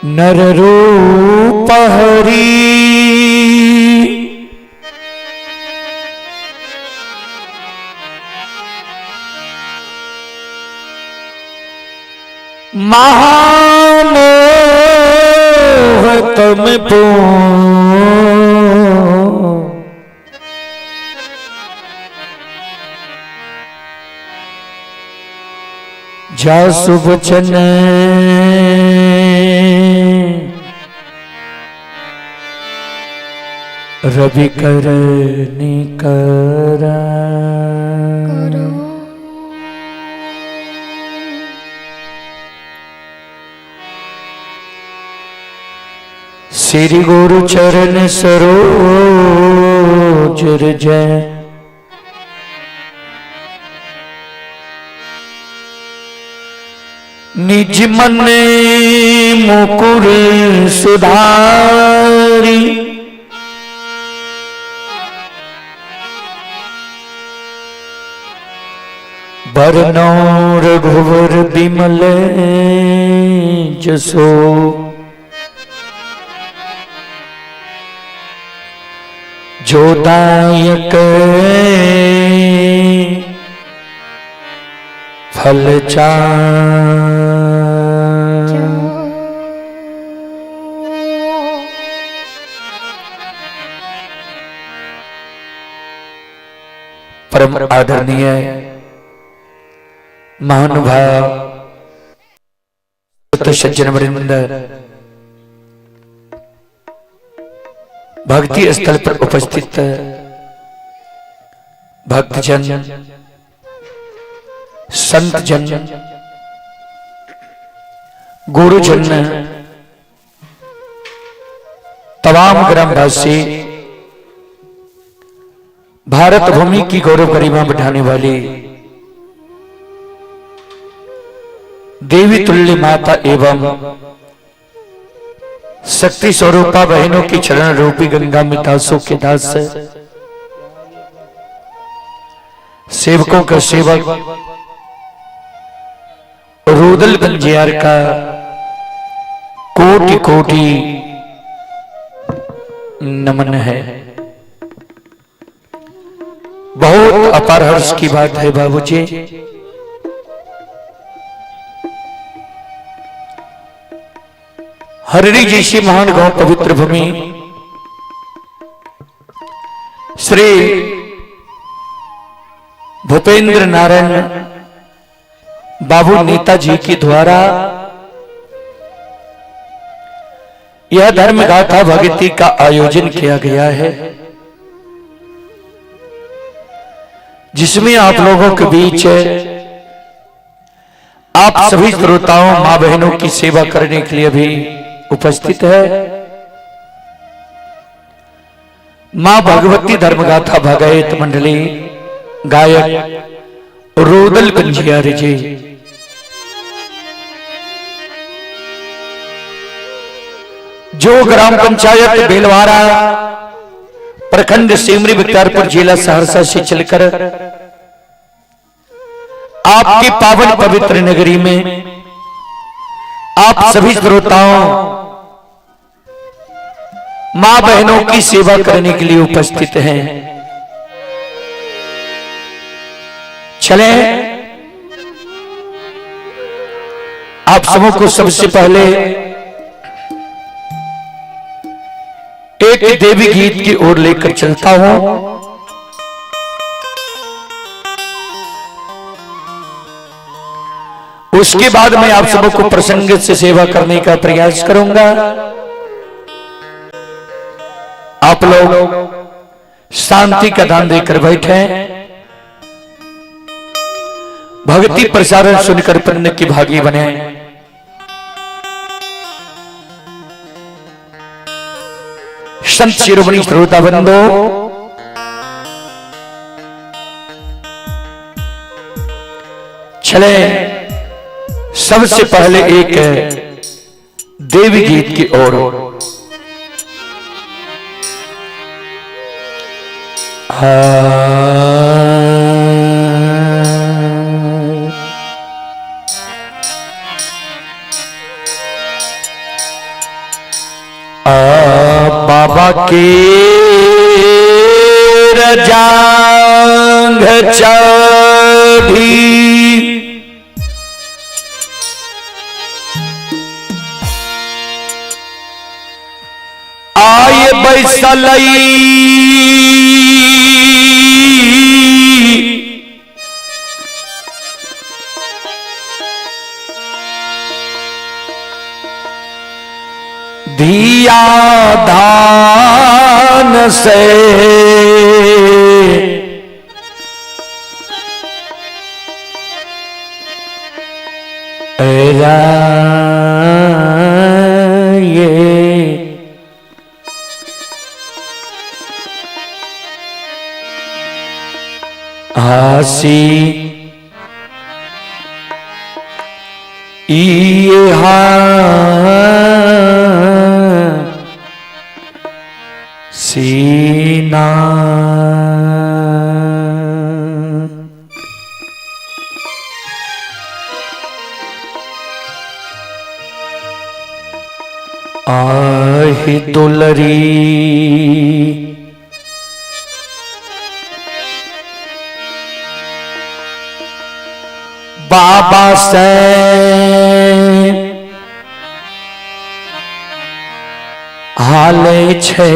नर रूप हरि महामोह तुम पो जासु बचन रवि कर निकरा श्री गुरु चरण सरोज रज निज मन मुकुर सुधारी बरनौ रघुवर बिमल जसो जो दायक फल परम आदरणीय महानुभाव सज्जन वृंद भक्ति स्थल पर उपस्थित भक्तजन संत जन गुरुजन तमाम ग्रामवासी भारत भूमि की गौरव गरिमा बढ़ाने वाली देवी तुल्य माता एवं शक्ति स्वरूपा बहनों की चरण रूपी गंगा में दासों के दास सेवकों का सेवक रोदल गंजियार का कोटि कोटि नमन है। बहुत अपार हर्ष की बात है बाबूजी, हरणी जैसी महान गांव पवित्र भूमि श्री भूपेंद्र नारायण बाबू नेताजी के द्वारा यह धर्म गाथा भक्ति का आयोजन किया गया है, जिसमें आप लोगों के बीच आप सभी श्रोताओं मां बहनों की सेवा करने के लिए भी उपस्थित है। मां भगवती धर्मगाथा भगायत मंडली गायक रोदल गंजियार जी, जो ग्राम पंचायत बेलवारा प्रखंड सेमरी बख्तियारपुर जिला सहरसा से चलकर आपकी पावन पवित्र नगरी में आप सभी श्रोताओं मां बहनों की सेवा करने के लिए उपस्थित हैं। चलें आप सबों को सबसे पहले एक देवी गीत की ओर लेकर चलता हूं। उसके बाद मैं आप सबों को प्रसंग से सेवा करने का प्रयास करूंगा। आप लोग शांति का दान देकर बैठे, भक्ति प्रसारण सुनकर पुण्य की भागी बने। संत शिरोमणि श्रोता बंदो, चले सबसे पहले एक देवी गीत की ओर। बाबा के रजांग चढ़ी आए बैसलई धिया धान से हसी सीना आहि दुलरी बाबा से हाले छे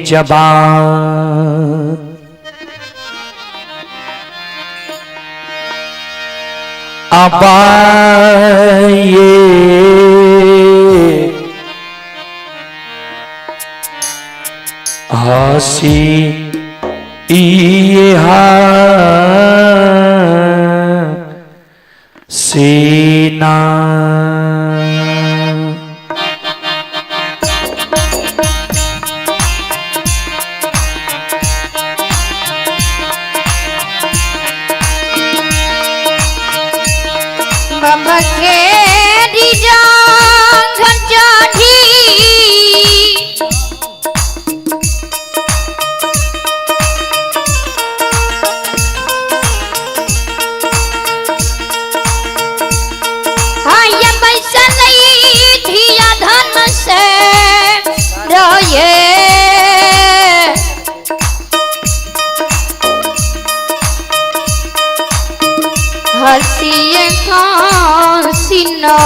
जबान अबाये हसी सीना बाबा के रजांग चढ़ी धिया धन से रहे हसिए हसीना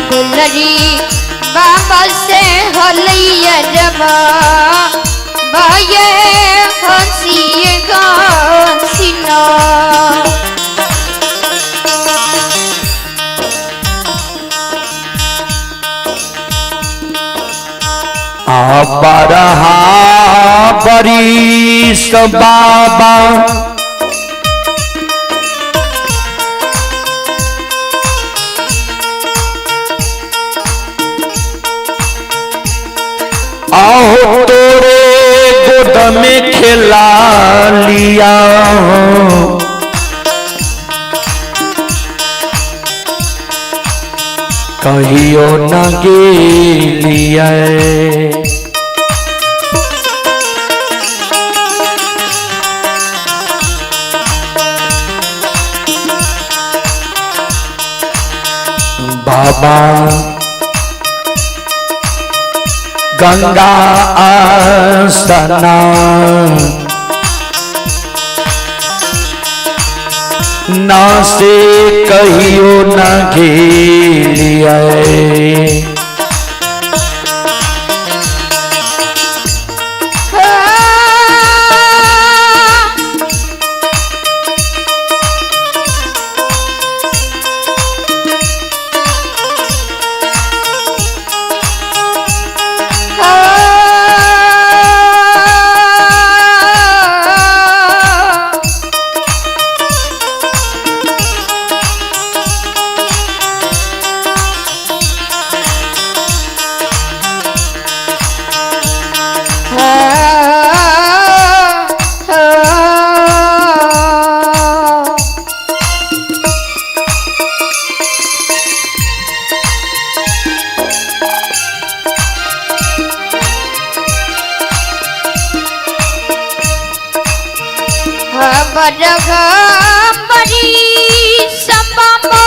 दुलरी बाबा से हलिया जबा बाये हंसिए हसीना बरहा बरीस बाबा आओ तोरे गोद में खिला लिया कहियो न गेलिया बाबा गंगा स्नान ना से कहियो न घेलिया रघबरी संबामा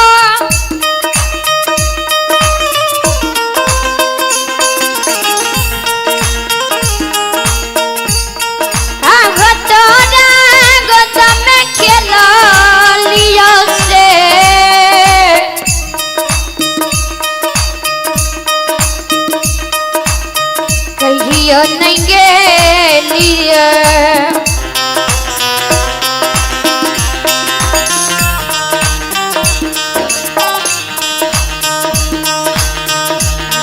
कहियो नहीं गेलिए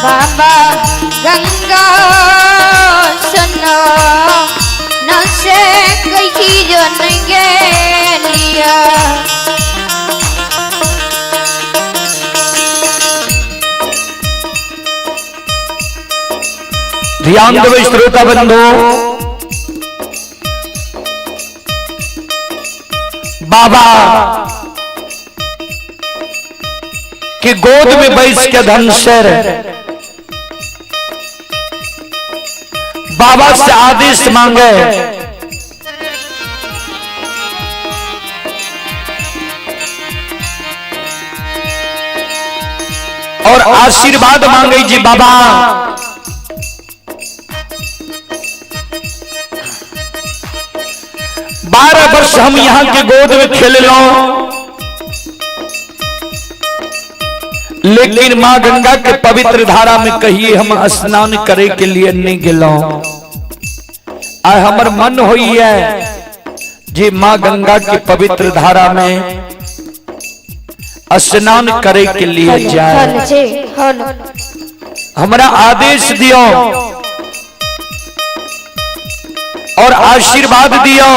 बाबा गंगा सना न से कहियो नहीं गेलिए ध्यान देव श्रोता बंधु, बाबा की गोद में बैठ के धनशर बाबा से आदेश मांगे। और आशीर्वाद मांगे जी बाबा 12 वर्ष हम यहाँ के गोद में खेल लो, लेकिन माँ गंगा के पवित्र धारा में कहिए हम स्नान करे के लिए नहीं गेलो। आ हमर मन होई है जी माँ गंगा के पवित्र धारा में स्नान करे के लिए जाए। हमारा आदेश दियो और आशीर्वाद दियो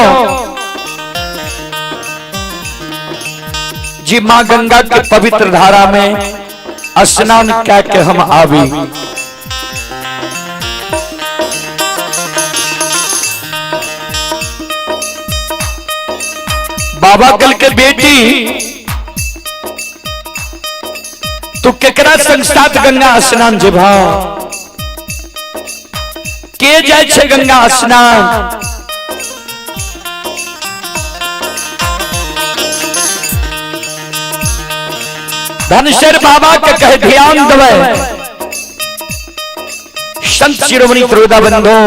जी मां गंगा के पवित्र धारा में स्नान क्या के हम आवी। बाबा कल के बेटी तू केकरा संग साथ गंगा स्नान जेबा के जाय छे गंगा स्नान। धनशर बाबा के कहे ध्यान देवे संत शिरोमणि श्रोता बंधु।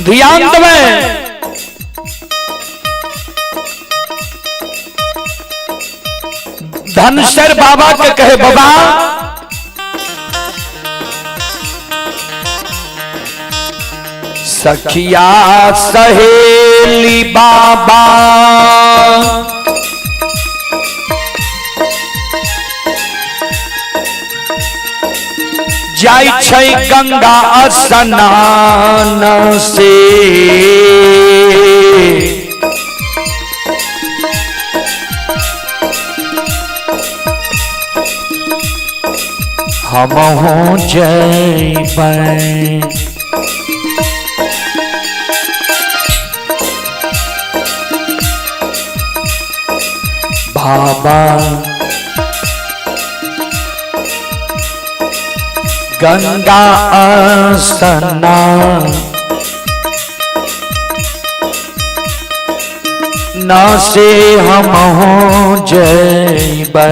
ध्यान देवे धनशर बाबा के कहे बाबा सखिया सहेली बाबा जाय छै गंगा स्नान से हम हो जैबै। बाबा गंगा स्नान न से हम हो जैबै।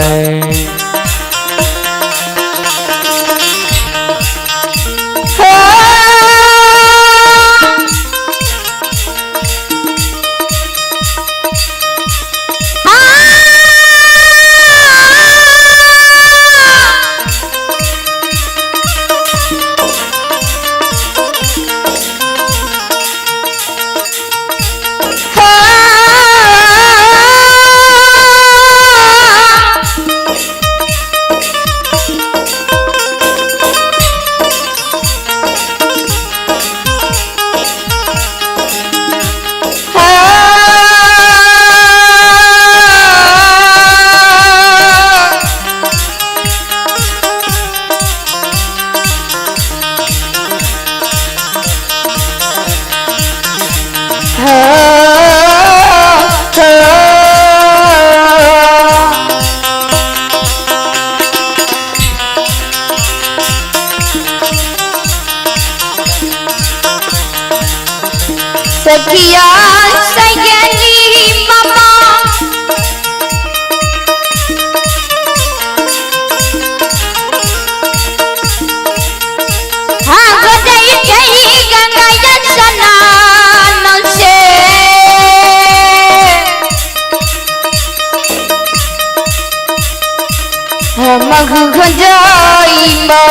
सखिया सहेली मामा हाँ गोदई गई गंगा स्नान से हम जाइबा।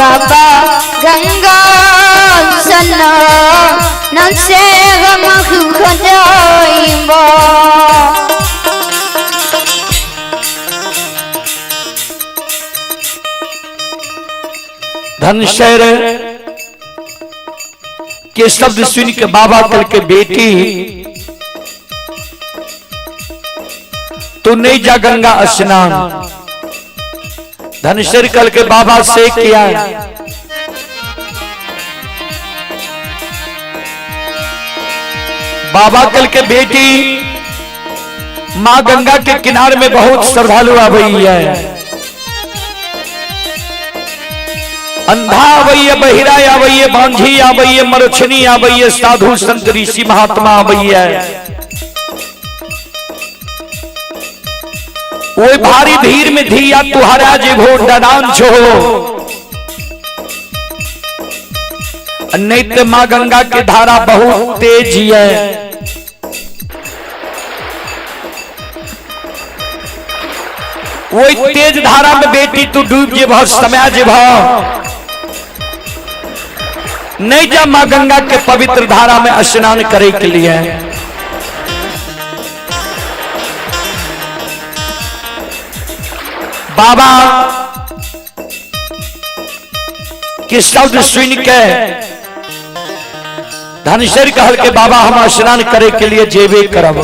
बाबा गंगा स्नान से हम जाइबा। धनशेर के शब्द सुन के बाबा कल के बेटी तू नहीं जा गंगा स्नान। धनशेर कल के बाबा से किया बाबा कल के बेटी मां गंगा के किनारे में बहुत श्रद्धालु आबई है। अंधा आबैये, बहिरा आबैये, बांझी आबैये, मरछनी आबैये, साधु संत ऋषि महात्मा आबैये। वो भारी भीड़ में धिया तुहरा जे भोट दान छो नहीं तो मां गंगा के धारा बहुत तेज है। वो तेज धारा में बेटी तू डूब जेब समय जेब नहीं जा मां गंगा के पवित्र धारा में स्नान करे के लिए। बाबा के शब्द सुन के धनशेर कहल के बाबा हम स्नान करे के लिए जेबे करब।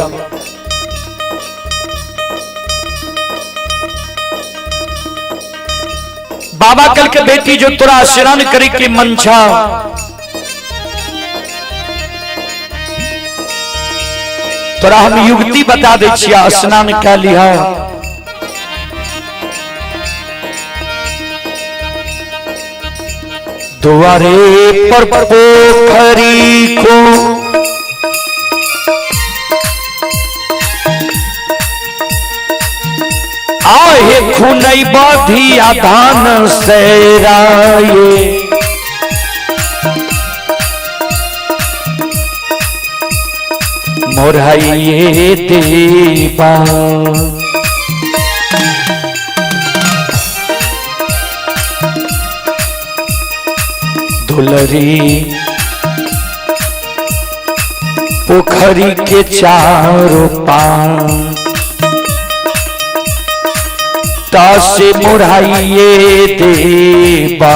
बाबा कल के बेटी जो तोरा स्नान करे के मन छा तोरा हम युक्ति बता दे छिया स्नान कर लिया। द्वारे पर पोखरी को आहे खुनई बधिया धान सेराये मोरहाइये देवा दुलरी पोखरी के चारों पार तासे मुराइये देवा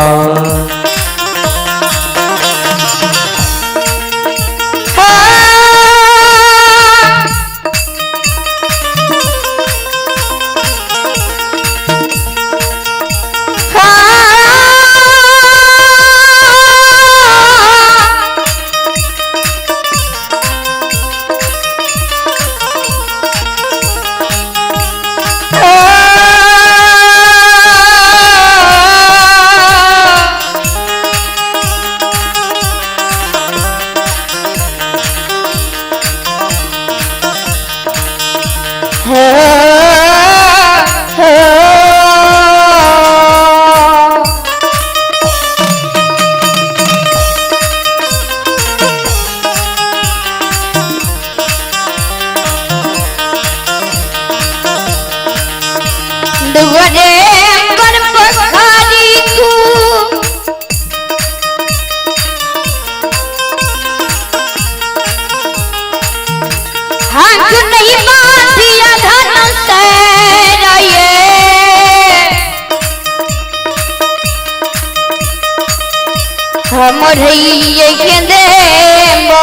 हमर ये के देबो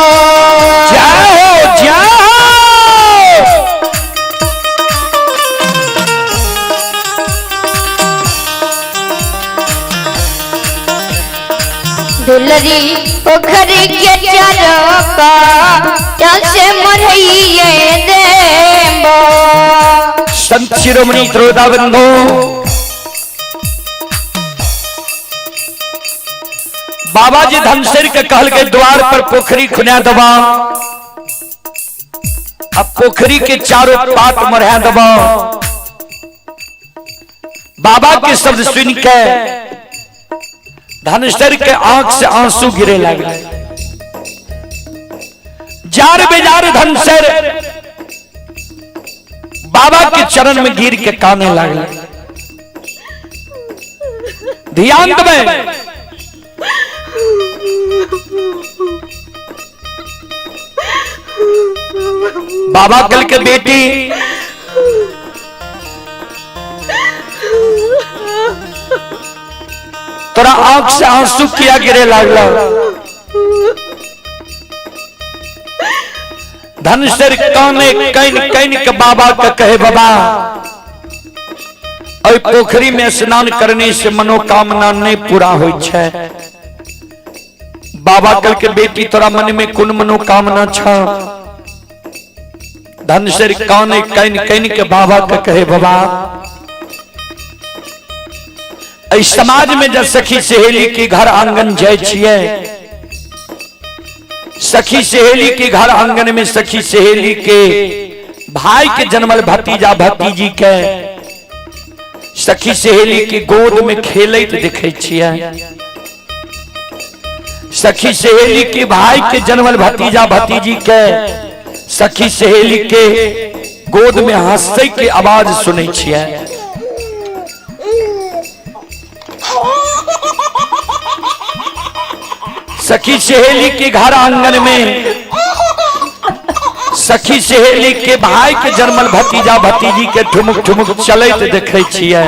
जाओ जाओ दुलरी पोखरी के चारोपा चल से मरइए देबो। संत शिरोमणि त्रोदाबंधो बाबा जी धनसिर के कहल के द्वार पर पोखरी खुना दबा। अब पोखरी के चारों पात मरहा दबा। बाबा के शब्द सुन के धनसिर के आंख से आंसू गिरे लगे। जार बेजार धनसिर बाबा के चरण में गिर के काने लगे। ध्यान दे बाबा कल के बेटी तोरा आंख से आंसू किया गिरे लागला। धनसिर काने कैन कैन के बाबा का कहे बाबा और पोखरी में स्नान करने से मनोकामना नहीं पूरा हो छे। बाबा कल के बेटी तोरा मन में कौन मनोकामना छा। धनसिर काने कैन कैन के बाबा का कहे बाबा इस समाज में जब सखी सहेली के घर आंगन जाय छिए, सखी सहेली के घर आंगन में सखी सहेली के भाई के जन्मल भतीजा भतीजी के सखी सहेली के गोद में खेलत देखे छिए। सखी सहेली के भाई के जन्मल भतीजा भतीजी के सखी सहेली के गोद में हंसै के आवाज सुनै छिए। सखी सहेली के घर आंगन में सखी सहेली के भाई के जन्मल भतीजा भतीजी के ठुमुक ठुमुक चलत देखे छिए।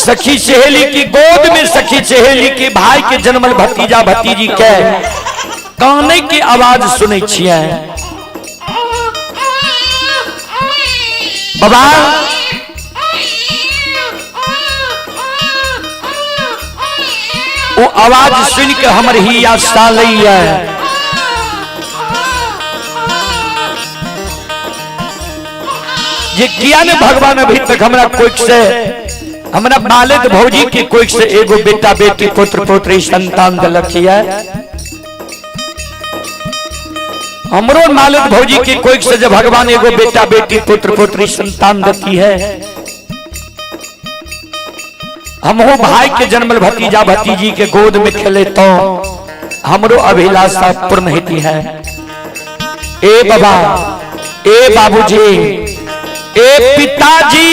सखी सहेली की गोद में सखी सहेली के भाई के जन्मल भतीजा भतीजी के काने की आवाज सुनै छिए। बाबा वो आवाज सुन के हमर ही आस्था लैया। ये किया ने भगवान अभी तक हमरा कोई से हमरा मालिक भौजी के कोई से एगो बेटा बेटी पुत्र पुत्री संतान दलखिया। हमरो मालिक भौजी के कोई से जब भगवान एगो बेटा बेटी पुत्र पुत्री संतान देती है, हम हो भाई के जन्मल भतीजा भतीजी के गोद में खेले तो हमरो अभिलाषा पूर्ण होती है। ए बाबा, ए बाबूजी, ए पिताजी,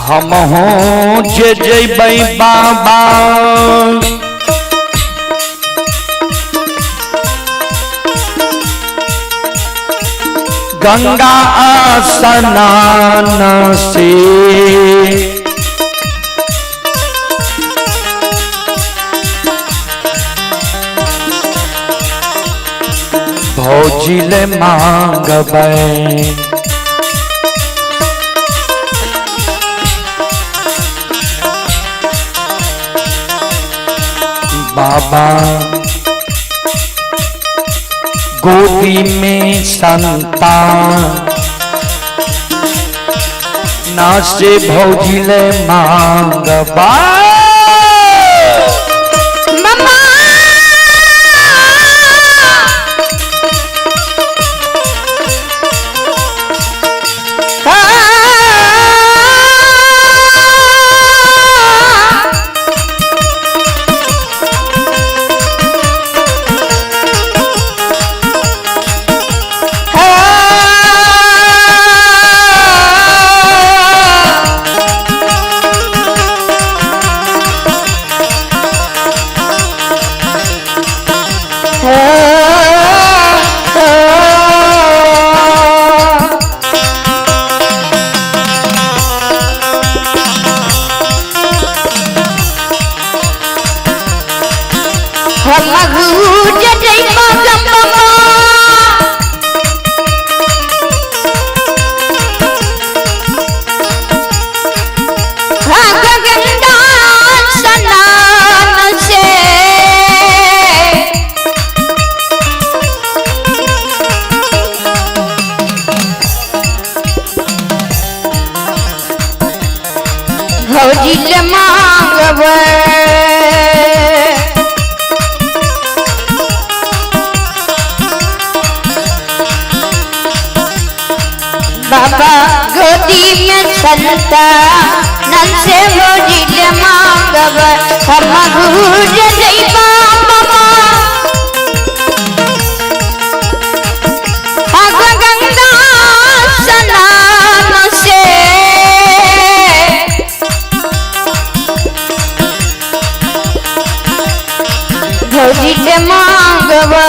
हम हो जे जैबै बाबा गंगा स्नान से भौजिले मांगबै बाबा गोदी में संतान नाचे भौजिले मांगबै भौजिले मांगबै बाबा गोदी में संतान से भौजिले मांगबै हम भूज जइबा बाबा गंगा स्नान से भौजिले मांगबै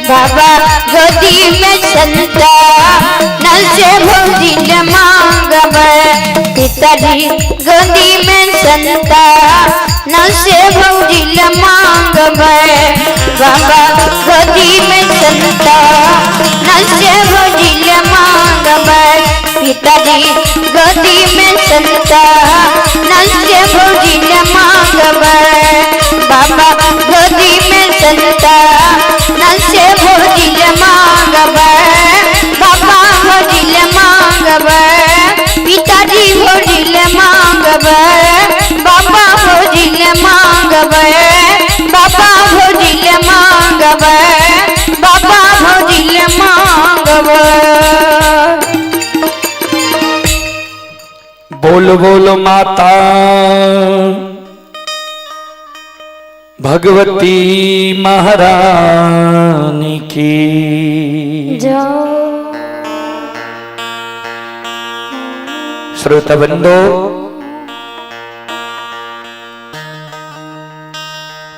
बाबा गोदी में संतान से भौजिले मांगबै पिताजी गोदी में संतान से भौजिले मांगबै बाबा गोदी में संतान से भौजिले मांगबै पिताजी गोदी में संतान से भौजिले मांगबै बाबा गोदी में संतान से भौजिले मांगबै बाबा भौजिले मांगबै पिताजी भौजिले मांगबै बाबा भौजिले मांगबै बाबा भौजिले मांगबै बाबा भौजिले मांगबै बोल बोल माता भगवती महारानी की श्रोता बंदो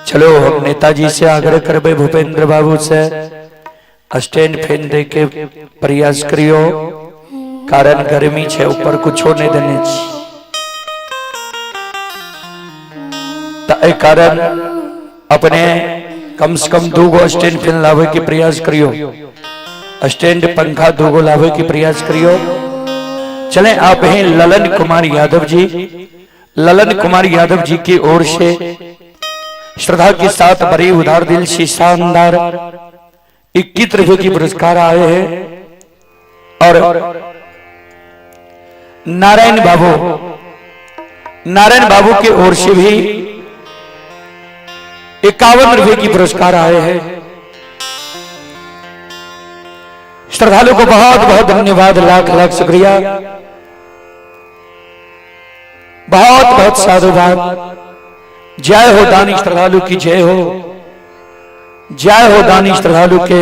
चलो हम नेताजी से आग्रह करबे भूपेंद्र बाबू से स्टैंड फैन दे के प्रयास करियो कारण गर्मी छे ऊपर कुछ नहीं देने ए कारण अपने कम से कम 2 गो स्टैंड फैन लावे के प्रयास करियो स्टैंड पंखा 2 गो लावे के प्रयास करियो। चले आप हैं ललन कुमार यादव जी। ललन कुमार यादव जी की ओर से श्रद्धा के साथ बड़े उदार दिल से शानदार 21 रुपए की पुरस्कार आए हैं और नारायण बाबू के ओर से भी 51 रुपए की पुरस्कार आए हैं। श्रद्धालु को बहुत बहुत धन्यवाद, लाख लाख शुक्रिया, बहुत बहुत साधुवाद। जय हो दानी श्रद्धालु की जय हो, जय हो दानी श्रद्धालु के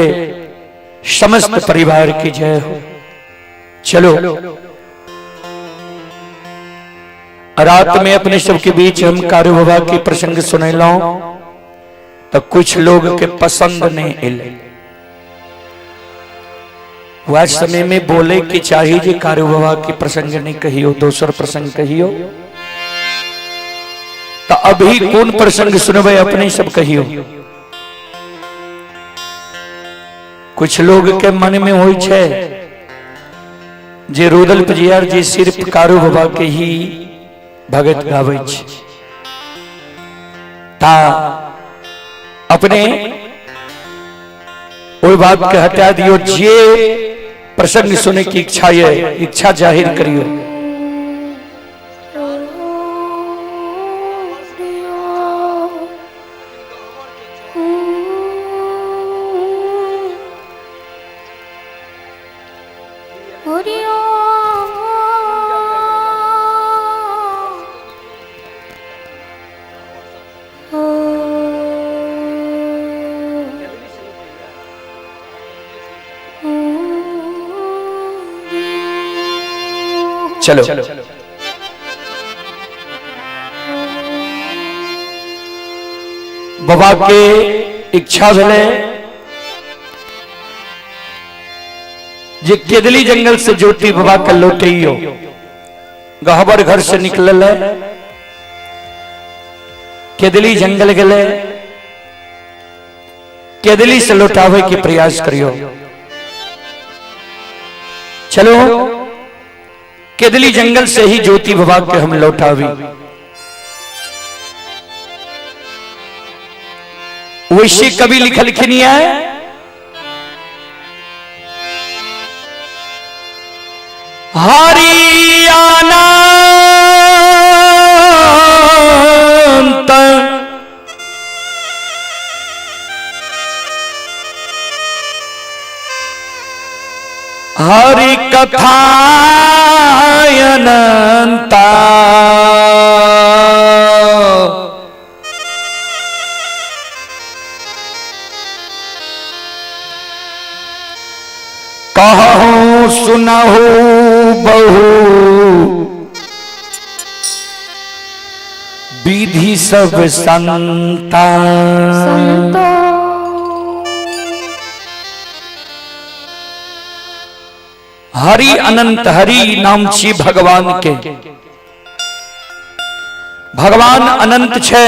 समस्त परिवार की जय हो। चलो रात में अपने सबके बीच हम कार्य बाबा के प्रसंग सुने लो तो कुछ लोग के पसंद नहीं इले वह समय में बोले कि चाहिए जे कार्य बाबा के प्रसंग नहीं कहियो दोसर प्रसंग कहियो तो अभी कौन प्रसंग सुनबे अपने सब कहियो। कुछ लोग के मन में होई छे जे रुदल पजियार जी सिर्फ कारू बाबा के ही भगत गावे छे ता अपने कोई बात के हटा दियो जे प्रसंग सुने की इच्छा है इच्छा जाहिर करियो। चलो बाबा के इच्छा भले जे केदली जंगल से ज्योति बाबा का लौटियो गहबर घर से निकलल केदली जंगल गले केदली से लौटावे के प्रयास करियो। चलो केदली जंगल से ही ज्योति बाबा के हम लौटावी वैसे कभी लिखल लिखनी है हरियाणा हरि कथा अनंता कहूं सुनहु बहु विधि सब संता हरि अनंत हरि नाम छी भगवान के भगवान अनंत छे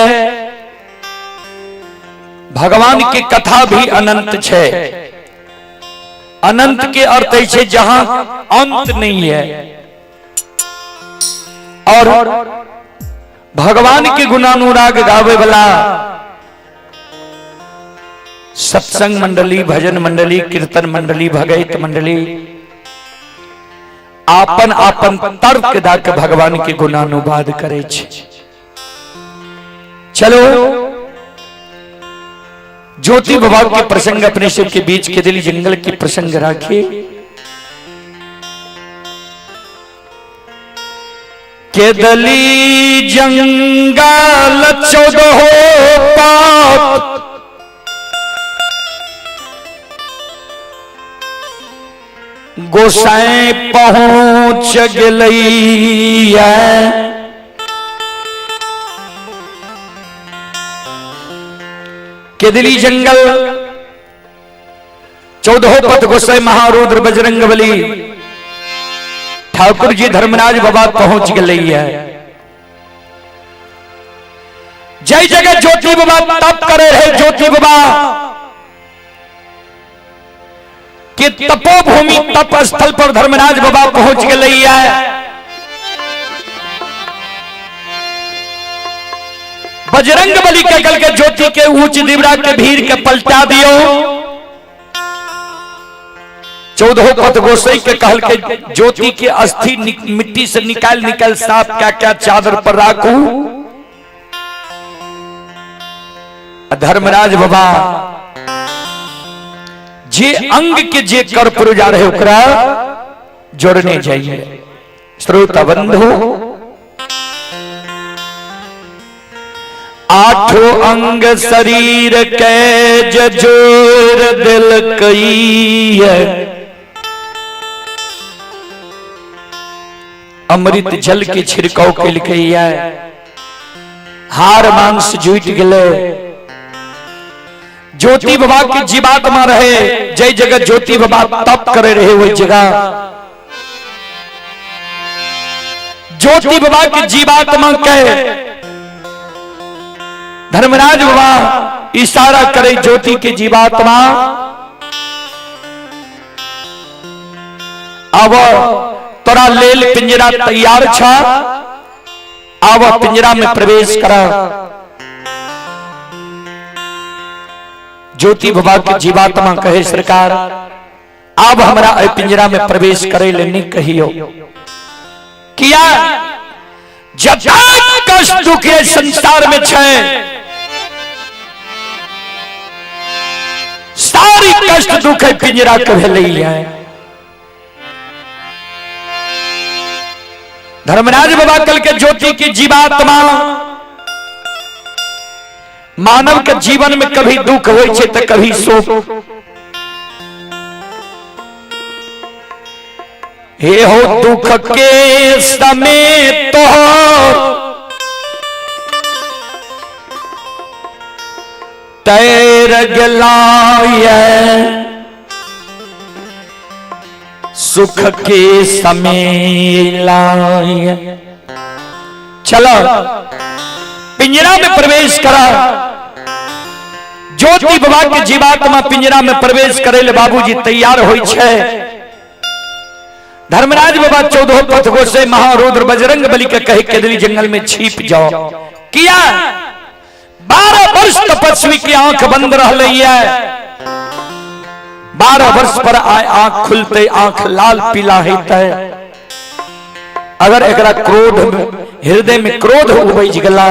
भगवान के कथा भी अनंत छे। अनंत के अर्थ है जहां अंत नहीं है और भगवान के गुणानुराग गावे वाला सत्संग मंडली भजन मंडली कीर्तन मंडली भगत मंडली आपन आपन तर्क दाके भगवान के गुणानुवाद करे छे। चलो ज्योति बाबा के प्रसंग अपने सब के बीच केदली जंगल के प्रसंग राखे केदली जंगल 14 पात गोसाई पहुंच गलैया केदली जंगल 14 पथ गोसाई महारुद्र बजरंग बली ठाकुर जी धर्मराज बाबा पहुंच गलैया। जय जगह ज्योति बाबा तप करे है ज्योति बाबा कि तपोभूमि तप स्थल पर धर्मराज बाबा पहुंच गलैया। बजरंग बली के गल के ज्योति के ऊंच दिवरा के भीड़ के पलटा दियो 14 पथ गोसाई के कहल के ज्योति के अस्थि मिट्टी से निकाल साफ क्या चादर पर राखू। धर्मराज बाबा जे अंग के जे कर पुरजा रहे ओकरा जोड़ने जाइए। श्रोता बंधु 8 अंग शरीर के जोड़ दिल कई अमृत जल के छिड़काव के लिखे हार मांस जुट गले। ज्योति बाबा की जीवात्मा रहे, जय जगत ज्योति बाबा तप करे रहे वही जगह ज्योति बाबा की जीवात्मा कहे धर्मराज बाबा इशारा करे ज्योति की जीवात्मा अब तोरा लेल पिंजरा तैयार छा, अब पिंजरा में प्रवेश करा। ज्योति बाबा की जीवात्मा कहे सरकार अब हमरा पिंजरा में प्रवेश करे लेनी कहियो किया जब कष्ट दुख संसार में छे सारी कष्ट दुख पिंजरा कहे लई है। धर्मराज बाबा कल के ज्योति की जीवात्मा मानव के जीवन में कभी दुख होय छे तो कभी सुख। हे हो दुख के समय तो तैर गलाय, सुख के समय लाय। चलो पिंजरा में प्रवेश करा। ज्योति बाबा के जीवात्मा पिंजरा में प्रवेश करे ले बाबूजी तैयार होई छे। धर्मराज बाबा 14 पथ गोसे महारुद्र बजरंग बली के कहे केदली जंगल में छिप जाओ किया। 12 वर्ष तपस्वी की आंख बंद रह लई है। 12 वर्ष पर आंख खुलते आंख लाल पीला है। अगर एकरा क्रोध हृदय में क्रोध उबज गला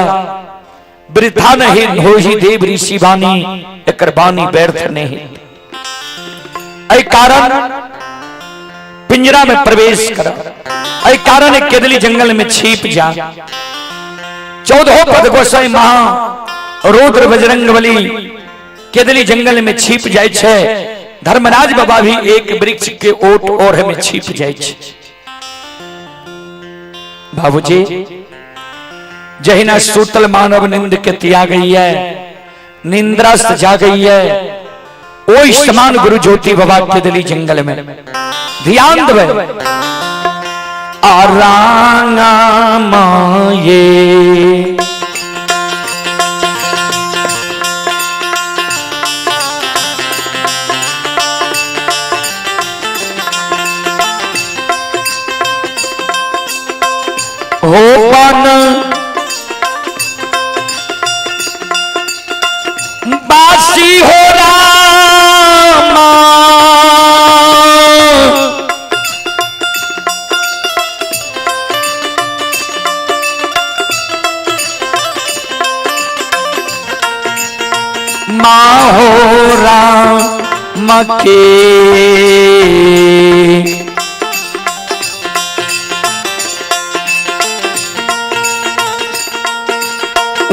वृथा नहीं होही देव ऋषि वाणी एकर वाणी व्यर्थ नहीं। ऐ कारण पिंजरा में प्रवेश कर, ऐ कारण केदली जंगल में छिप जा। 14 पद गोसाई महा रुद्र बजरंग बली केदली जंगल में छिप जाय छे। धर्मराज बाबा भी एक वृक्ष के ओट ओढ़ में छिप जाय छे। बाबूजी जहिना सूतल मानव निंद के त्याग गई है, निंद्रा से जा गई है, ओई समान गुरु ज्योति बाबा केदली जंगल में ध्यान देवे। आरांगा माये हो पन बासी हो रामा माँ हो राम के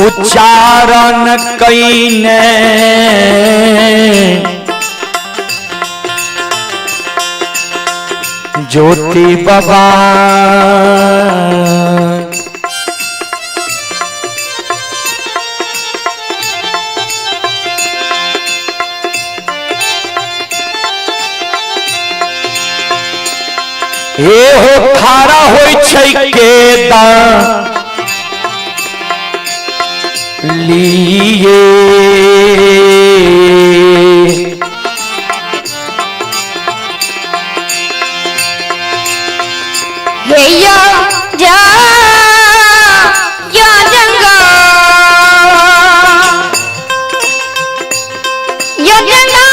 उच्चारण कईने ज्योति बाबा हे हो खारा होय छै के दान लिए हे या जा या जंगा या जंगा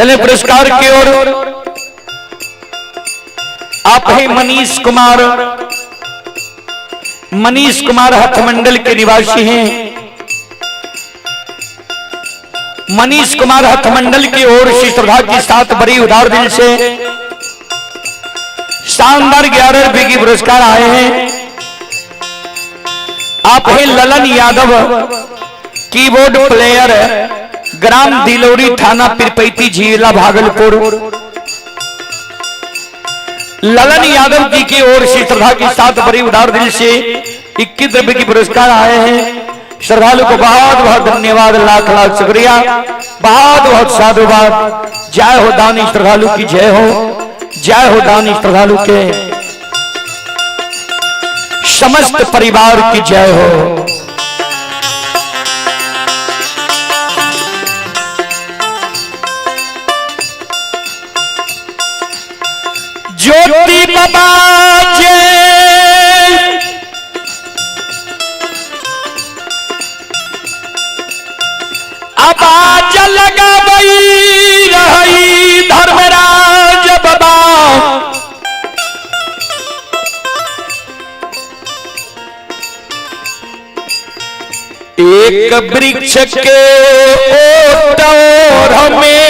चले पुरस्कार की ओर। आप ही मनीष कुमार हथमंडल के निवासी हैं। मनीष कुमार हथमंडल की ओर से श्रद्धा के साथ बड़ी उदार दिल से शानदार 11 रुपए की पुरस्कार आए हैं। आप है ललन यादव, कीबोर्ड प्लेयर, ग्राम दिलोरी, थाना पिरपैती, जिला भागलपुर। ललन यादव जी की ओर से श्रद्धा के साथ बड़ी उदार दिल से 21 रुपए की पुरस्कार आए हैं। श्रद्धालु को बहुत बहुत धन्यवाद, लाख लाख शुक्रिया, बहुत बहुत साधुवाद। जय हो दानी श्रद्धालु की जय हो, जय हो दानी श्रद्धालु के समस्त परिवार की जय हो। ज्योति बाबा जय, आवाज लगावई रही धर्मराज बाबा। एक वृक्ष के ओट में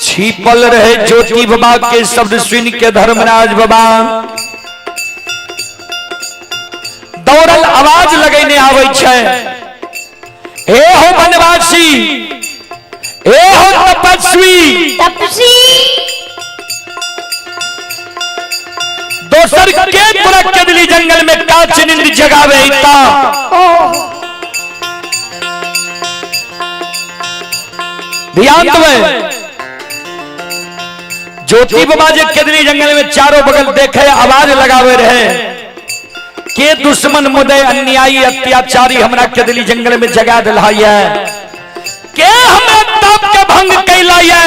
छिपल रहे ज्योति बाबा के शब्द सुन के धर्मराज बाबा दौड़ल आवाज लगेने आवे छे। हे हो वनवासी, हे हो तपस्वी, दोसर के पूरा केदली जंगल में काच निंद जगावे इता। ध्यान दो, ज्योति बाबा जे केदली जंगल में चारों बगल देखे आवाज लगावे रहे के दुश्मन मुदय अन्यायी अत्याचारी हमरा केदली जंगल में जगा दिलाया, के हमरा तप के भंग कैलाया,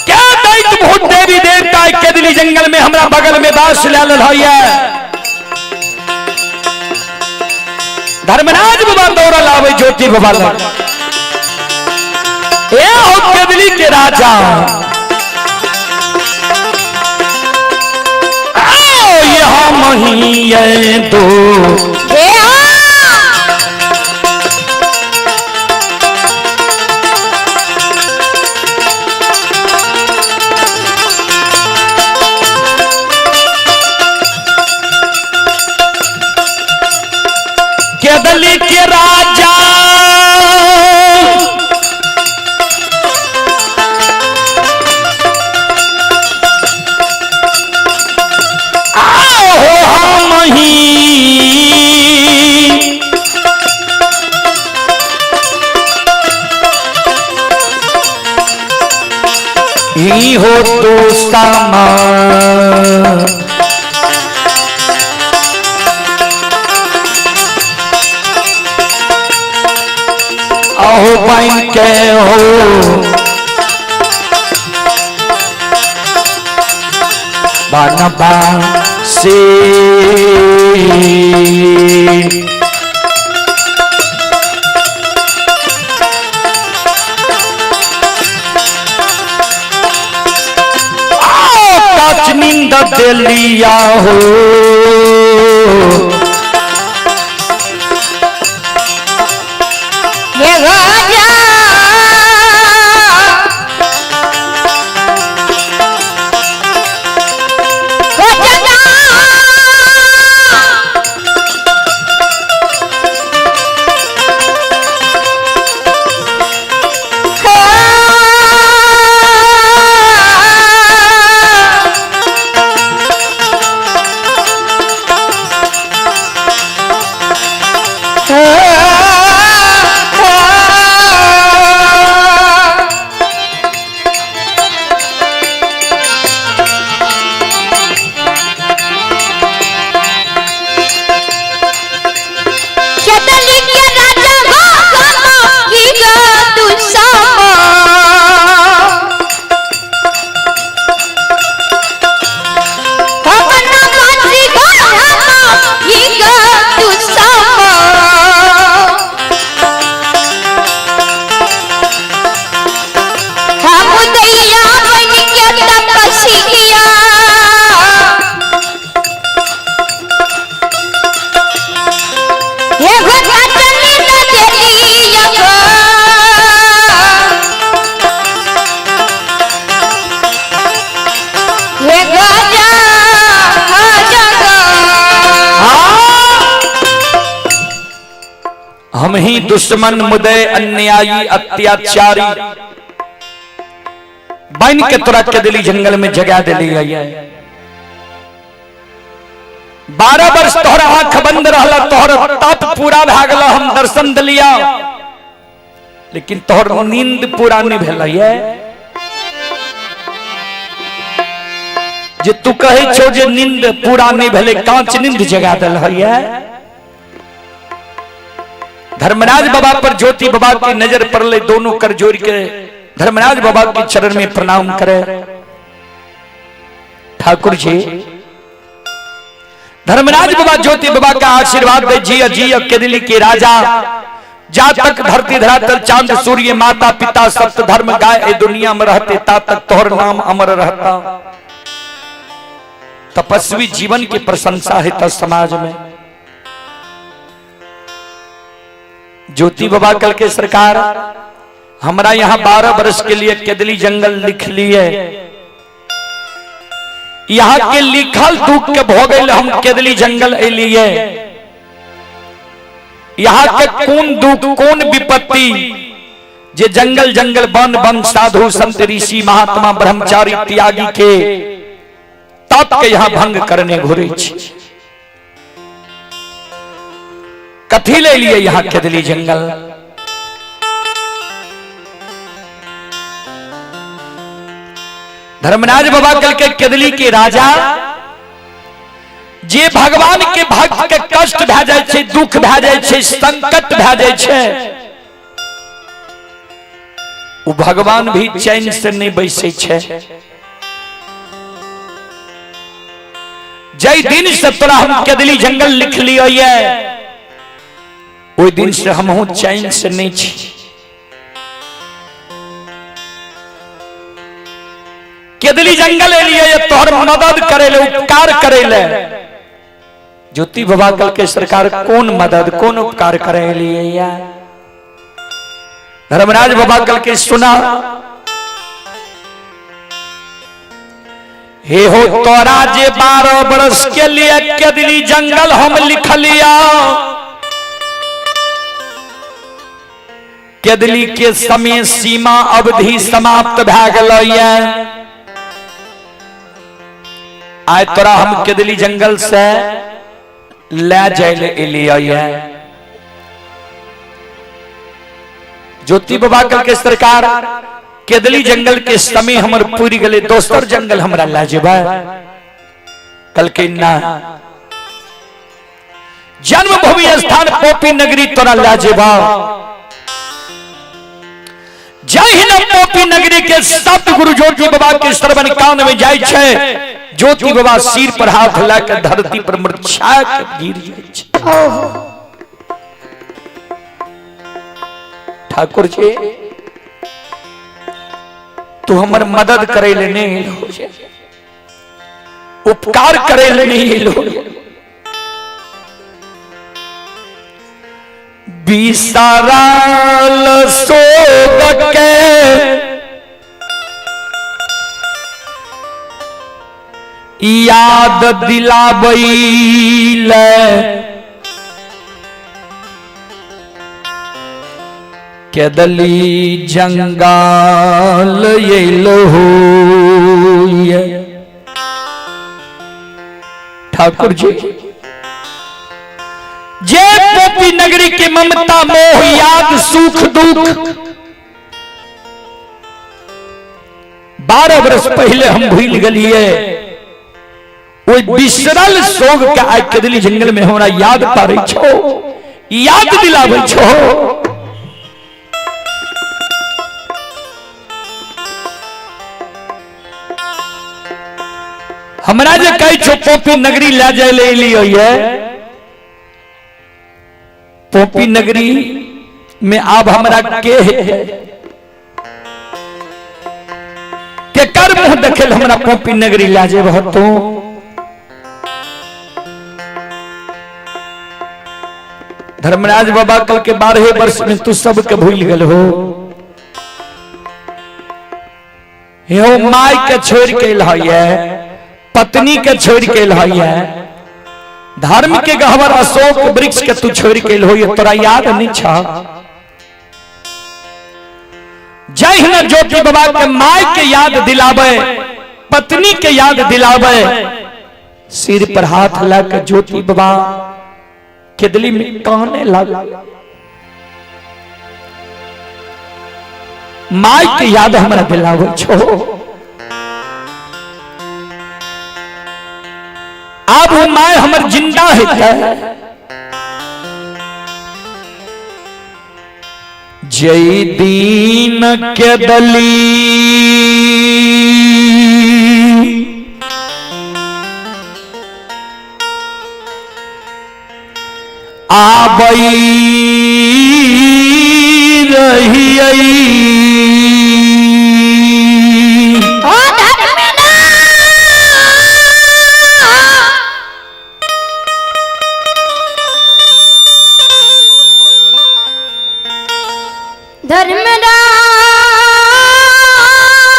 क्या दैत भूत देवी देवता केदली जंगल में हमरा बगल में बास ले लिया। धर्मराज बाबा दौड़ल आवे ज्योति बाबा लग, ए हो केदली के राजा, यहाँ मही दो केदली के राजा ही हो तो सामा आहो पाइन के हो बनबा से नींद दिलिया हो ये राजा दुश्मन मुदय अन्यायी अत्याचारी बन के तोरा केदली जंगल में जगा दिली है। 12 वर्ष तोहरा आंख बंद रहला, तोहर तप पूरा भागला, हम दर्शन दिलिया, लेकिन तोहर नींद पूरा नहीं भेल है। जे तू कहे छो जे नींद पूरा नहीं भेले, कांच नींद जगा दिल है। धर्मराज बाबा पर ज्योति बाबा की नजर पड़ले, दोनों कर जोड़ के धर्मराज बाबा के चरण में प्रणाम करे। ठाकुर जी धर्मराज बाबा ज्योति बाबा का आशीर्वाद दे, जिया जिया केदली के राजा, जा तक धरती धरातल चांद सूर्य माता पिता सप्त धर्म गाय दुनिया में रहते, ता तक तोहर नाम अमर रहता। तपस्वी जीवन की प्रशंसा है तो समाज में। ज्योति बाबा कल के सरकार हमारा यहाँ 12 वर्ष के लिए केदली जंगल लिख लिए, यहाँ के लिखल दुख के भोगल हम केदली जंगल एलिए। यहाँ के कौन दुख कौन विपत्ति जे जंगल जंगल वन वन साधु संत ऋषि महात्मा ब्रह्मचारी त्यागी के तप के यहाँ भंग करने घुरे छी। कथी ले लिए यहाँ केदली जंगल? धर्मराज बाबा कल के केदली के राजा जे भगवान के भक्त के कष्ट भै जाय छै, दुख भै जाय छै, संकट भै जाय छै, वो भगवान भी चैन से नहीं बैसे छै। जय दिन से तोरा हम केदली जंगल लिख लियो ये, ओई दिन से हम चैन से नहीं छी। केदली जंगल लिए तोहर मदद करे ले, उपकार करे ले। ज्योति बाबा कल के सरकार कौन मदद कौन उपकार करे लिए या? धर्मराज बाबा कल के सुना, हे हो तोरा जे 12 वर्ष के लिए केदली जंगल हम लिख लिया, केदली के समय सीमा अवधि समाप्त भै गेलै। आय तोरा हम केदली जंगल से ले जाए एलिया। ज्योति बाबा कल के सरकार केदली जंगल के समय हमर पूरी गले, दोसर जंगल हमरा ले जेबा कल के ना। जन्मभूमि स्थान पोपी नगरी तोरा ले जेबा। जय हिंद पोपी नगरी के शब्द गुरु ज्योति बाबा के श्रवण कान में जाय छै। ज्योति बाबा सिर पर हाथ लाकर धरती पर मूर्छा के गिर जाय छै। ठाकुर जी तू हमर मदद करे ले नहीं लो, उपकार करे ले नहीं लो। बिसराल सोग के याद दिलाबैले, केदली जंगल एलो होइए। ठाकुर जी जे पोपी नगरी के ममता मोह याद सुख दुख 12 वर्ष पहले हम भूल गलिए। वो बिसरल सोग के आइ केदली जंगल में हमरा याद पारे छो, याद दिलावे छो। हमरा जे कहे छो पोपी नगरी ले जाए ले लियो ये, पोपी नगरी में अब हमरा के कर मुंह देखे हमरा पोपी नगरी ले जाए तो। धर्मराज बाबा कल के 12 वर्ष में तू सबके भूल गल हो। माई के छोड़ के लइए, पत्नी के छोड़ के लइए, धर्म के गहवर अशोक वृक्ष के तू छोड़ के लो, तोरा याद नहीं छा? कहीं न ज्योति बाबा के माय के याद दिलावे, पत्नी के याद दिलावे। सिर पर हाथ लाकर ज्योति बाबा केदली में कहने लगा, माय के याद हमारा दिलावे छो। अब वो माय हमर जिंदा है क्या? जय दीन के दली आबई रही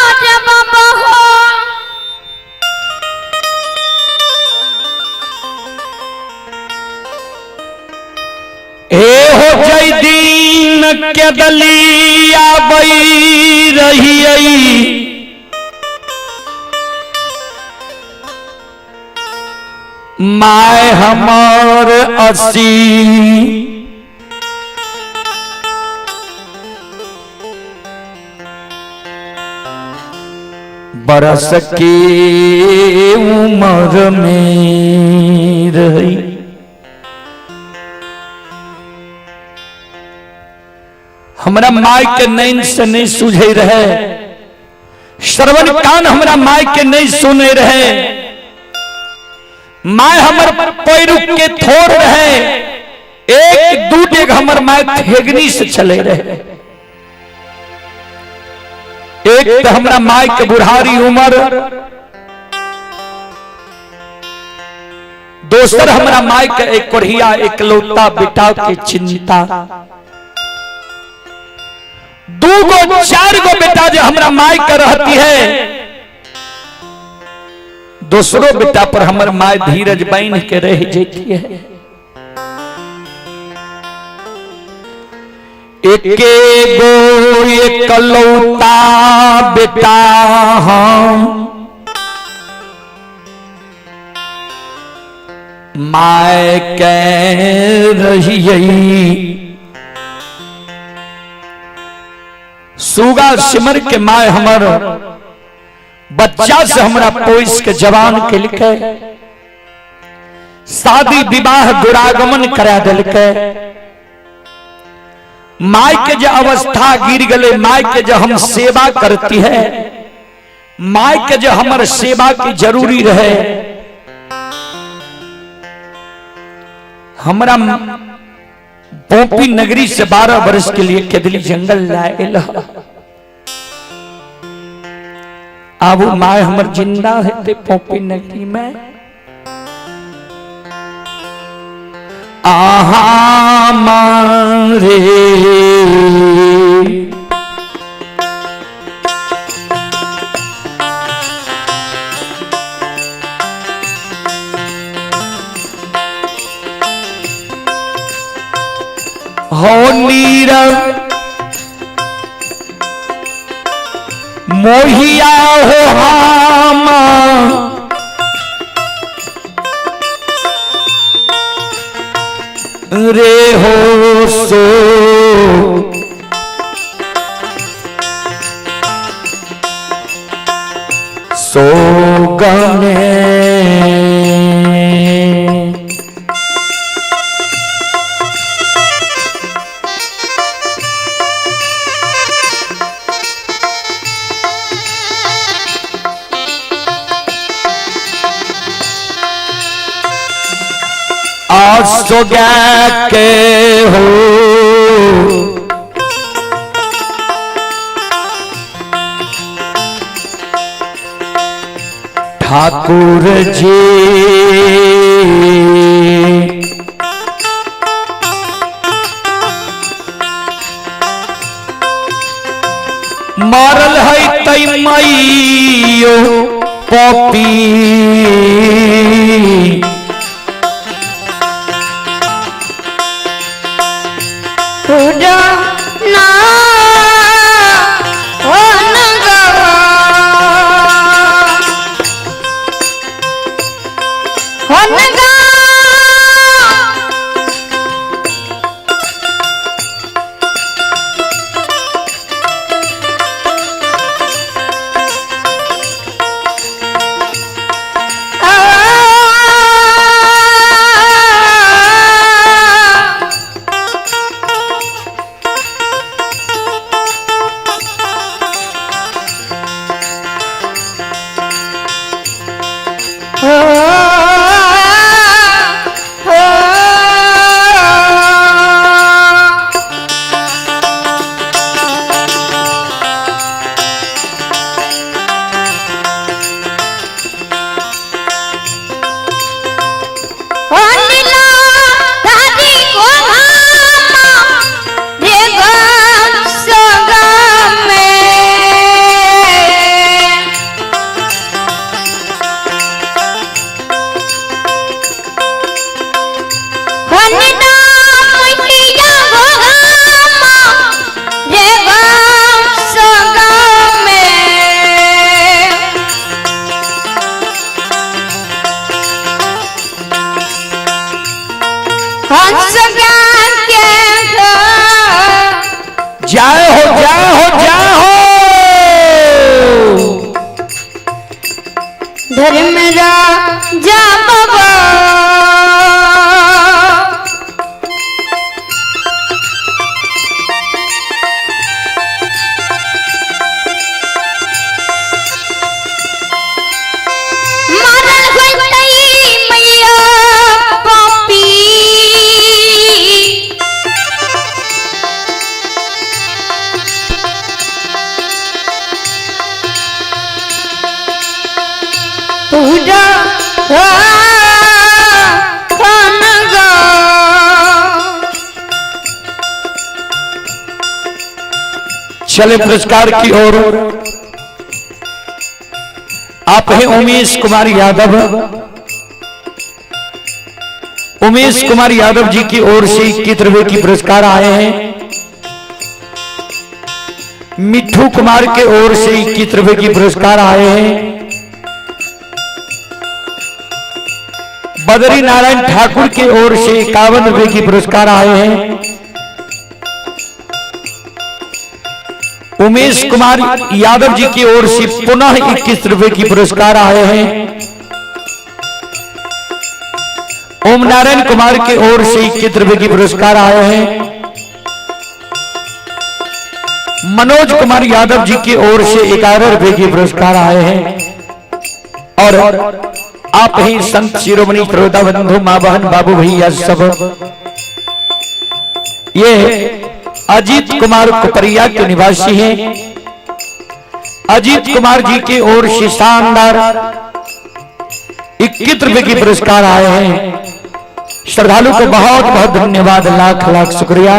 धर्मराज बाबा हो ए हो जय दीन के दलिया बई रही माय हमार असी बरस की उम्र में रही। हमरा माय के नैन से नहीं सूझे रहे, श्रवण कान हमरा माय के नहीं सुने रहे। माय हमर पैरुक के थोड़ रहे, एक दू डेग हमर माय थेगनी से चले रहे। एक तो हमरा माय के बुढ़ारी उम्र, दोसर हमरा माय के एक कोढ़िया एकलौता बेटा के चिंता। दू गो चार गो बेटा जो हमरा माय के रहती है, दूसरो बेटा पर हमर माय धीरज बांध के रह जाती है। एके गो एकलौता बेटा हम माय के रही। सुगा सिमर के माय हमर बच्चा से हमरा पोइस के जवान के लिखे, शादी विवाह दुरागमन करा दिलके। माय के जो अवस्था गिर गले, माय के जो हम सेवा करती है, माय के जो हमारे सेवा की जरूरी रहे। हमरा पोपी नगरी से 12 वर्ष के लिए केदली जंगल लाए। अब माय हमर जिंदा है ते पोपी नगरी में। आहा मारे हो नीरव मोहिया हो हामा रे हो सो गने आज सो गया के हो ठाकुर जी मारल है तई मैयो पपी ना घनगा जय हो जय हो जय हो धर्मराजा बाबा चले पुरस्कार की ओर। आप हैं उमेश कुमार यादव। उमेश कुमार यादव जी की ओर से 21 रुपए की पुरस्कार आए हैं। मिठू कुमार के ओर से 21 रुपए की पुरस्कार आए हैं। बद्री नारायण ठाकुर की ओर से 51 रुपए की पुरस्कार आए हैं। उमेश कुमार यादव जी की ओर से पुनः 21 रुपए की पुरस्कार आए हैं। ओम नारायण कुमार की ओर से 21 रुपए की पुरस्कार आए हैं। मनोज कुमार यादव जी की ओर से 11 रुपए की पुरस्कार आए हैं। और आप ही संत शिरोमणि श्रोता बंधु मां बहन बाबू भैया सब, ये अजीत कुमार कुपरिया के निवासी हैं। अजीत कुमार जी की ओर से शानदार 21 रुपए की पुरस्कार आए हैं। श्रद्धालु को बहुत बहुत धन्यवाद, लाख लाख शुक्रिया।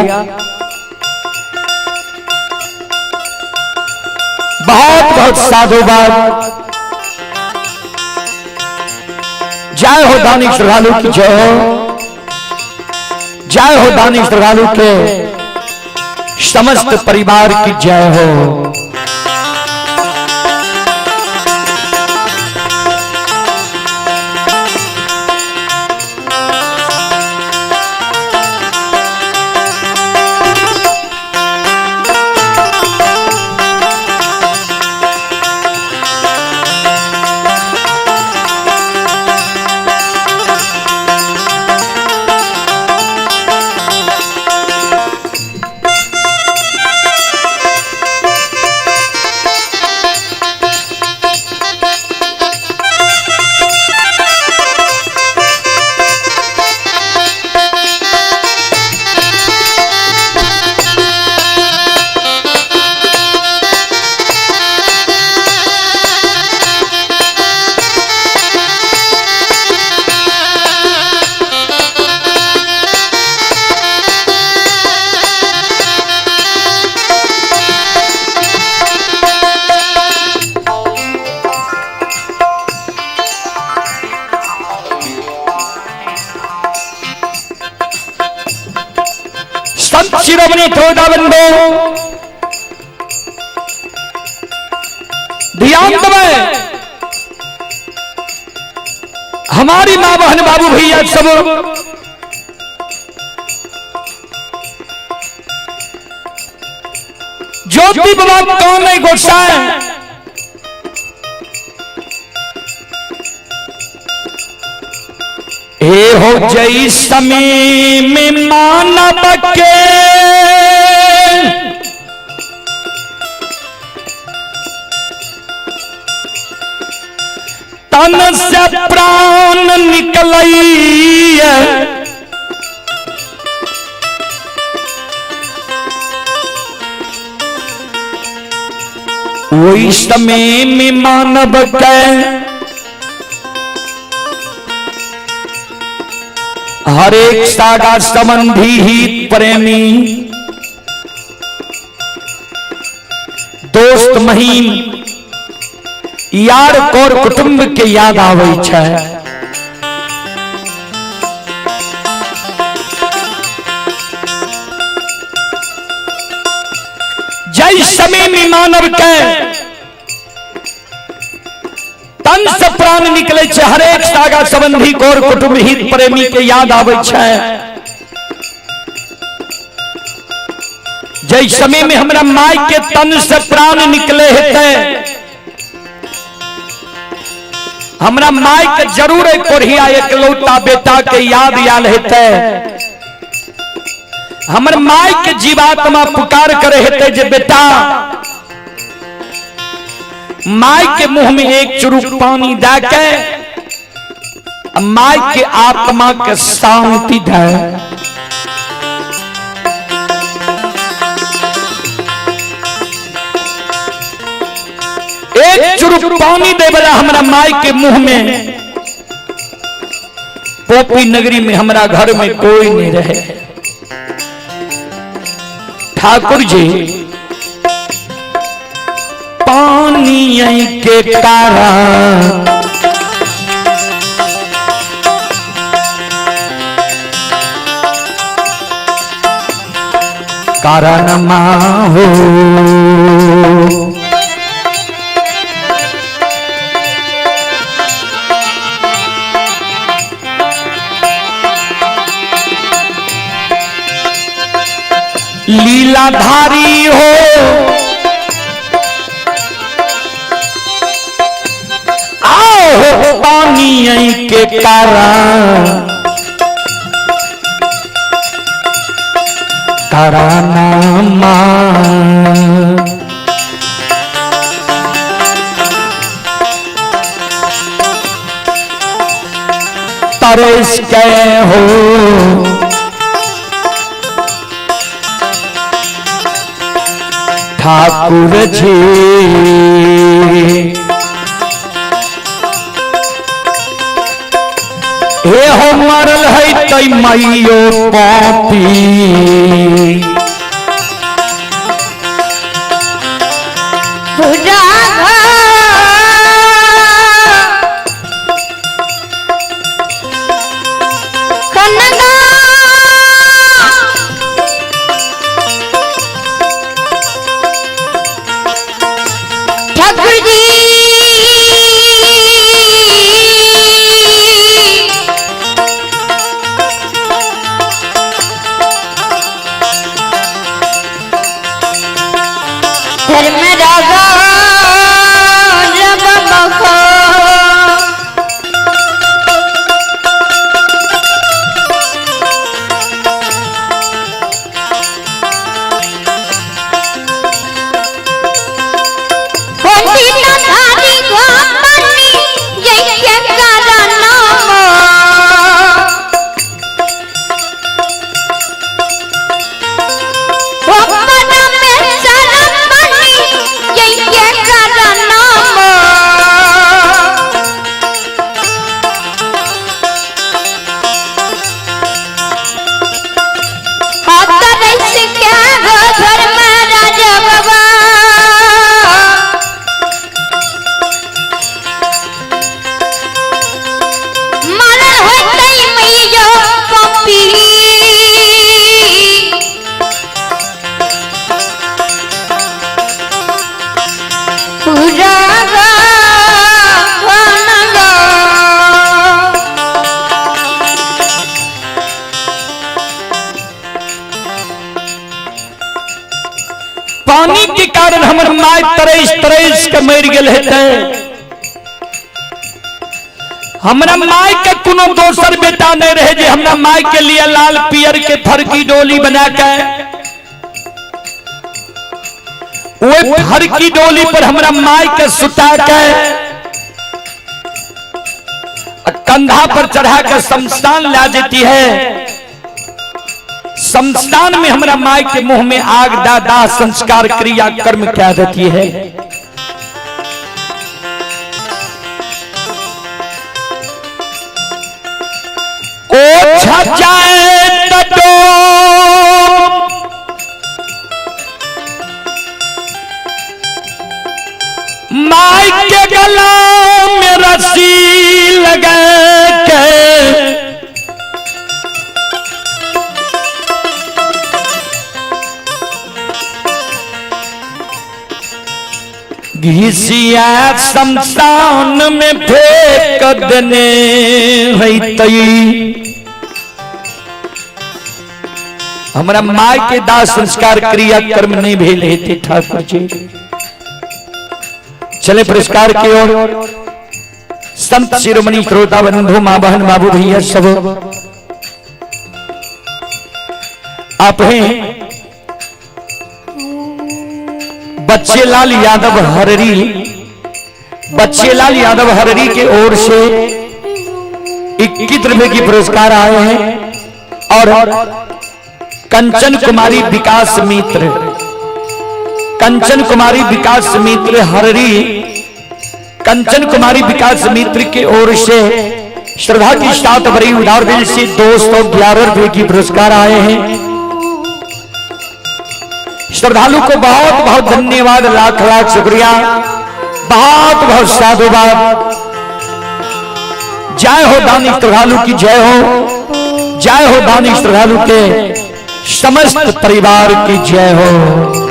बहुत बहुत साधुवाद। जय हो दानी श्रद्धालु की जय हो। जय हो दानी श्रद्धालु के समस्त परिवार की जय हो। शिरोमणि श्रोता बंधु ध्यान दबाए, हमारी माँ बहन बाबू भैया सब ज्योति बाबा कौन नहीं गोसाए हे हो जई समय में मानव के तन से प्राण निकलई वही समय में मानव के हर एक सागा संबंधी हित प्रेमी दोस्त महीन यार कोर कुटुंब के याद आवे छै। जय समय में मानव के तन से प्राण निकले छै हर एक सागा संबंधी कोर कुटुंब हित प्रेमी के याद आवे छै। जय समय में हमरा माई के तन से प्राण निकले हेते हमरा माई के जरूर एक कोढ़िया एकलौता बेटा के याद आयल हेते। हमर माई के जीवात्मा पुकार करे हेते जे बेटा माई के मुंह में एक चुरुक पानी दे के माई के आत्मा के शांति दे। एक चुरुक पानी दे बला हमरा माई के मुंह में। पोपी नगरी में हमरा घर में कोई नहीं रहे। ठाकुर जी पानी के कारण कारण माँ हो लीलाधारी हो आओ पानी के कारण कराना तरस के हो ठाकुर जी हे हो मरल है तई माइयो पापी कारण हमर माय 23 के मर गेल हेते। हमरा माय के कोनो दोसर बेटा नहीं रहे जे हमरा माय के लिए लाल पियर के फरकी डोली बना के वो फरकी डोली पर हमरा माय के सुता के कंधा पर चढ़ा कर शमशान ला देती है। शमशान में हमरा माय के मुंह में आग दादा संस्कार क्रिया कर्म क्या देती है। ओ छजाए तटो माय के गला में रस्सी लगा के घिसिया शमशान में फेंक देने है। हमारा माय के दाह संस्कार क्रिया कर्म नहीं भेल हेते ठाकुर जी। चले पुरस्कार की ओर। संत शिरोमणि श्रोता बंधु मां बहन बाबू भैया सब आप हैं बच्चे लाल यादव हररी। बच्चे लाल यादव हररी के ओर से 21 रुपए की पुरस्कार आए हैं और कंचन कुमारी विकास मित्र, कंचन कुमारी विकास मित्र हररी, कंचन कुमारी विकास मित्र के ओर से श्रद्धा की 7 बड़ी उदार दिल से 211 रुपए की पुरस्कार आए हैं। श्रद्धालु को बहुत बहुत धन्यवाद, लाख लाख शुक्रिया, बहुत बहुत साधुवाद। जय हो दानी श्रद्धालु की जय हो, जय हो दानी श्रद्धालु के समस्त परिवार की जय हो।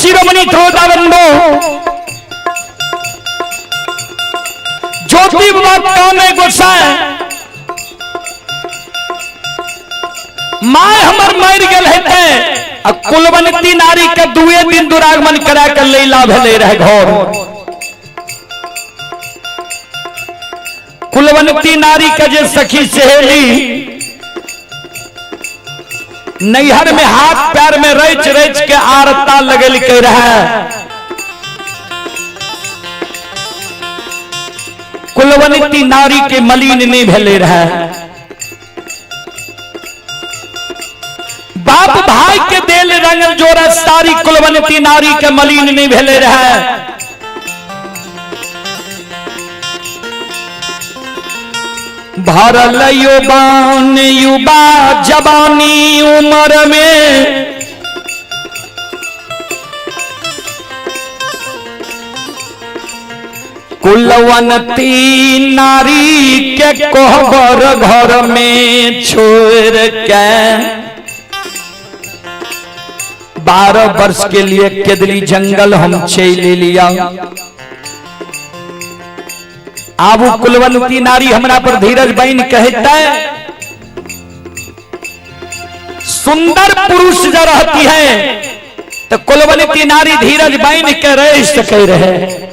शिरोमणि श्रोता बंधु ज्योति बाबा कामे गोसाई माय हमर मर गेल हेते कुलवंती नारी के दुए दिन दुरागमन करा कर लैला भेले रह घर। कुलवंती नारी के जे सखी सहेली नैहर में हाथ पैर में रच रच के आरता लगल के रहे। कुलवंती नारी के मलिन नहीं भेले रहे। बाप भाई के देल रंगल जोरा सारी कुलवंती नारी के मलिन नहीं भेले रहे। भरल युबान युवा जवानी उम्र में कुलवंती नारी के कोहबर घर में छोड़ के 12 वर्ष के लिए केदली जंगल हम चल लिया। अब कुलवंती नारी हमरा पर धीरज बन कहता है, सुंदर पुरुष जो रहती है तो कुलवंती नारी धीरज बन के रह सके रहे।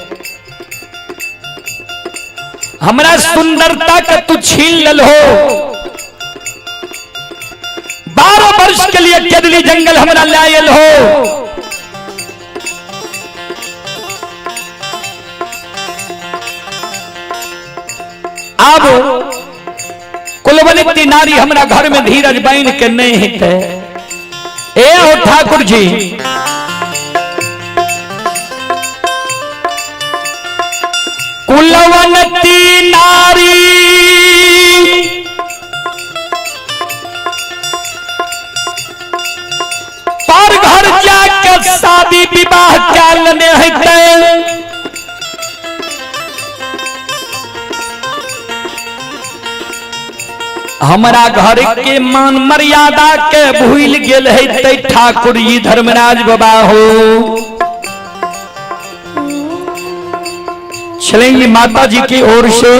हमरा सुंदरता का तू छीन लल हो। 12 वर्ष के लिए केदली जंगल हमरा लायल हो। अब कुलवंती नारी हमरा घर में धीरज बन के नहीं हिते। ए हो ठाकुर जी, कुलवंती नारी पर घर जाकर शादी विवाह करने हिते। हमारा घर के मान मर्यादा के भूल गेल है ठाकुर जी धर्मराज बाबा हो। चलेंगे माता जी की ओर से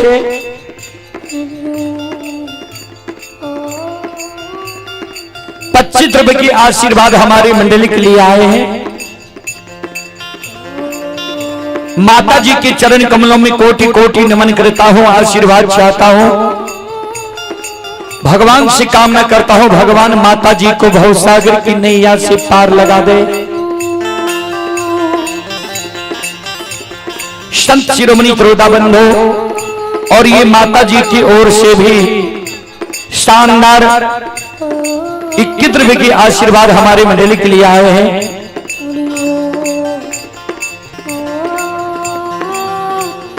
25 रुपए की आशीर्वाद हमारे मंडली के लिए आए हैं। माता जी के चरण कमलों में कोटि कोटि नमन करता हूं, आशीर्वाद चाहता हूं। भगवान से कामना करता हूं, भगवान माता जी को भवसागर की नैया से पार लगा दे। संत शिरोमणि त्रोदा बंधु और ये माता जी की ओर से भी शानदार 21 रुपए की आशीर्वाद हमारे मंडली के लिए आए हैं।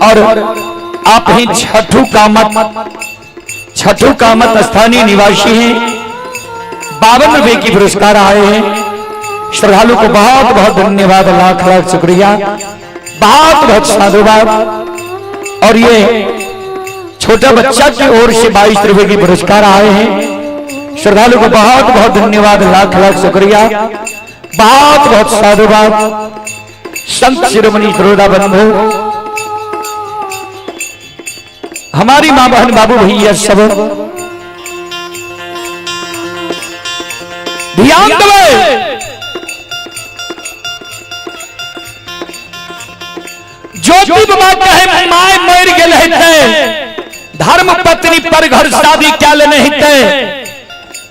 और आप ही छठू कामत स्थानीय निवासी हैं। 52 रुपए की पुरस्कार आए हैं। श्रद्धालु को बहुत बहुत धन्यवाद, लाख लाख शुक्रिया, बहुत बहुत साधुवाद। और ये छोटा बच्चा की ओर से 22 रुपए की पुरस्कार आए हैं। श्रद्धालु को बहुत बहुत धन्यवाद, लाख लाख शुक्रिया, बहुत बहुत साधुवाद। संत शिरोमणि त्रोदा बंधु, हमारी मां बहन बाबू भैया सब ध्यान देवे। ज्योति बाबा कहे माय मर गेल है, धर्म पत्नी पर घर शादी क्या लेने हिते।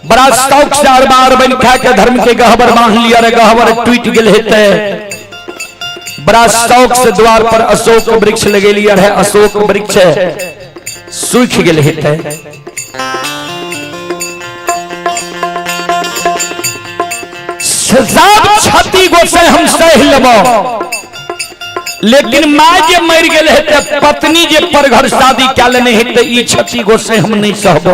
बड़ा शौक से अरबार बन खा के धर्म के गहबर बांध लिया रे, गहबर टूट गेल हेते। बड़ा शौक से द्वार पर अशोक वृक्ष लगे लिया है, अशोक वृक्ष सूख गेल हेते। सब छाती गो से हम सह लेबो, लेकिन माँ जे मर गेल हेते, पत्नी जे पर घर शादी क्या लेने हेते, ई छाती गो से हम नहीं सहबो।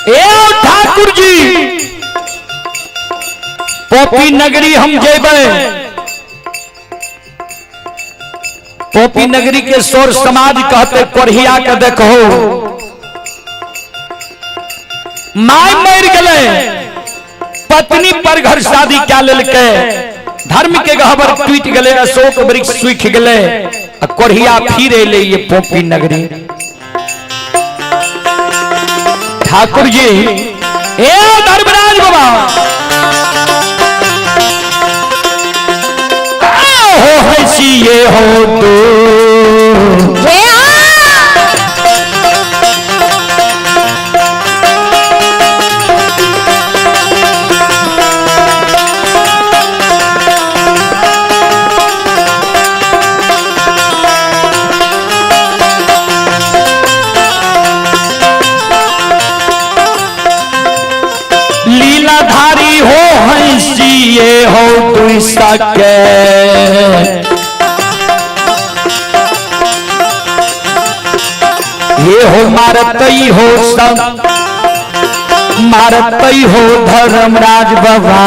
ए ठाकुर जी, पोपी नगरी हम जेबे। पोपी नगरी के सोर समाज कहते कोढ़िया के देखो, माय मर गए, पत्नी पर घर शादी क्या लेलके, धर्म के गहबर टूट गए, अशोक वृक्ष सूख गए, कोढ़िया फिर ले ये पोपी नगरी। ठाकुर जी, ए धर्मराज बाबा, हो हसी ये हो तो लीलाधारी हो हंसी ये हो तू सके। ये हो मारतई हो सब, मारतई हो धर्मराज बाबा।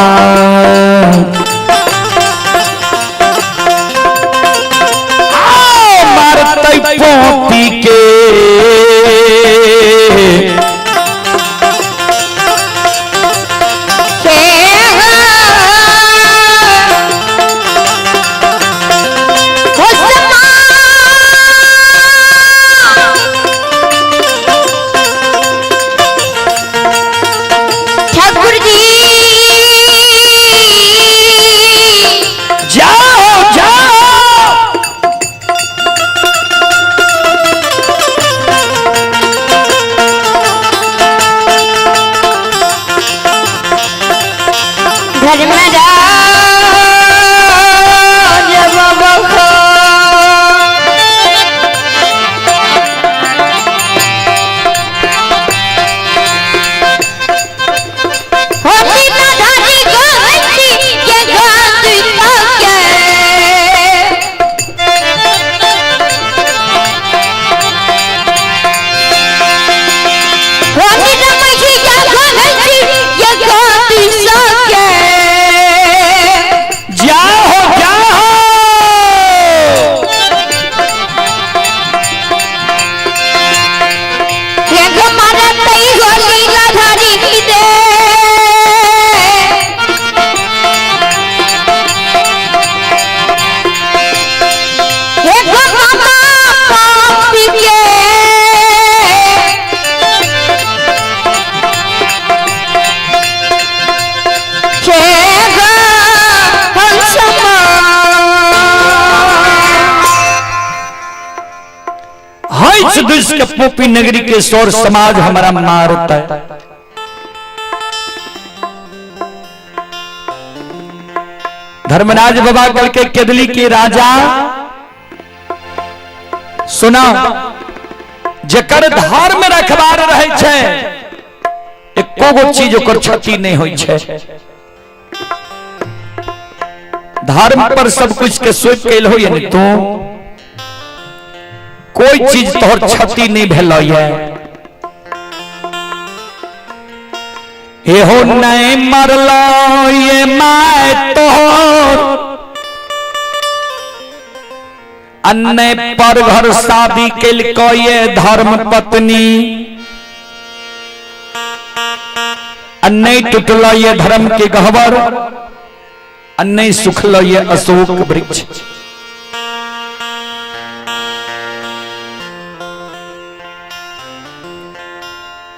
घुस के पोपी नगरी के शोर समाज हमारा मारता है। धर्मराज बाबा कल के केदली के राजा सुना जकर धर्म रखबार रहे छे एको गो चीज ओकर क्षति नहीं होई छे। धर्म पर सब कुछ के सोच कैल हो यानी तो कोई चीज तोहर क्षति नहीं भेल हो नहीं मरलो ये माय तोहर अन्य पर घर शादी कैल को ये धर्म पत्नी अन्य टूटलो ये धर्म के गहवर अन्य सुखलो ये अशोक वृक्ष।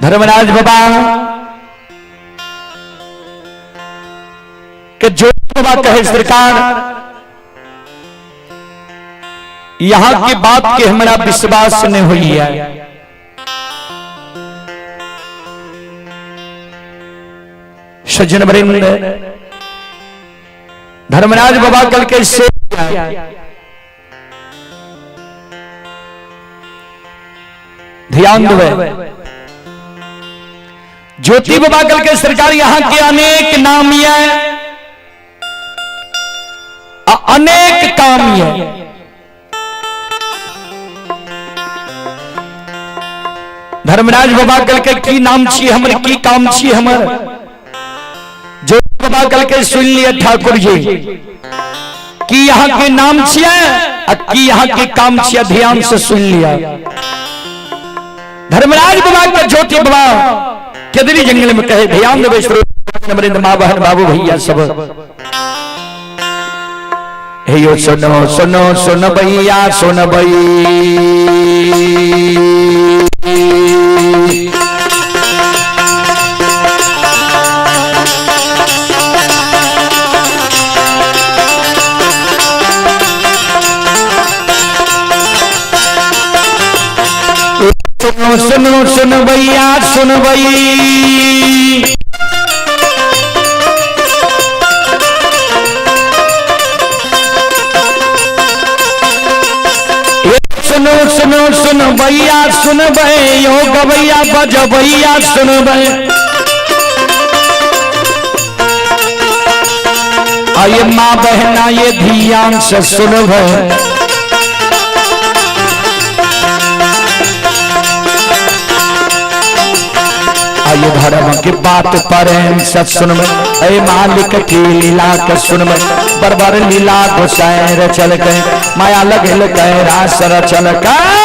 धर्मराज बाबा के जो बाबा कहे सरकार यहां की बात के हमारा विश्वास नहीं हुई है। सज्जन वृंद धर्मराज बाबा कल के से ध्यान देवे ज्योति बाबा कल के सरकार यहां के अनेक नाम है अनेक काम है। धर्मराज बाबा कल के की नाम छी हमर की काम छी हमर जो बाबा कल के सुन लिया ठाकुर जी की यहाँ के नाम छिए की यहाँ के काम छिए ध्यान से सुन लिया। धर्मराज बाबा का ज्योति बाबा केदली जंगल में कहे ध्यान देवे नरेंद्र माँ बहन बाबू भैया सब हे यो सुनो सुनो सुन भैया सुन भई सुनो सुनो सुन भैया सुन भई सुनो सुनो सुन भैया सुन भै यो गवैया बज भैया सुन भै आये माँ बहना ये ध्यान से सुन भै आये धर्म की बात पर सत सुन ऐ मालिक की लीला के सुन बरबर लीला घुसैर चल गए माया लगल गए रासर चल गए।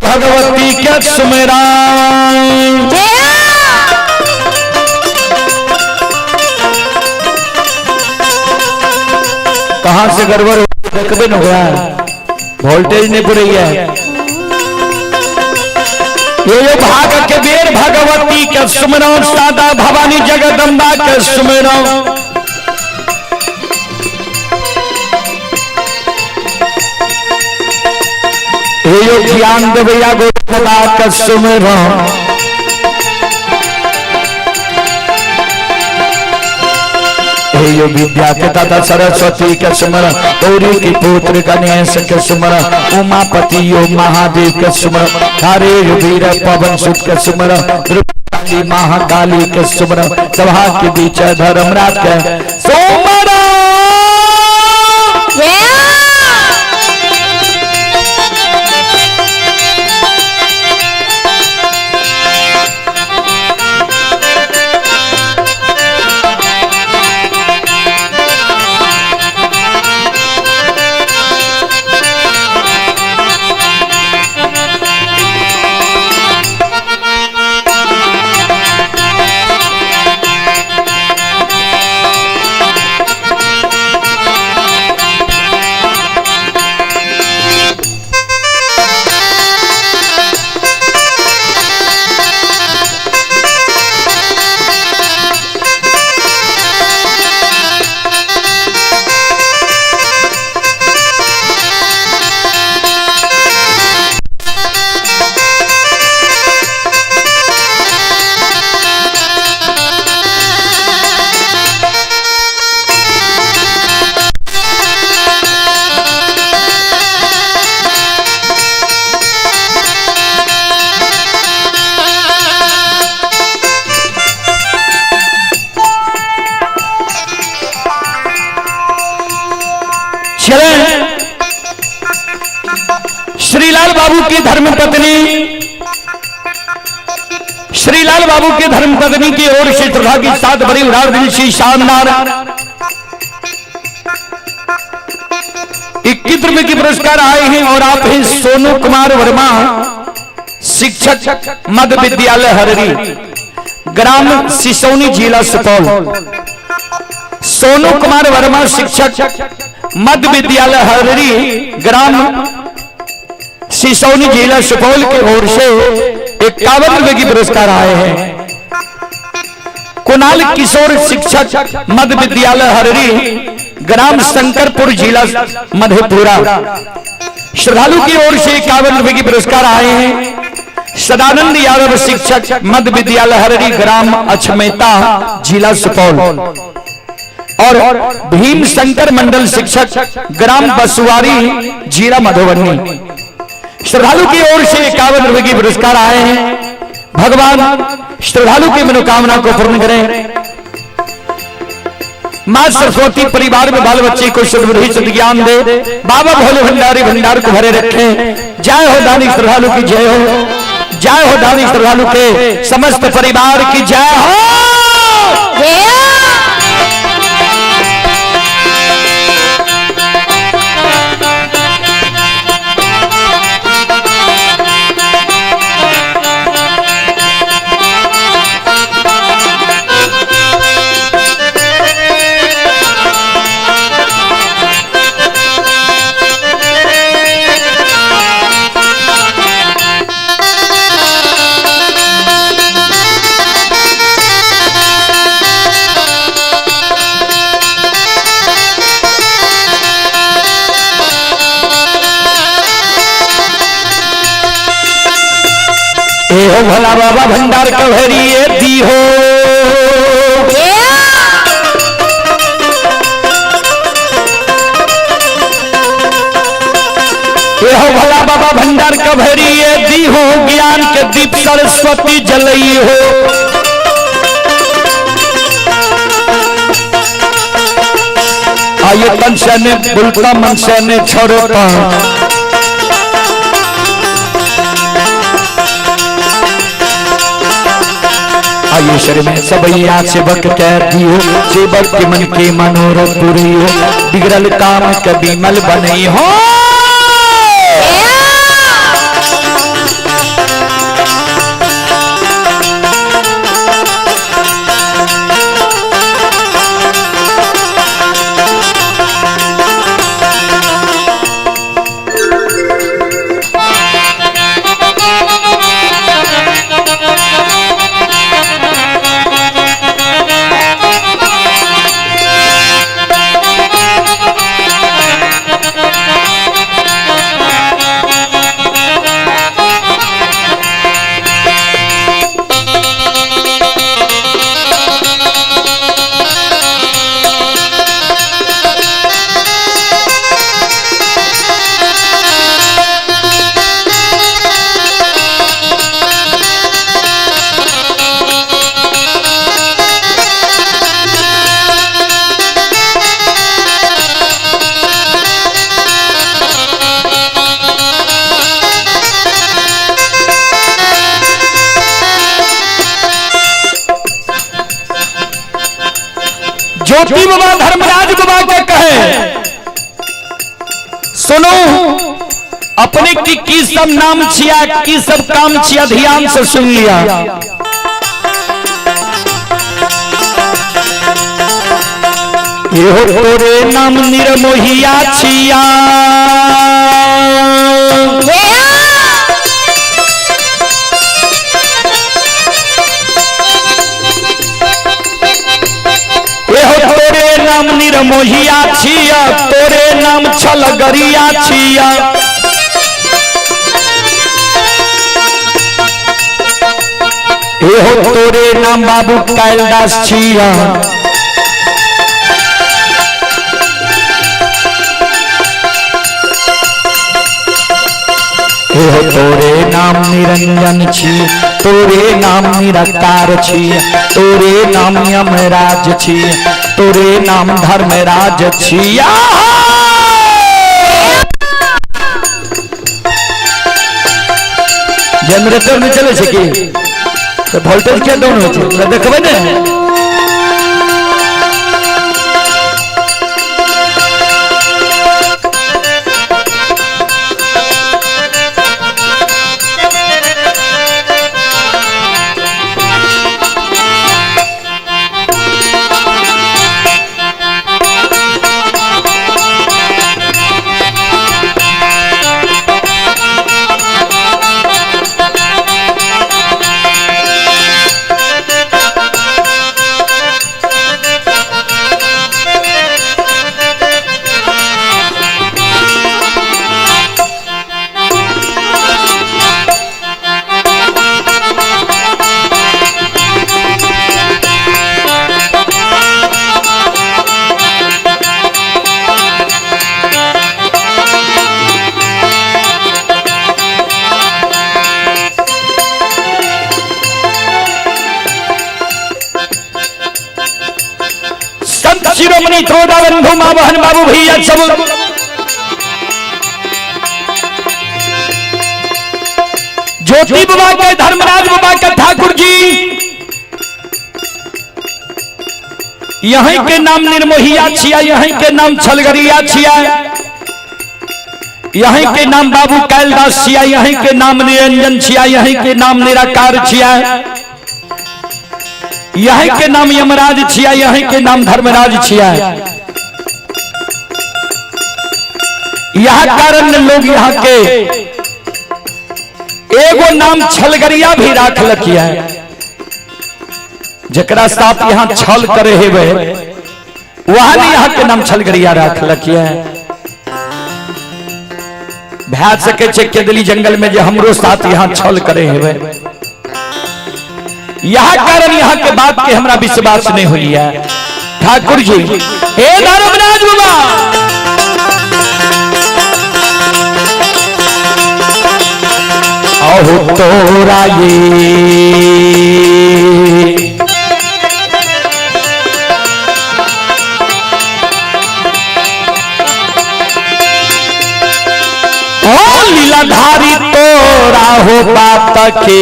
भगवती के सुमेरा कहां से गड़बड़ देखबे न हुआ वोल्टेज नहीं पूरी है। ये भाग के बेर भगवती के सुमरो सादा भवानी जगदम्बा के सुमरो यो ज्ञान देवैया गोदा का सुमरो यो विद्या के दाता सरस्वती के सुमर गौरी की पुत्र गणेश के सुमर उमापति यो महादेव के सुमर हरे वीर पवन सुत के सुमर द्रौपदी महाकाली के सुमर सभा के बीच धर्मराज के सुमर श्रीलाल बाबू की धर्मपत्नी श्रीलाल बाबू के धर्मपत्नी की ओर से श्रद्धा की 7 बड़ी उड़ार दिल से शानदार 21 रुपए की पुरस्कार आए हैं। और आप हैं सोनू कुमार वर्मा, शिक्षक मध्य विद्यालय हररी, ग्राम सिसौनी, जिला सुपौल। सोनू कुमार वर्मा, शिक्षक मध्य विद्यालय हररी, ग्राम सिसौनी, जिला सुपौल की ओर से 51 रुपए की पुरस्कार आए हैं। कुणाल किशोर, शिक्षक मध्य विद्यालय हररी, ग्राम शंकरपुर, जिला मधेपुरा। श्रद्धालु की ओर से 51 रुपए की पुरस्कार आए हैं। सदानंद यादव, शिक्षक मध्य विद्यालय हररी, ग्राम अछमेता, जिला सुपौल। और भीम शंकर मंडल, शिक्षक ग्राम बसुआरी, जिला मधुबनी। श्रद्धालु की ओर से 51 रुपए की पुरस्कार आए हैं। भगवान श्रद्धालु की मनोकामना को पूर्ण करें। मां सरस्वती परिवार में बाल बच्चे को सद्बुद्धि सद्ज्ञान दे। बाबा भोले भंडारी भंडार को भरे रखे। जय हो दानी श्रद्धालु की जय हो, जय हो दानी श्रद्धालु के समस्त परिवार की जय हो। ए हो भला बाबा भंडार कभरिए दी हो। ए हो भला बाबा भंडार कभरिए दी हो। ज्ञान के दीप सरस्वती जलई हो। आइए तन से ने बुलता मन से ने छोड़ता। आइए शरीर में सब याद सेवक कह दियो। सेवक के मन के मनोरथ पूरी हो। बिगड़ल काम कभी मल बने हो। ज्योति बाबा धर्मराज बाबा के कहे सुनो अपने की सब नाम छिया की सब काम छिया। ध्यान से सुन लिया। ये हो तोरे नाम निर्मोहिया छिया। निर्मोहिया छिया तोरे नाम छलगरिया छिया। एहो तोरे नाम बाबू कैलाश छिया। एहो तोरे नाम निरंजन छी। तोरे नाम निरकार छी। तोरे नाम यमराज छी। तोरे नाम धर्मराज छिया। जनरेटर में चले छे कि तो वोल्टेज क्या डाउन हो छे तो देखबे ने शिरोमणि त्रोदा बंधु मां बहन बाबू भैया सब ज्योति बाबा के धर्मराज बाबा के ठाकुर जी यहीं के नाम निर्मोहिया छिया, यहीं के नाम छलगरिया छिया, यहीं के नाम बाबू कैलदास छिया, यहीं के नाम निरंजन छिया, यहीं के नाम निराकार छिया, यहीं के नाम यमराज छिया, यहीं के नाम धर्मराज छिया। यह कारण लोग यहाँ के एगो नाम छलगरिया भी राख लखिया है, जकरा साथ यहाँ छल करे हेवे वहां ने यहाँ के नाम छलगरिया राख लखिया है। भैया सके छे के दिल्ली जंगल में जो हमरो साथ यहाँ छल करे हेवे, यह कारण यहाँ के बात के हमरा विश्वास नहीं हुई है। ठाकुर जी हे धर्मराज बाबा आहु तोरा ये ओ लीलाधारी तोरा हो बात के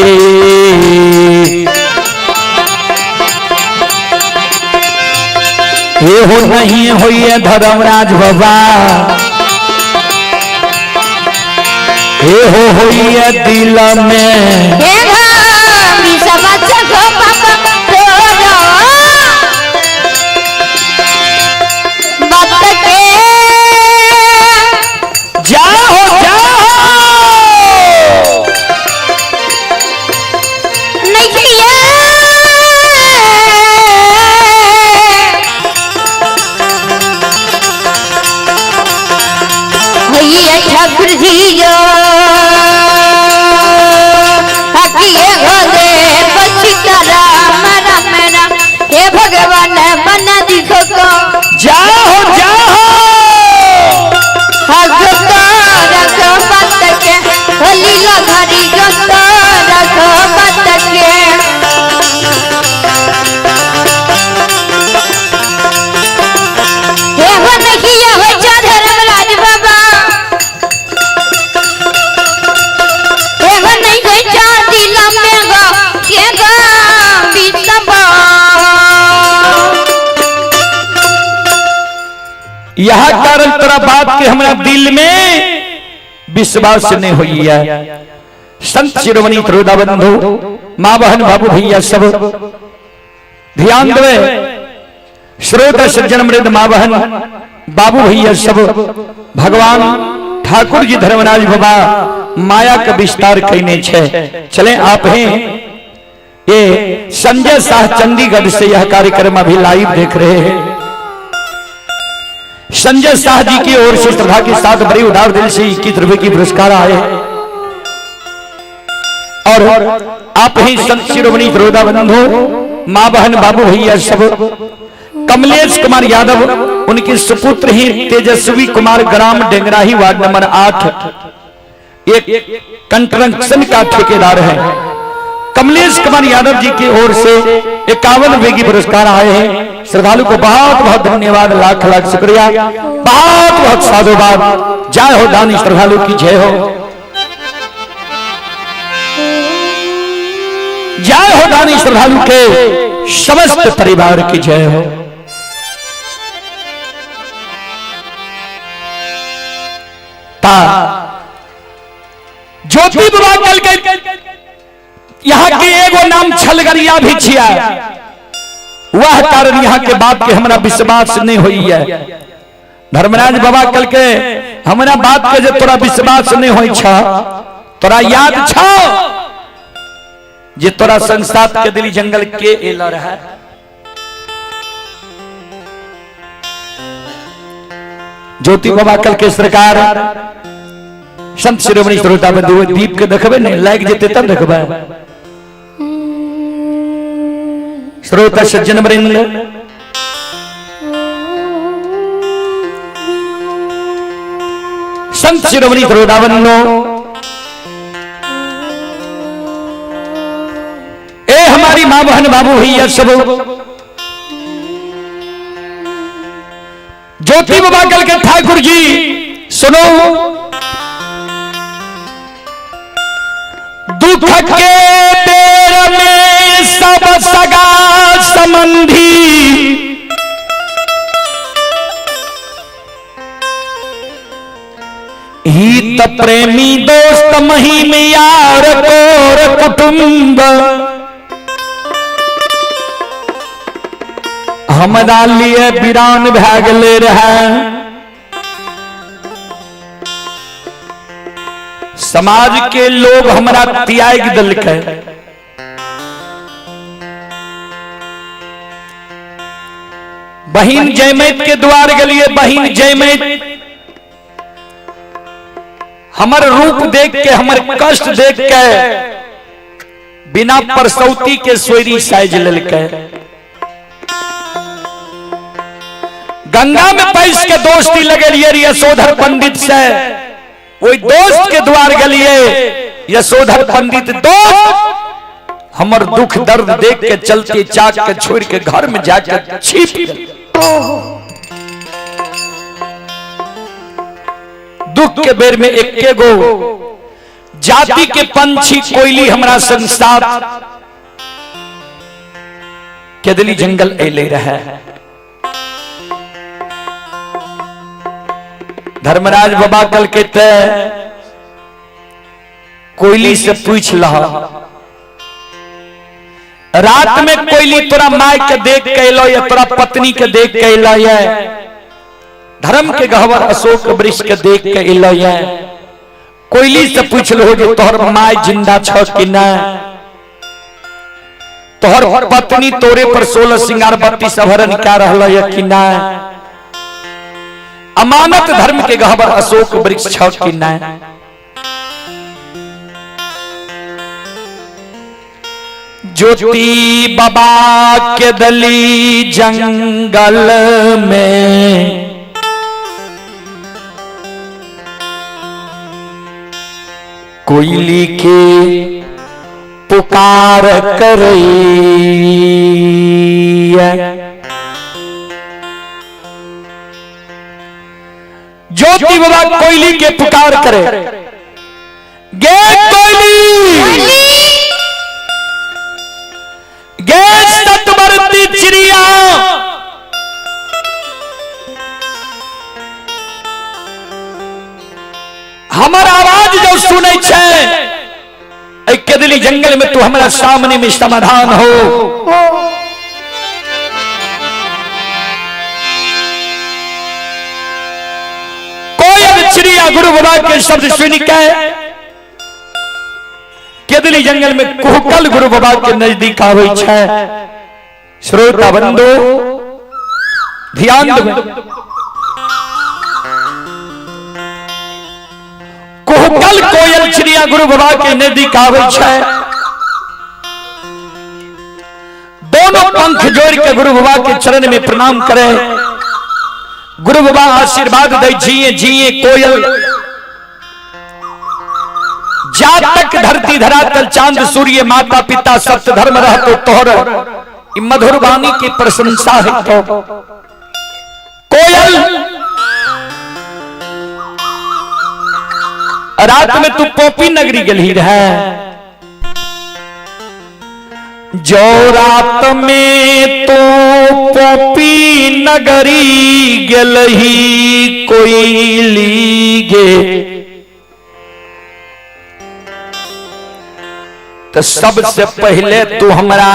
ये हो नहीं हुई है धर्मराज बाबा, ये हो हुई है दिल में जाओ जाओ ठाकुर जी जो हे भगवान बना दिखो को जाओ जाओ रखो बात के लीला घड़ी रखो बात के हे हो नहीं हो जा धर्मराज बाबा, हे हो नहीं हो जा दिला में गो के गो बीतबा। यह कारण तेरा बात के हमारा दिल में विश्वास नहीं हुई है। संत शिरोमणि त्रोदा बंधु मां बहन बाबू भैया सब ध्यान देवे, श्रोता सज्जन मृद मां बहन बाबू भैया सब भगवान ठाकुर जी धर्मराज बाबा माया का विस्तार कहने छे। चले आप हैं ये संजय शाह चंडीगढ़ से यह कार्यक्रम अभी लाइव देख रहे हैं। संजय शाह जी की ओर से श्रद्धा के साथ बड़ी उदार दिल से 21 रुपए की पुरस्कार आए और आप ही संत शिरोमणि त्रोदा बंधु मां बहन बाबू भैया सब कमलेश कुमार यादव उनके सुपुत्र ही तेजस्वी कुमार ग्राम डेंगराही वार्ड नंबर 8 एक कंस्ट्रक्शन का ठेकेदार है। कमलेश कुमार यादव जी की ओर से 51 रुपए की पुरस्कार आए हैं। श्रद्धालु को बहुत बहुत धन्यवाद, लाख लाख शुक्रिया, बहुत बहुत साधुवाद। जय हो दानी श्रद्धालु की जय हो। जय हो दानी श्रद्धालु के समस्त परिवार की जय हो। ता ज्योति बाबा कल के यहाँ के एगो नाम छलगरिया भी छिया, वह कारण यहाँ के बात के हमारा विश्वास नहीं हुई है। धर्मराज बाबा कल के हमारा बात के जो तोरा विश्वास नहीं हुई छा, तोरा याद छा जे तोरा संसात के दिली जंगल के एला रहा। ज्योति बाबा कल के सरकार संत शिरोमणि श्रोता बंधु दीप के देखबे नहीं लाइक जेते तब देखबे। श्रोता सज्जन वृंद, संत शिरोमणि श्रोता बंधु, ए हमारी मां बहन बाबू भैया सब, ज्योति बाबा कल के ठाकुर जी सुनो। दुख के बेर में सब सगा संबंधी, हित प्रेमी दोस्त महिम यार और कुटुंब, हमरा लिए वीरान भै गेले रहे। समाज के लोग हमरा त्याग दिल के, बहिन जयमैत के द्वार गलिए। बहिन जयमैत हमर रूप देख के, हमर कष्ट देख के बिना परसौती के सोयरी साइज ललके। गंगा में पैस के दोस्ती लगे लिए यशोधर पंडित से, वही दोस्त के द्वार गलिए। यशोधर पंडित दोस्त हमर दुख दर्द देख के चलते चाक के छोड़ के घर में जाकर छिप गए। दुख के बेर में एक गो जाति के पंछी कोयली हमरा संसार के दिली जंगल एले रहे। धर्मराज बाबा कल के कोयली से पूछ लहा, रात में कोयली तोरा माय के देख के अलो या तोरा पत्नी के देख के अलो या धर्म के गहवर अशोक वृक्ष के देख के अलो या? कोयली से पूछ लो जो तोहर माय जिंदा छ कि ना, तोहर पत्नी तोरे पर 16 सिंगार बत्ती सभरन क्या रहल या कि ना, अमानत धर्म के गहवर अशोक वृक्ष छ कि ना। ज्योति बाबा के दली जंगल में कोयली के पुकार करैया, ज्योति बाबा कोयली के पुकार करे। गे कोयली, गे सतवर्ती चिड़िया, हमर आवाज जो सुनै छै के दिली जंगल में तू हमारा सामने में समाधान हो। कोयल चिड़िया गुरु बाबा के शब्द सुन के दिली जंगल में कुहकल गुरु बाबा के नजदीक आवे छै। श्रोता बंधु ध्यान देबे, कुहकल कोयल चिड़िया गुरु बाबा के नजदीक आवे छै। दोनों पंख जोड़ के गुरु बाबा के चरण में प्रणाम करे। गुरु बाबा आशीर्वाद दे, जिए जिए कोयल, जा तक धरती धरातल चांद सूर्य माता पिता सत्य धर्म रहतो तोहर मधुर वाणी की प्रशंसा है। तो कोयल रात में तू पोपी नगरी गली रहे, जो रात में तो पोपी नगरी गलही कोई लीगे, तो सबसे पहले तू हमारा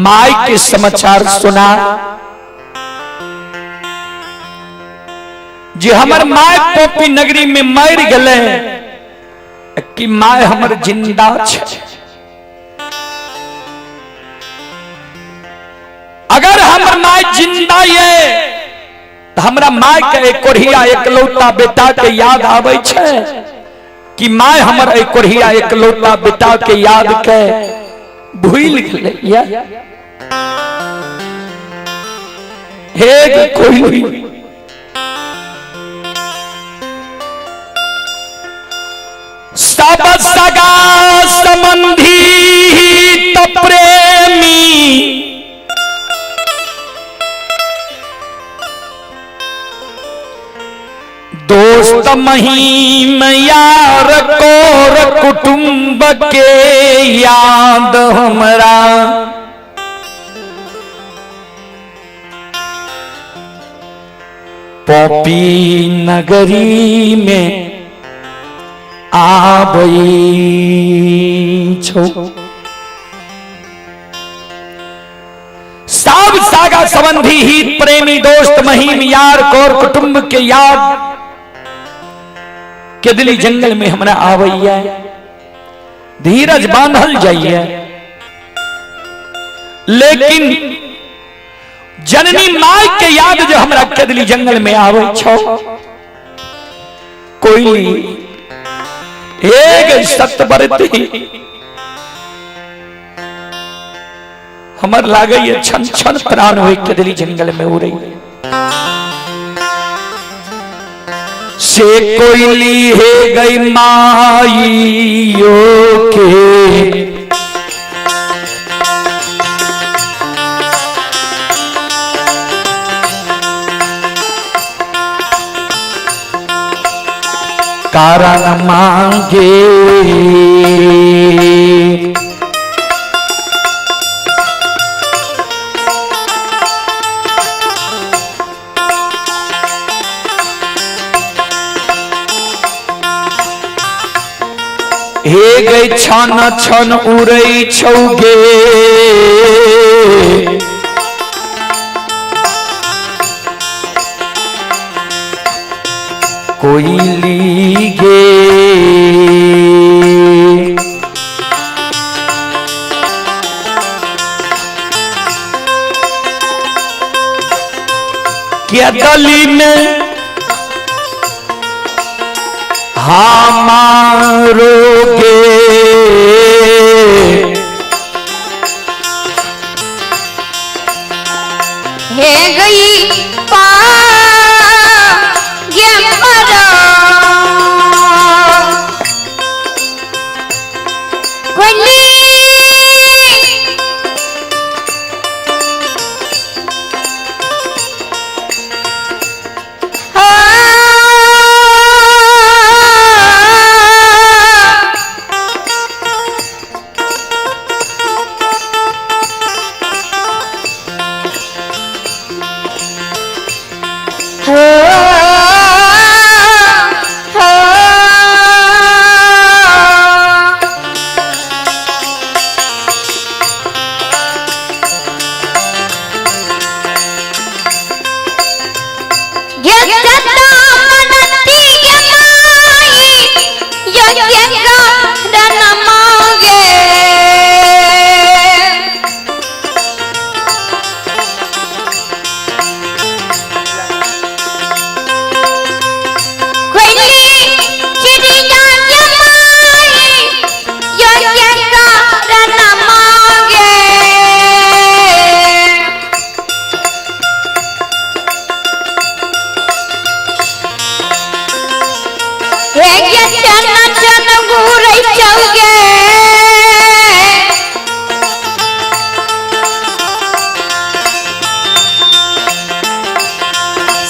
माई के समाचार सुना। जे हमर माय पोपी नगरी में मर गले कि माय हमर जिंदा छे। अगर हमर माय जिंदा ये तो हमरा माय के एक कोढ़िया एकलौता बेटा के याद आवे छे कि माय हमर एक कोढ़िया एकलौता बेटा के याद के भूल गेले या हे कोई सब सगा संबंधी तो प्रेमी दोस्त महीम यार कोर कुटुंब के याद हमरा पोपी नगरी में आबई छो। सब सागा संबंधी हित प्रेमी दोस्त महीम यार कोर कुटुंब के याद के दिली जंगल में हमरा आवैया। धीरज बांधल जाइए, लेकिन जननी माई के याद जो हमरा के दिली जंगल में आवे छो। कोई एक सत बरती हमर लागे ये छन छन प्राण हो के दिली जंगल में उड़े से कोयली है गई माइयो के कारण मांगे। हे गई छन छन उड़ई छौगे कोयली गे क्या गली में हमारो गे हे गई पा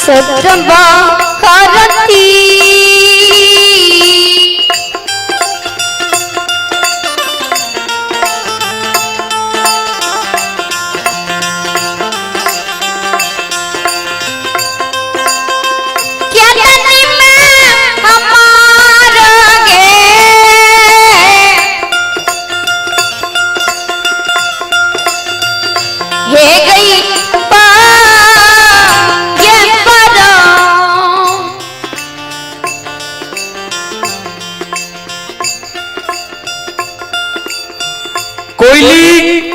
सतबा करती कोयली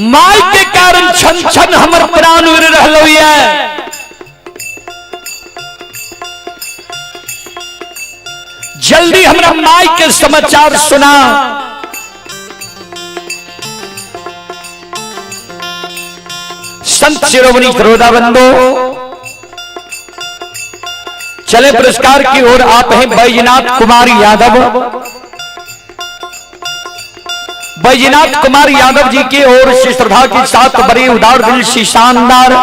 माई के कारण छन छन हमर प्राण उड़ रहलो है। जल्दी हमरा माई के समाचार सुना। संत शिरोमणि श्रोताबंधो, चले पुरस्कार की ओर। आप हैं बैजनाथ कुमार यादव। बैजनाथ कुमार यादव जी की ओर से श्रद्धा के साथ बड़े उदार दिल से शानदार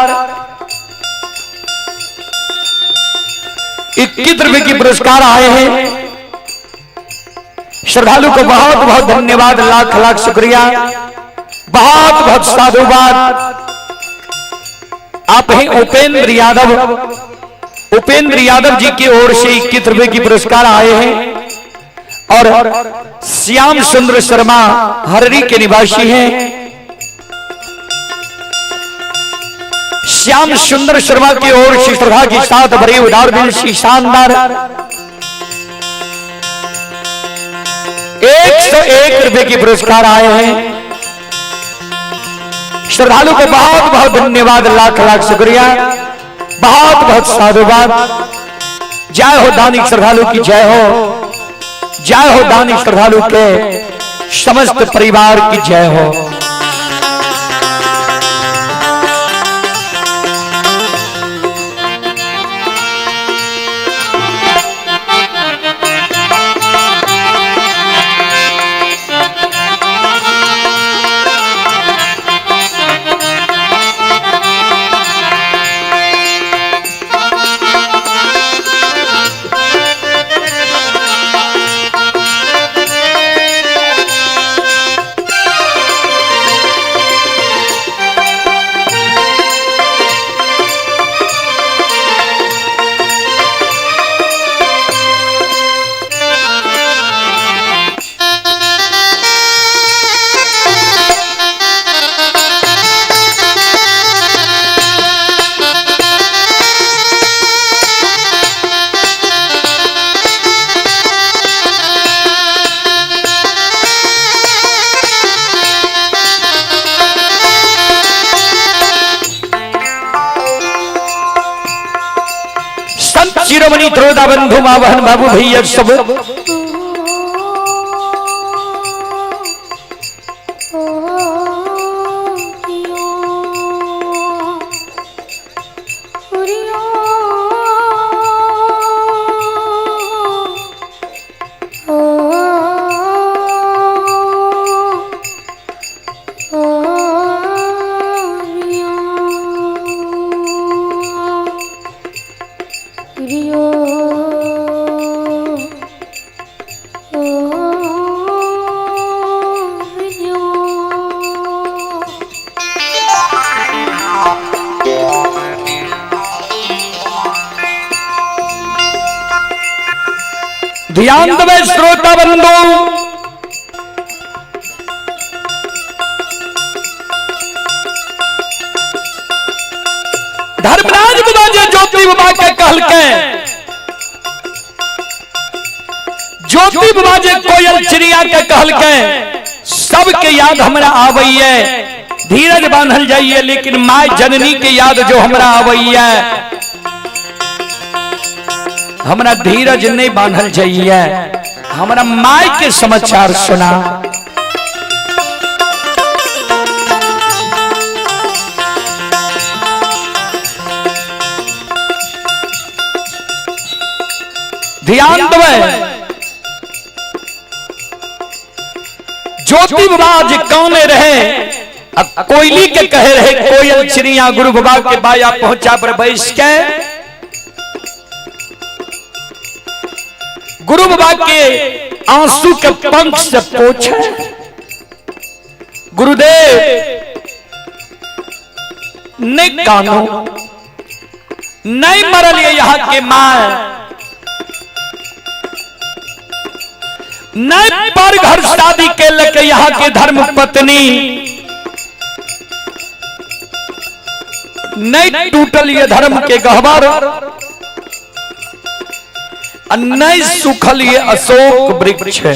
21 रुपए की पुरस्कार आए हैं। श्रद्धालु को बहुत बहुत धन्यवाद, लाख लाख शुक्रिया, बहुत बहुत साधुवाद। आप हैं उपेंद्र यादव। उपेंद्र यादव जी की ओर से 21 रुपए की पुरस्कार आए हैं। और श्याम सुंदर शर्मा हररी के निवासी हैं। श्याम सुंदर शर्मा की ओर से श्रद्धा के साथ बड़े उदार दिल से शानदार 101 रुपए की पुरस्कार आए हैं। श्रद्धालु को बहुत बहुत धन्यवाद, लाख लाख शुक्रिया, बहुत बहुत साधुवाद। जय हो दानी श्रद्धालु की जय हो, जय हो दानी श्रद्धालु के समस्त परिवार की जय हो। शिरोमणि श्रोता बंधु मां बहन बाबू भैया सब ध्यान देवे श्रोता बंधु। धर्मराज बुदाजे ज्योति बाबा के कहल के, ज्योति बाबा जे कोयल चिड़िया के कहल के, सबके याद हमरा आबैये। धीरज बांधल जाइए, लेकिन माय जननी के याद जो हमरा आबैये, हमरा धीरज नहीं बांधल जाइए। हमरा माय के समाचार सुना। ध्यान देवे, ज्योति बाबा जी कौने रहे, कोयली के कहे रहे कोयल चिड़िया गुरु बाबा के बाया पहुंचा पर बैठ के गुरु बाबा के आंसू के पंख से पूछे, गुरुदेव नहीं कानो नहीं मरल ये यहाँ के मां, नहीं पर घर शादी के लेके यहाँ के धर्म पत्नी, नहीं टूटल ये धर्म के गहवर, नहीं सुखल ये अशोक वृक्ष है।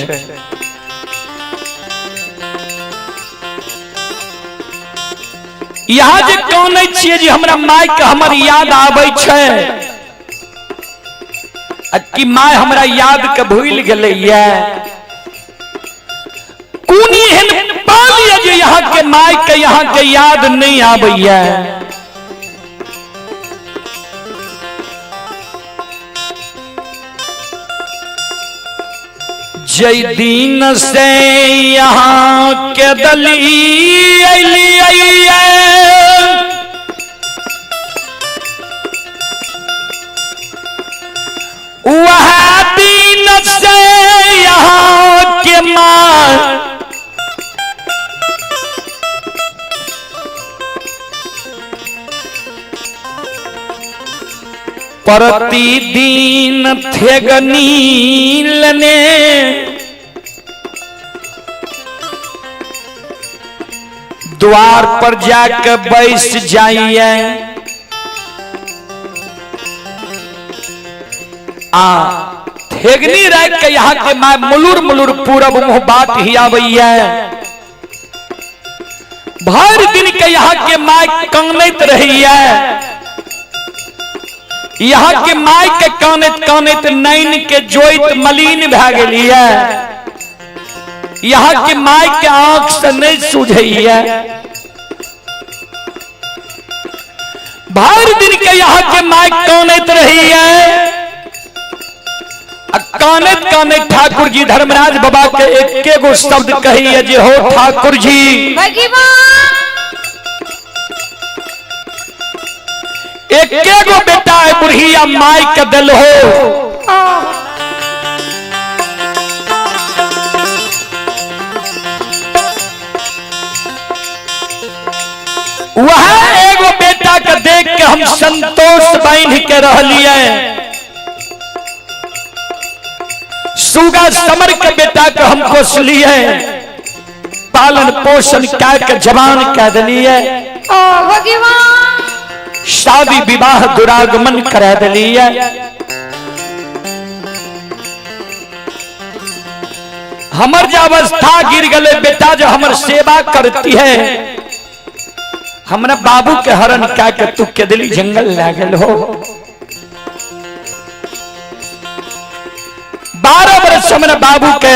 यहाँ जे कौन छिए जे हमरा माय के हमर याद आबै छै कि माय हमरा याद के भूल गेलै ये कोन एहन पाल ये जे यहाँ के माय के यहाँ के याद नहीं आबै ये। जय दिन से यहाँ के दली अली वह दिन से यहाँ के माँ प्रतिदिन थे गनीलने द्वार पर जाकर बैस जाइए थेगनी रह के यहाँ के माँ मुलुर मुलुर पूरब मुँह बात ही आबैया भर दिन के यहाँ के माँ कानत रही है। यहाँ के माय के कानत कानत नैन के जोइत मलिन भै गेली है। यहाँ के माय के आंख से नहीं सूझैया भर दिन के यहाँ के माय कानत रही है। कानत कानत ठाकुर जी धर्मराज बाबा के एक गो शब्द कही है जे हो ठाकुर जी एक गो बेटा है बुढ़िया माय के दिल हो वह एगो बेटा के देख के हम संतोष बांध के रहलिए। सुगा समर के बेटा के हम पोसलिए पालन पोषण के जवान कह दिलिए शादी विवाह दुरागमन करा दिलिए। हमर जो अवस्था गिर गले बेटा जो हमर सेवा करती है हमरा बाबू के हरण क्या के तू के दिली जंगल लागल हो 12 वर्ष हमरा बाबू के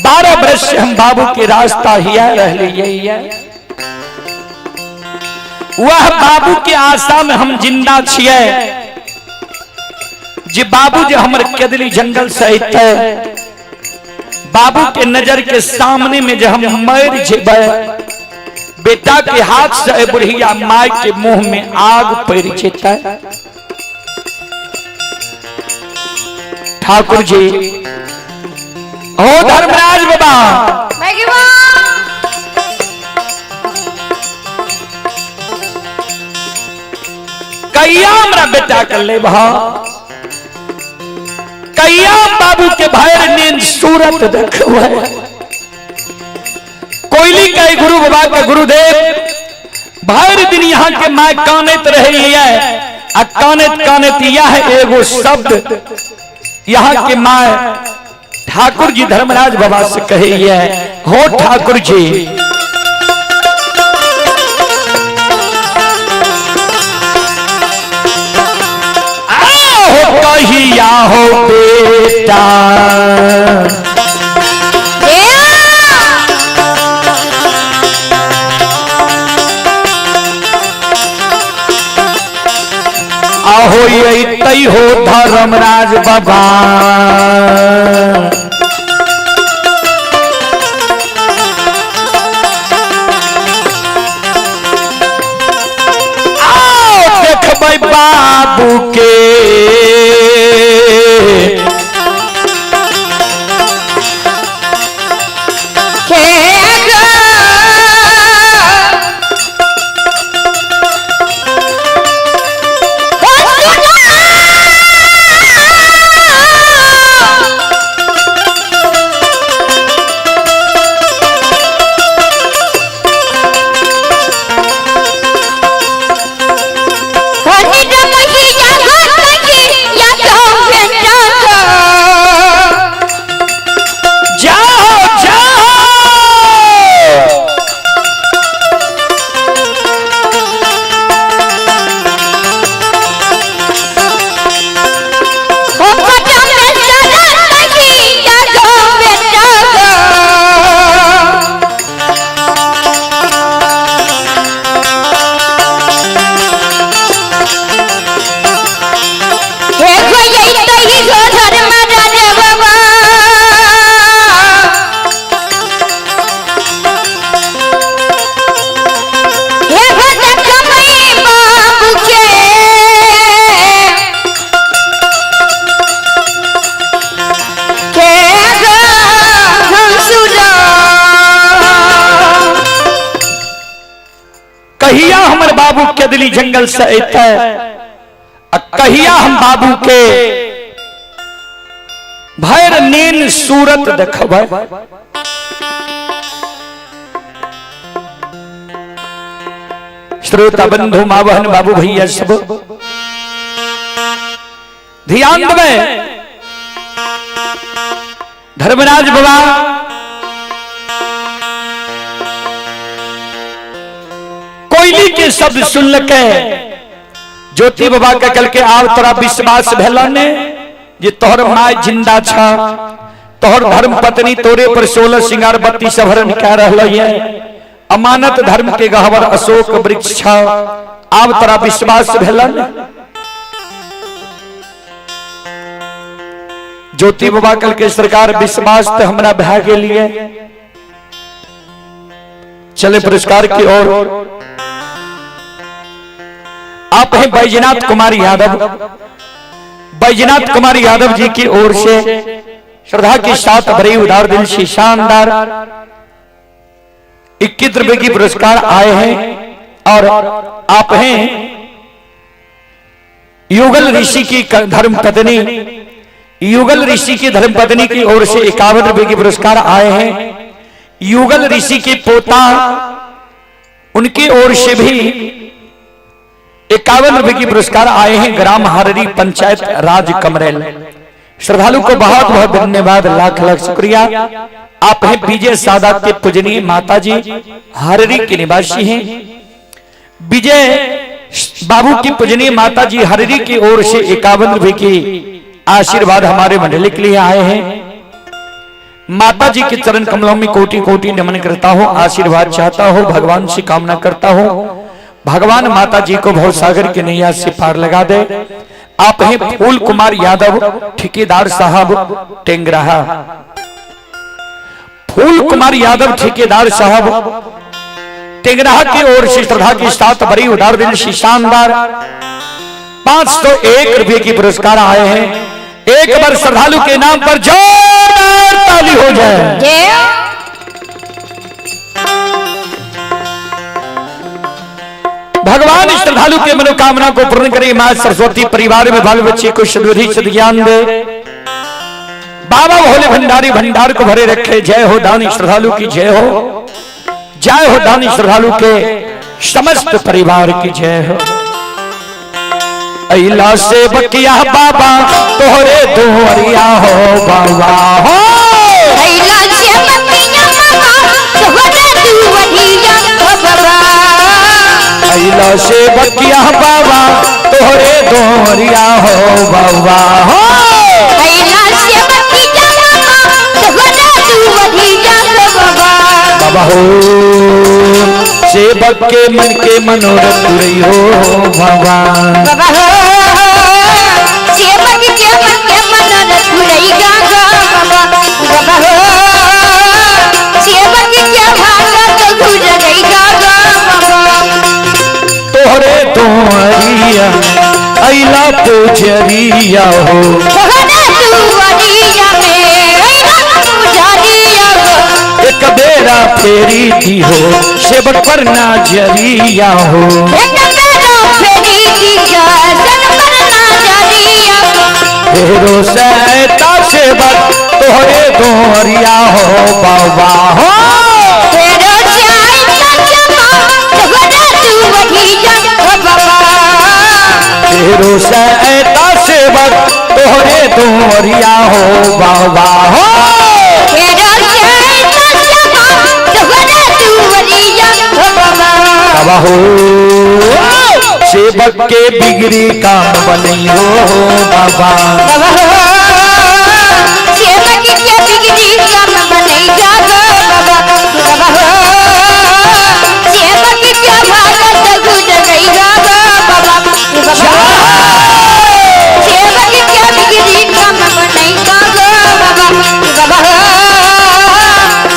12 वर्ष से हम बाबू के रास्ता हिया रह लिए वह बाबू के आशा में हम जिंदा छिए जे बाबू जो हमर केदली जंगल से अइते बाबू के नजर के सामने में जो हम मर जेबे बेटा के हाथ से बुढ़िया माय के मुंह में आग पड़ जेता। ठाकुर जी ओ धर्मराज बाबा कैया हमरा बेटा कर ले कैया बाबू के भाई नींद सूरत देखो कोयली का गुरु बाबा का गुरुदेव भर दिन यहाँ के माय कानत रही है कानत कानत यह एगो शब्द यहाँ के माय ठाकुर जी धर्मराज बाबा से कही है हो ठाकुर जी कहिया हो बेटा आहो यही तई हो धर्मराज बाबा आओ देखबै बाबू के दिली जंगल से अत कहिया हम बाबू के भैर नीन सूरत देखब। श्रोता बंधु माँ बहन बाबू भैया सब ध्यान देवे। धर्मराज बाबा कोयली के शब्द सुन के ज्योति बाबा के कल के आव तोरा विश्वास भेला ने जे तोहर माय जिंदा छा, तोहर धर्म पत्नी तोरे पर 16 सिंगार 32 भरण कह रहा है, अमानत धर्म के गहवर अशोक वृक्ष छा, आव तोरा विश्वास भेला ने। ज्योति बाबा कल के सरकार विश्वास तो हमरा भा के लिए चले पुरस्कार की ओर। आप हैं बैजनाथ कुमार यादव। बैजनाथ कुमार यादव जी की ओर से श्रद्धा के साथ बड़े उदार दिल से शानदार 21 रुपए की पुरस्कार आए हैं। और आप हैं युगल ऋषि की धर्म पत्नी, युगल ऋषि की धर्म पत्नी की ओर से 51 रुपए की पुरस्कार आए हैं। युगल ऋषि के पोता उनकी ओर से भी 51 रुपए की पुरस्कार आए हैं। ग्राम हररी पंचायत राज कमरेल। श्रद्धालु को बहुत बहुत धन्यवाद, लाख लाख शुक्रिया। आप हैं विजय सादात के पूजनीय माता जी, हररी के निवासी हैं। विजय बाबू की पूजनीय माता जी हररी की ओर से 51 रुपए की आशीर्वाद हमारे मंडली के लिए आए हैं। माता जी के चरण कमलों में कोटि कोटि नमन करता हूं, आशीर्वाद चाहता हूं, भगवान से कामना करता हूं भगवान माता जी को भव सागर के नैया से पार लगा दे। आप हैं फूल कुमार यादव, ठेकेदार साहब टेंगराहा। फूल कुमार यादव ठेकेदार साहब टेंगराहा की ओर से श्रद्धा के साथ बड़ी उदार दिल से शानदार 501 रुपए की पुरस्कार आए हैं। एक बार श्रद्धालु के नाम पर जोरदार ताली हो जाए। भगवान श्रद्धालु के मनोकामना को पूर्ण करे। मां सरस्वती परिवार में बाल बच्चे को सद्बुद्धि सद्ज्ञान दे। बाबा भोले भंडारी भंडार को भरे रखे। जय हो दानी श्रद्धालु की जय हो, जय हो दानी श्रद्धालु के समस्त परिवार की जय हो। अइला से बकिया बाबा तोहरे दुआरिया हो बाबा हो। अइला से बकिया बाबा तोहरे दुआरिया हो बाबा। अइला से बकिया बाबा तोहरे दुआरिया हो बाबा हो। अइला से बकिया बाबा तोहरे दुआरिया हो बाबा। बाबा हो सेवक के मन के मनोरथ पूरी हो बाबा। बाबा हो सेवक के मन के मनोरथ पूरी गागा बाबा। बाबा हो सेवक के भागत गुजरई गागा बाबा। तोहरे दुआरिया अइला पूजरिया हो। तोहरे दुआरिया में अइला पूजरिया हो। एक बेरा फेरी थी हो सेवक पर नजरिया हो। एक बेरा फेरी थी जन पर नजरिया हो। फेरो सैता सेवक तोहरे दुआरिया हो बाबा हो। फेरो सैता सेवक तोहरे दुआरिया हो बाबा। फेरो सैता सेवक तोहरे दुआरिया हो बाबा हो। फेरो सैता सेवक तोहरे दुआरिया हो बाबा। बाबा हो सेवक के बिगड़ी काम बनी हो बाबा। बाबा हो सेवक के बिगड़ी काम बनई जागो बाबा। बाबा हो सेवक के भागत गुजरई जागो बाबा। बाबा हो सेवक के बिगड़ी काम बनई जागो बाबा। बाबा हो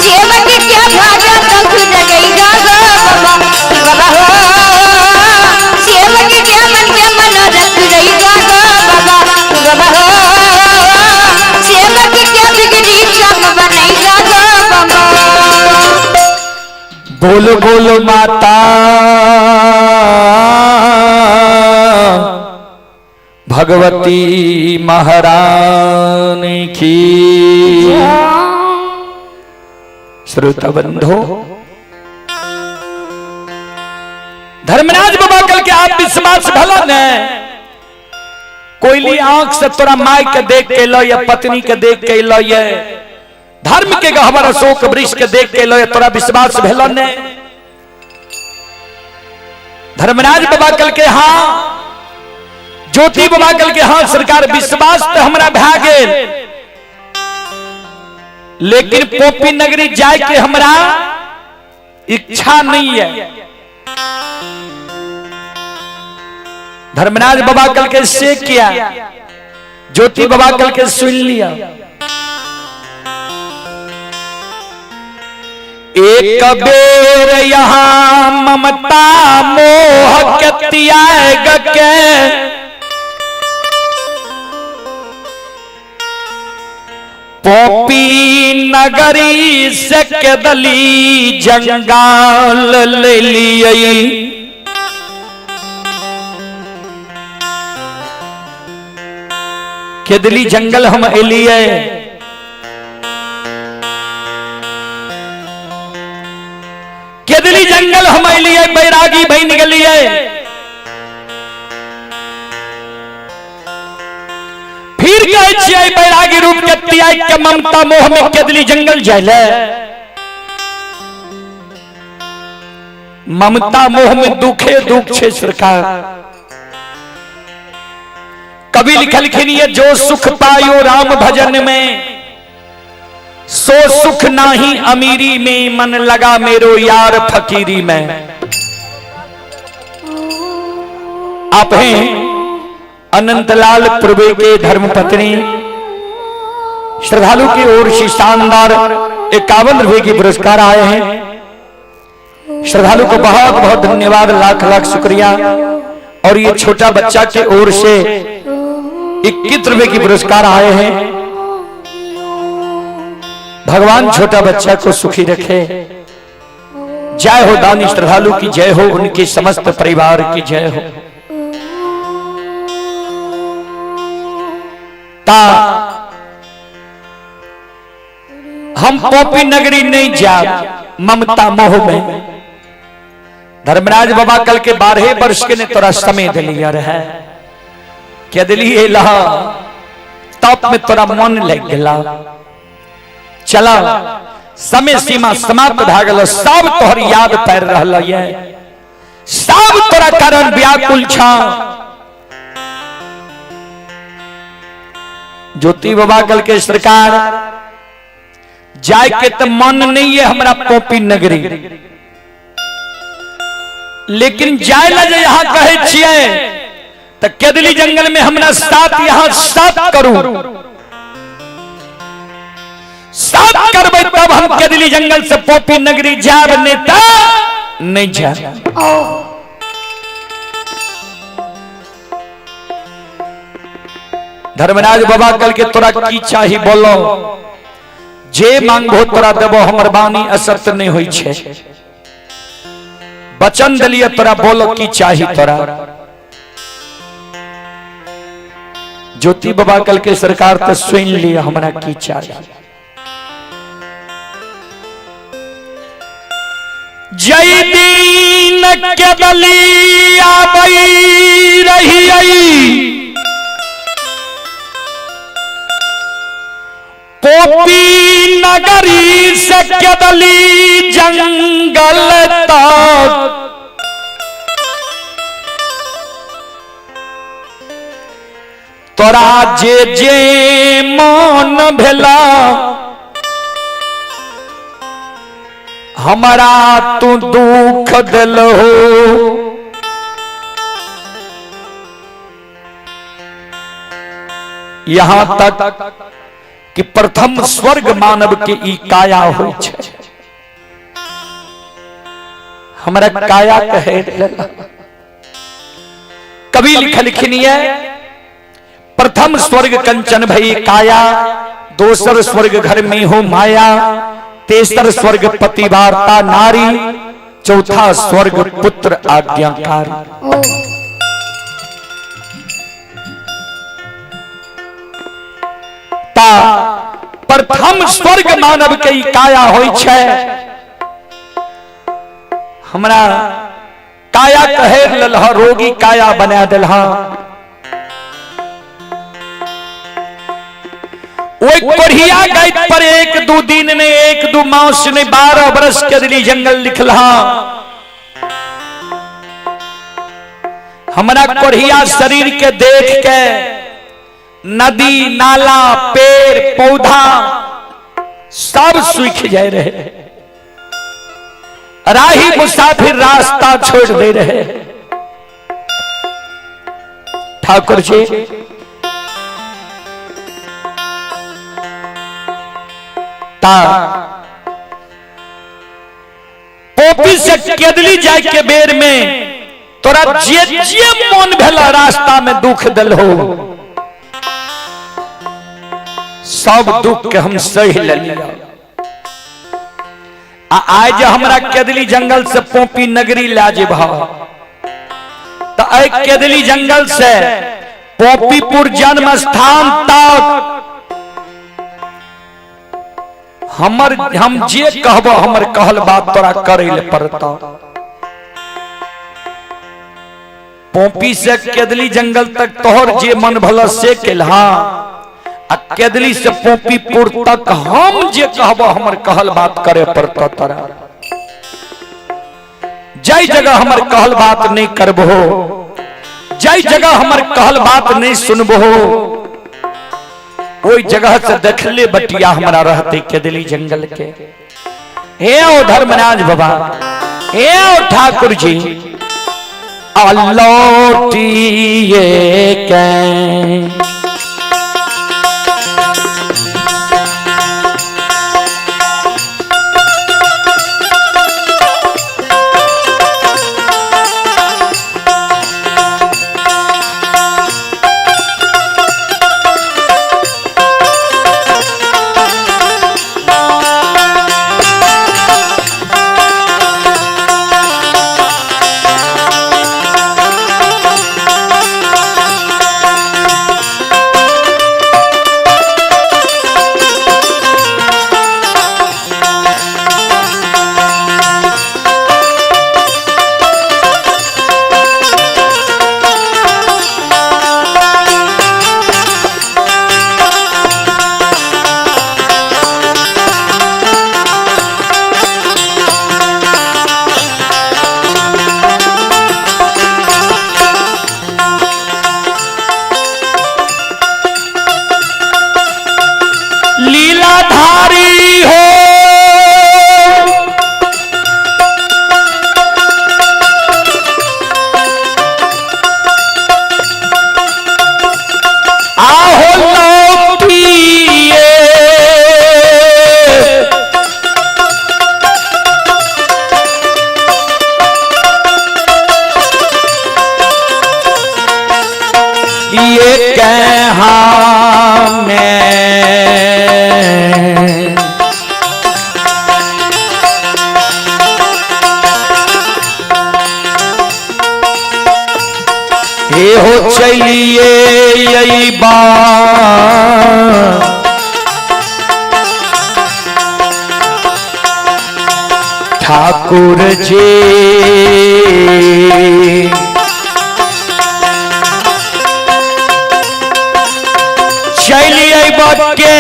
सेवक के भागत गुजरई जागो बाबा। बाबा हो सेवक के मन के मनोरथ रई जागो बाबा। बाबा हो सेवक के बिगड़ी काम बनई जागो बाबा। बोलो बोलो माता भगवती महारानी की। श्रोता बंधो, धर्मराज बाबा कल के आप विश्वास भला न कोयली आंख से तोरा माई के देख के लो या पत्नी के देख के लो ये धर्म के गहवर अशोक वृक्ष के देख के लो या तोरा विश्वास भला न। धर्मराज बाबा कल के हाँ, ज्योति बाबा कल के हाँ सरकार विश्वास तो हमरा भा गेल, लेकिन पोपी नगरी जाए के हमरा इच्छा नहीं है। धर्मराज बाबा कल के से किया, ज्योति बाबा कल के सुन लिया। एक बेर यहाँ ममता मोह के त्याग के पोपी नगरी से केदली जंगाल ले लियई। केदली जंगल हम एलिए, केदली जंगल हम एलिए, बैरागी बन गलिए। फिर कहे छिए बैरागी रूप के त्याग के ममता मोह में केदली जंगल जाइले। ममता मोह में दुखे दुख छे सरकार। कवि लिखलखिन ये जो सुख पायो राम भजन में, सो सुख नाही अमीरी में, मन लगा मेरो यार फकीरी में। आप हैं अनंतलाल पूर्वे के धर्मपत्नी। श्रद्धालु की ओर से शानदार 51 रुपए की पुरस्कार आए हैं। श्रद्धालु को बहुत बहुत धन्यवाद, लाख लाख शुक्रिया। और ये छोटा बच्चा की ओर से 21 रुपए की पुरस्कार आए हैं। भगवान छोटा बच्चा को सुखी रखे। जय हो दानी श्रद्धालु की जय हो, उनके समस्त परिवार की जय हो। हम पोपी नगरी नहीं जा ममता मोह में। धर्मराज बाबा कल के 12 वर्ष के ने तोरा समय दिलिया रहे, क्या दिलिए लहा तप में तोरा मन लग गला। चला समय सीमा समाप्त भ गेल, सब तोहर याद पैर रहल ये, सब तोरा कारण व्याकुल छा। ज्योति बाबा कल के सरकार जाय के तो मन नहीं है हमरा पोपी नगरी, लेकिन जाय ला जे यहाँ कहे छिए तो केदली जंगल में हमरा साथ यहाँ साथ करूं, साथ करबे तब हम केदली जंगल से पोपी नगरी जाब, नेता नहीं जा। धर्मराज बाबा कल के तोरा की चाही बोलो, जे मांगो तोरा देबो, हमर बानी असत नहीं होई छे। वचन दिलिए तोरा, बोलो की चाही तोरा। ज्योति बाबा कल के सरकार तो सुन लिया हमरा की चाही। जय दीन केदली आबई रही पोपी नगरी से केदली जंगल तक, तोरा जे जे मन भेला हमारा तू दुख दिलो। यहां तक कि प्रथम स्वर्ग मानव के ई काया हो छे, हमरा काया कहे। कवि लिखलखिन प्रथम स्वर्ग कंचन भई काया, दोसर स्वर्ग घर में हो माया, तेसर स्वर्ग पतिवार्ता नारी, चौथा स्वर्ग पुत्र आज्ञाकारी। प्रथम स्वर्ग मानव के ई काया होई छै। हमरा काया कहेर ललहा, रोगी काया बना देलहा। वो कोढ़िया गई पर 1-2 दिन ने 1-2 मास ने 12 बरस के दिली जंगल लिखला। हमरा कोढ़िया शरीर के देख के नदी नाला पेड़ पौधा सब सूख जाए रहे। राही मुसाफिर रास्ता छोड़ दे रहे। ठाकुर जी पोपी से केदली जाए के बेर में तोरा जे जे मन भेला रास्ता में दुख दल हो, सब दुख के हम सही लिया। आज हमरा केदली जंगल से पोपी नगरी लाजिब तो केदली जंगल से पोपीपुर जन्म स्थान तक हम जे कहब हमर कहल बात तोरा करे ले पड़ता। पोपी से केदली जंगल तक तोहर जे मन भला से केलहा, आ केदली से पोपीपुर तक हम जे कहब हमर कहल बात करे पड़ता तोरा। जय जगह हमर कहल बात नहीं करबो, जय जगह हमर कहल बात नहीं सुनबो, कोई जगह से देखले बटिया हमारा रहते केदली जंगल के। हे ओ धर्मराज बाबा, हे ओ ठाकुर जी, अलौटिए के हो चलिए यही बात ठाकुर जी, चलिए बात के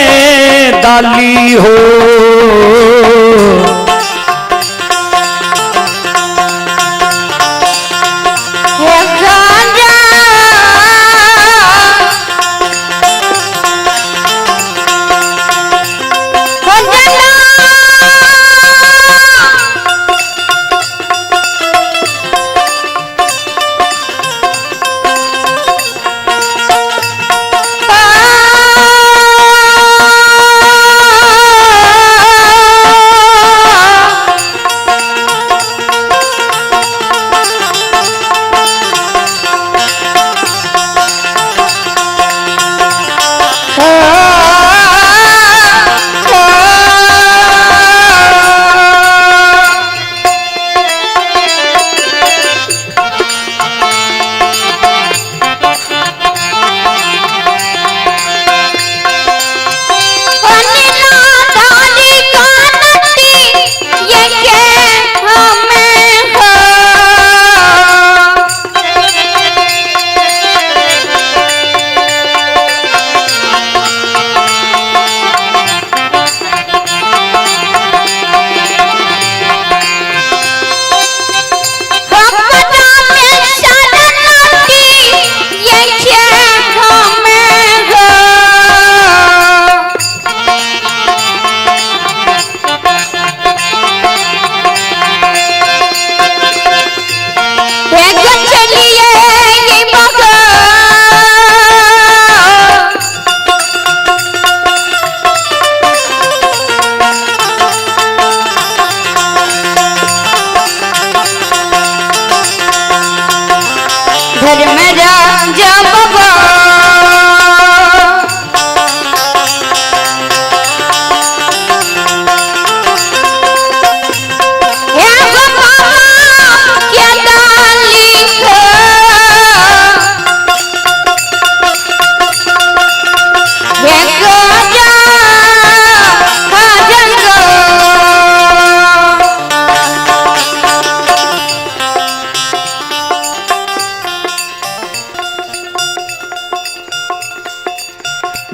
दाली हो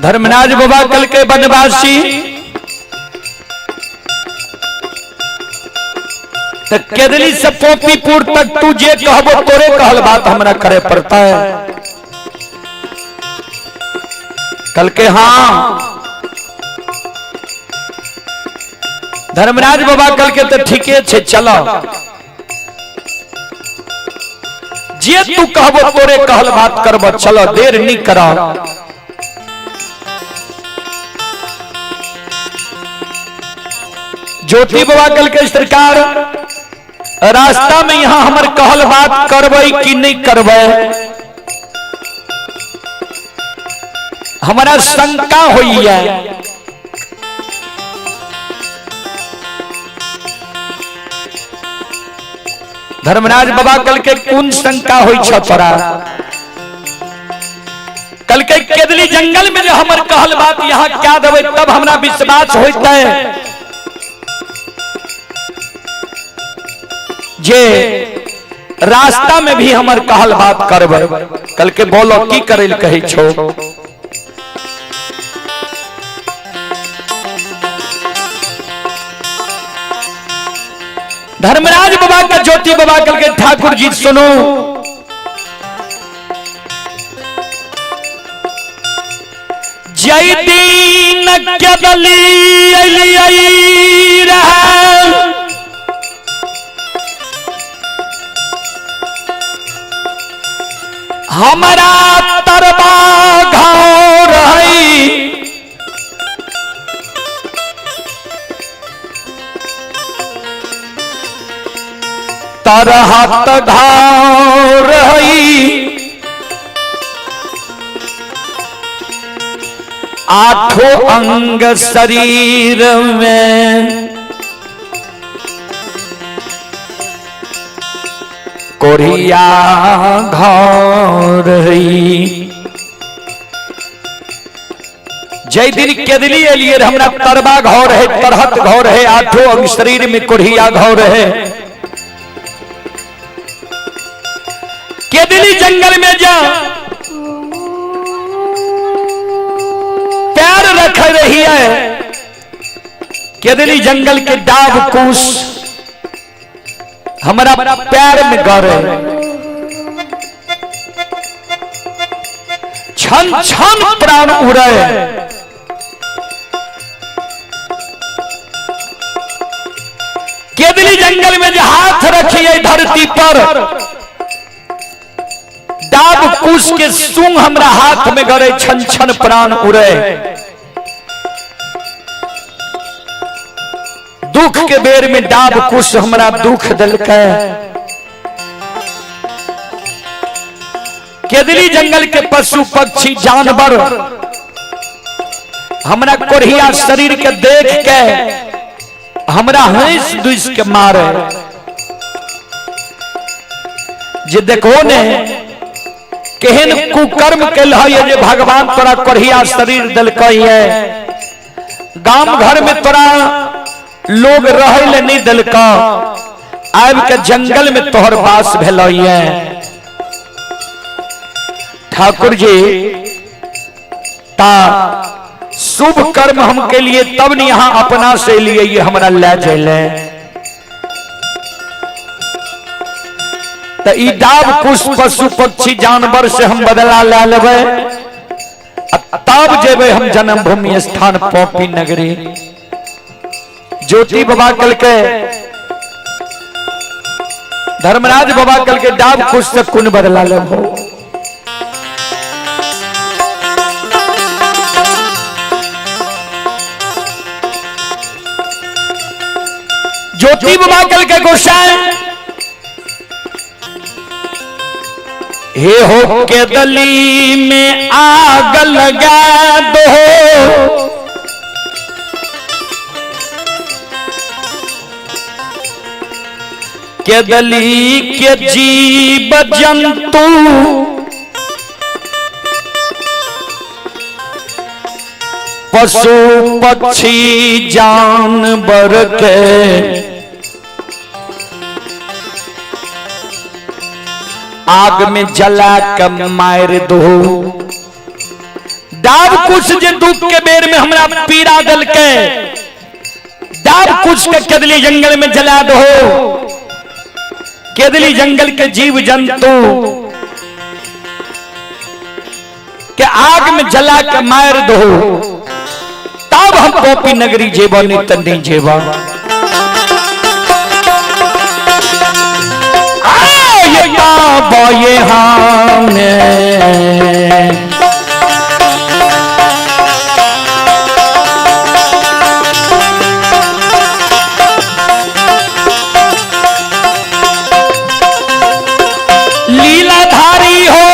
धर्मराज बाबा कल के वनवासी केदली से पोपीपुर तक तू जे कहबो तोरे कहल बात हमरा करे पड़ता है। कल के हाँ धर्मराज बाबा कल के तो ठीके छे चलो जे तू कहबो तोरे कहल बात करबो चलो देर नहीं करा। ज्योति बाबा कल के सरकार रास्ता में यहां हमर कहल बात करबई कि नहीं करबई हमारा शंका हुई है। धर्मराज बाबा कल के कौन शंका हुई तोरा कल के केदली जंगल में जो हमर कहल बात यहाँ क्या देवे तब हमरा विश्वास होता है जे रास्ता में भी हमर कहल बात करबे। कल के बोलो की करे कही छो। धर्मराज बाबा का ज्योति बाबा कल के ठाकुर जी सुनो जय दीन केदली रहा हमारा तरबा घाव रही तरहत घाव रही आठों अंग शरीर में कोरिया घाव रही। जय दिन केदली एलिए हमरा तरबा घाव रहे तरहत घाव रहे आठों अंग शरीर में कोरिया घाव रहे। केदली जंगल में जा पैर रख रही है केदली जंगल के डाब कुश हमारा पैर में गड़े छन छन प्राण उड़े। केदली जंगल में जो हाथ रखिए धरती पर डाब कुश के सूंग हमरा हाथ में गड़े छन छन प्राण उड़े। दुख के बेर में डाब कुश हमरा दुख दिलके। केदली जंगल के पशु पक्षी जानवर हमरा कोरिया शरीर के देख के हमरा हंस दुस के मारे जे देखो ने केहन कुकर्म कल है जे भगवान तोरा कोरिया शरीर दिलक है। गांव घर में तोरा लोग रहे ले नहीं दिलक आब के जंगल में तोहर बास भेल है। ठाकुर जी ता शुभ कर्म हम के लिए तब नहीं यहाँ अपना से लिए ये हमरा ले जाइले तो ई डाब कुश पशु पक्षी जानवर से हम बदला ले लेबे तब जेबे हम जन्मभूमि स्थान पोपी नगरी। ज्योति बाबा कल के धर्मराज बाबा कल के डाब कुश से कुन बदला लेबो। ज्योति बाबा कल के गोसाई हे हो केदली में आग लगा दो केदली के जीव जंतु पशु पक्षी जानवर के आग में जला कर मार दो। दाब कुछ जे दुख के बेर में हमरा पीड़ा दल के दाब कुछ के केदली जंगल में जला दो। केदली जंगल के जीव जंतु के आग में जला के मार दो, तब हम गोपी नगरी जेबा नहीं तो नहीं जेबा। ये हमने लीलाधारी हो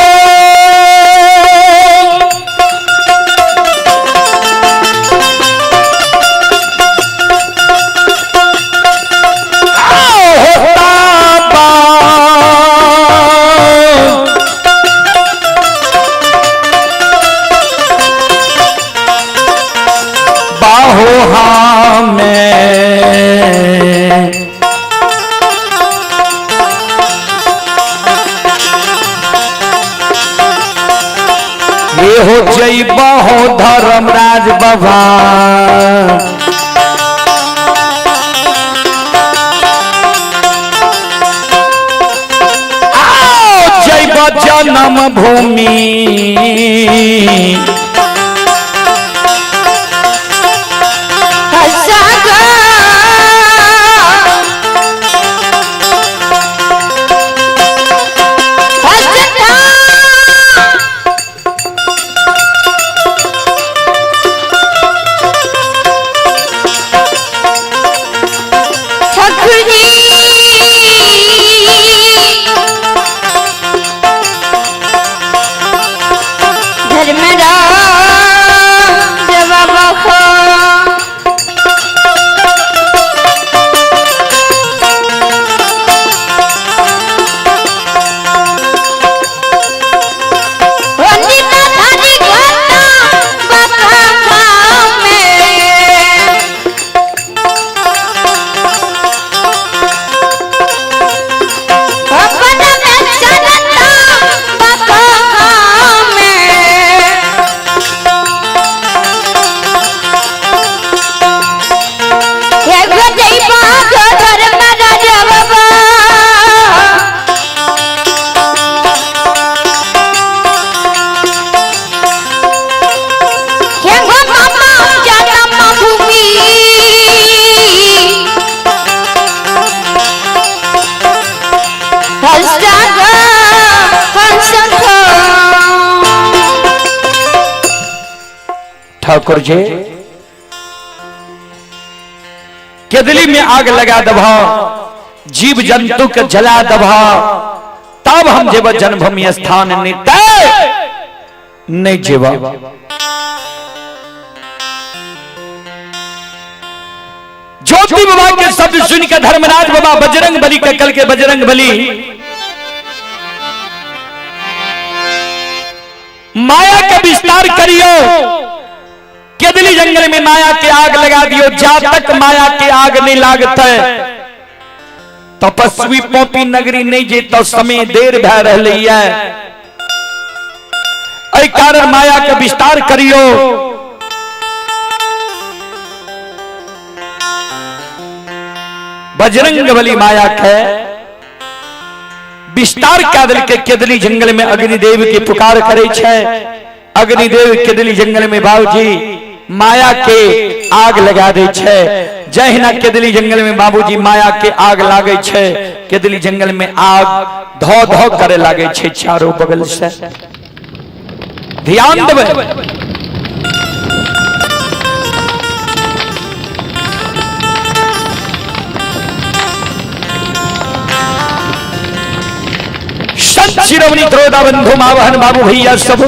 हो जइबा हो धर्मराज बाबा। आओ जइबा जन्म भूमि ठाकुर जी केदली में आग लगा दबा, जीव जंतु के जला दबा, तब हम जेब जन्मभूमि स्थान नहीं जेबा। ज्योति बाबा के शब्द सुन के धर्मराज बाबा बजरंग बली के कल के बजरंग बली माया का विस्तार करियो, केदली जंगल में माया के आग लगा दियो। जब तक माया के आग नहीं लागत तपस्वी पोपी नगरी नहीं जे तो समय देर भय रही है। ऐ कारण माया का विस्तार करियो। बजरंग बली माया के विस्तार कादल के केदली जंगल में अग्निदेव की पुकार करे छे। अग्निदेव केदली जंगल में बाबूजी माया के आग लगा दे छे। जहिना केदली जंगल में बाबूजी माया के आग लागे छे, केदली जंगल में आग धो धो करे लागे छे चारों बगल से। ध्यान देवे संत शिरोमणि त्रोदा बंधु मावहन बाबू भैया सब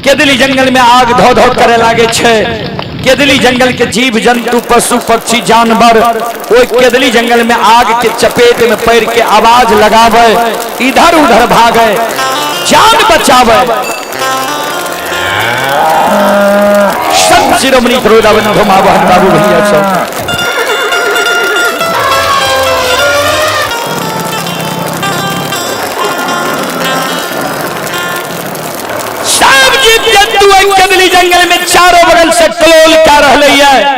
केदली जंगल में आग धो धो करे लागे छे। केदली जंगल के जीव जंतु पशु पक्षी जानवर वो केदली जंगल में आग के चपेट में पैर के आवाज लगावे, इधर उधर भागे, जान बचावे। संत शिरोमणि त्रोदा बंधु मावहन बाबू भैया सब केदली जंगल में चारों बगल से कलोल क्या रह है।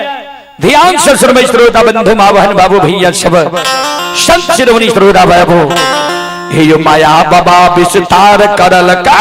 ध्यान से सुनबै श्रोता बंधु माँ बहन बाबू भैया सब संत शिरोमणि श्रोता बाबू। हे यो माया बाबा विस्तार करल का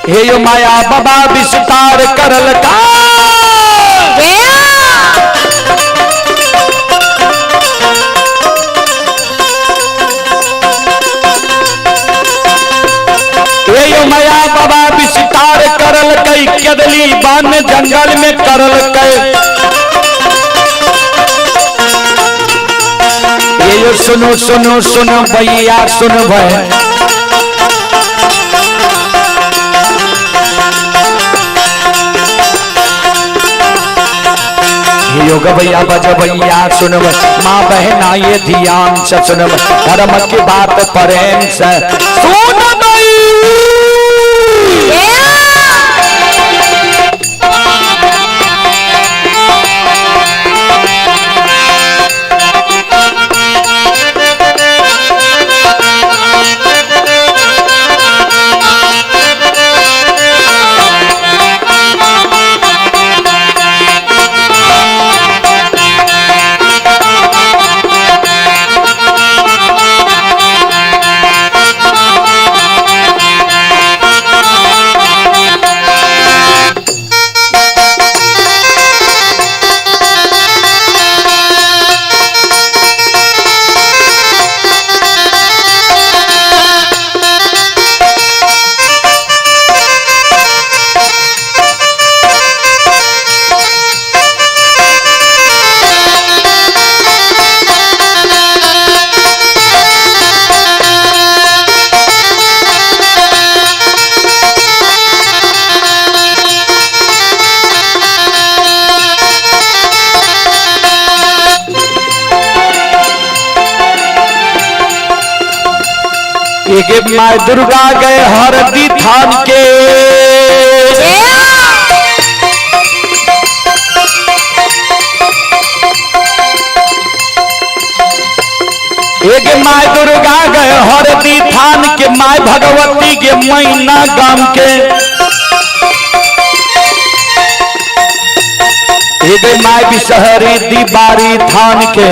हे यो माया बाबा विस्तार करल का हे यो माया बाबा विस्तार करल कई केदली बान जंगल में करल कई। ये यो सुनो सुनो सुनो भैया सुन भाई योग भैया बज भैया सुनब माँ बहना ये ध्यान से सुनब धर्म की बात प्रेम से सुन एक माँ दुर्गा गए हरदी थान के एक माँ दुर्गा गए हरदी थान के माँ भगवती के मैना गाम के एक माँ बिसहरी दीवारी थान के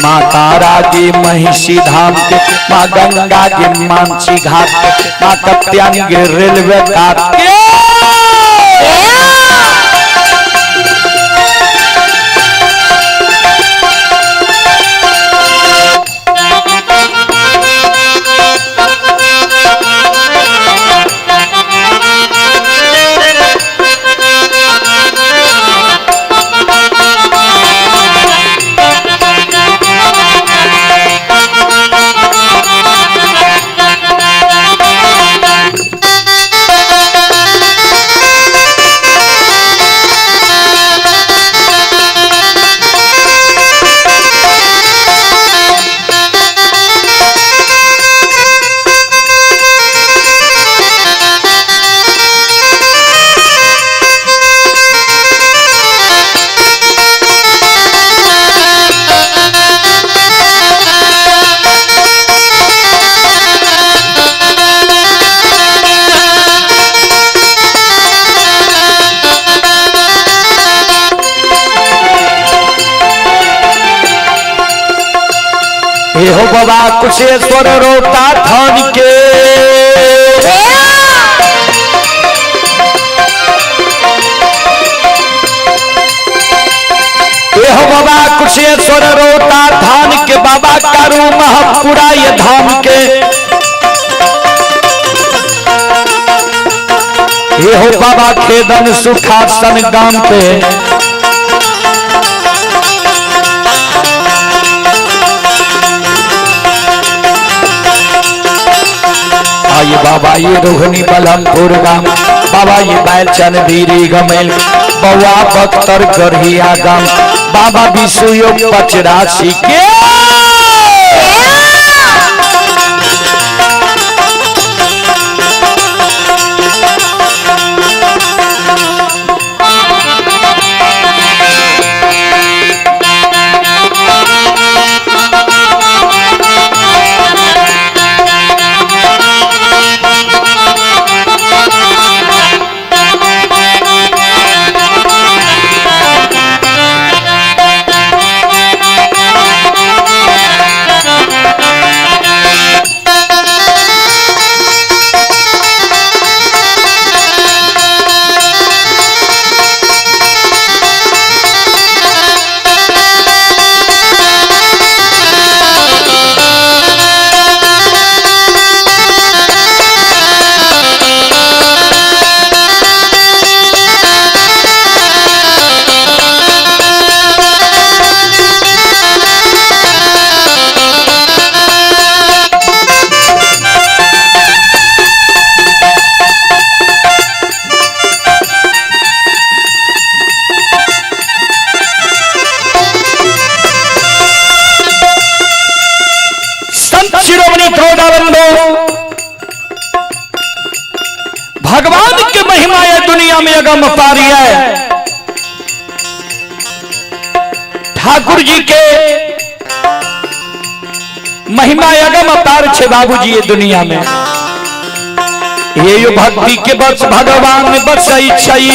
माँ तारा की महिषी धाम के माँ गंगा के मानसी घाट के माँ कत्यानी के रेलवे घाट के हो बाबा कुशेश्वर रोता थान के हो बाबा कुशेश्वर रोता थान के ठाकुरा ये धाम के ये हो बाबा खेदन सुखासन गाम पे आइए बाबा ये रोहिणी बलमपुर गाम बाबा ये बैलचन बीरी गमेल बउआ बख्तर गढ़िया गाम बाबा विशु योग 85 के भगवान की महिमा है दुनिया में अगम अपार है। ठाकुर जी के महिमा अगम अपार छे बाबूजी ये दुनिया में। ये यो भक्ति के बस भगवान में बसई छई।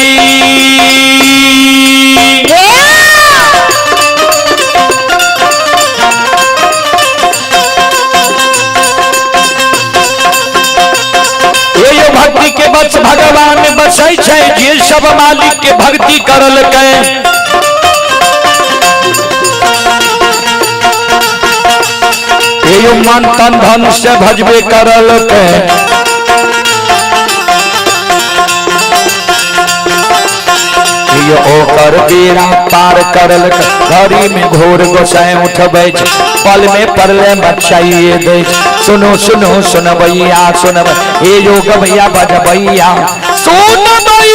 भक्ति के बस भगवान में बसई छे जे सब मालिक के भक्ति करल के। ये मन तन धन से भजबे करल के। ये ओकर बेड़ा पार करल के। घड़ी में घोर गोसाई उठबै छे पल में परले मचाइए दे। सुनो सुनो सुनबैया सुनब हे योग भैया बजबैया सुनबई।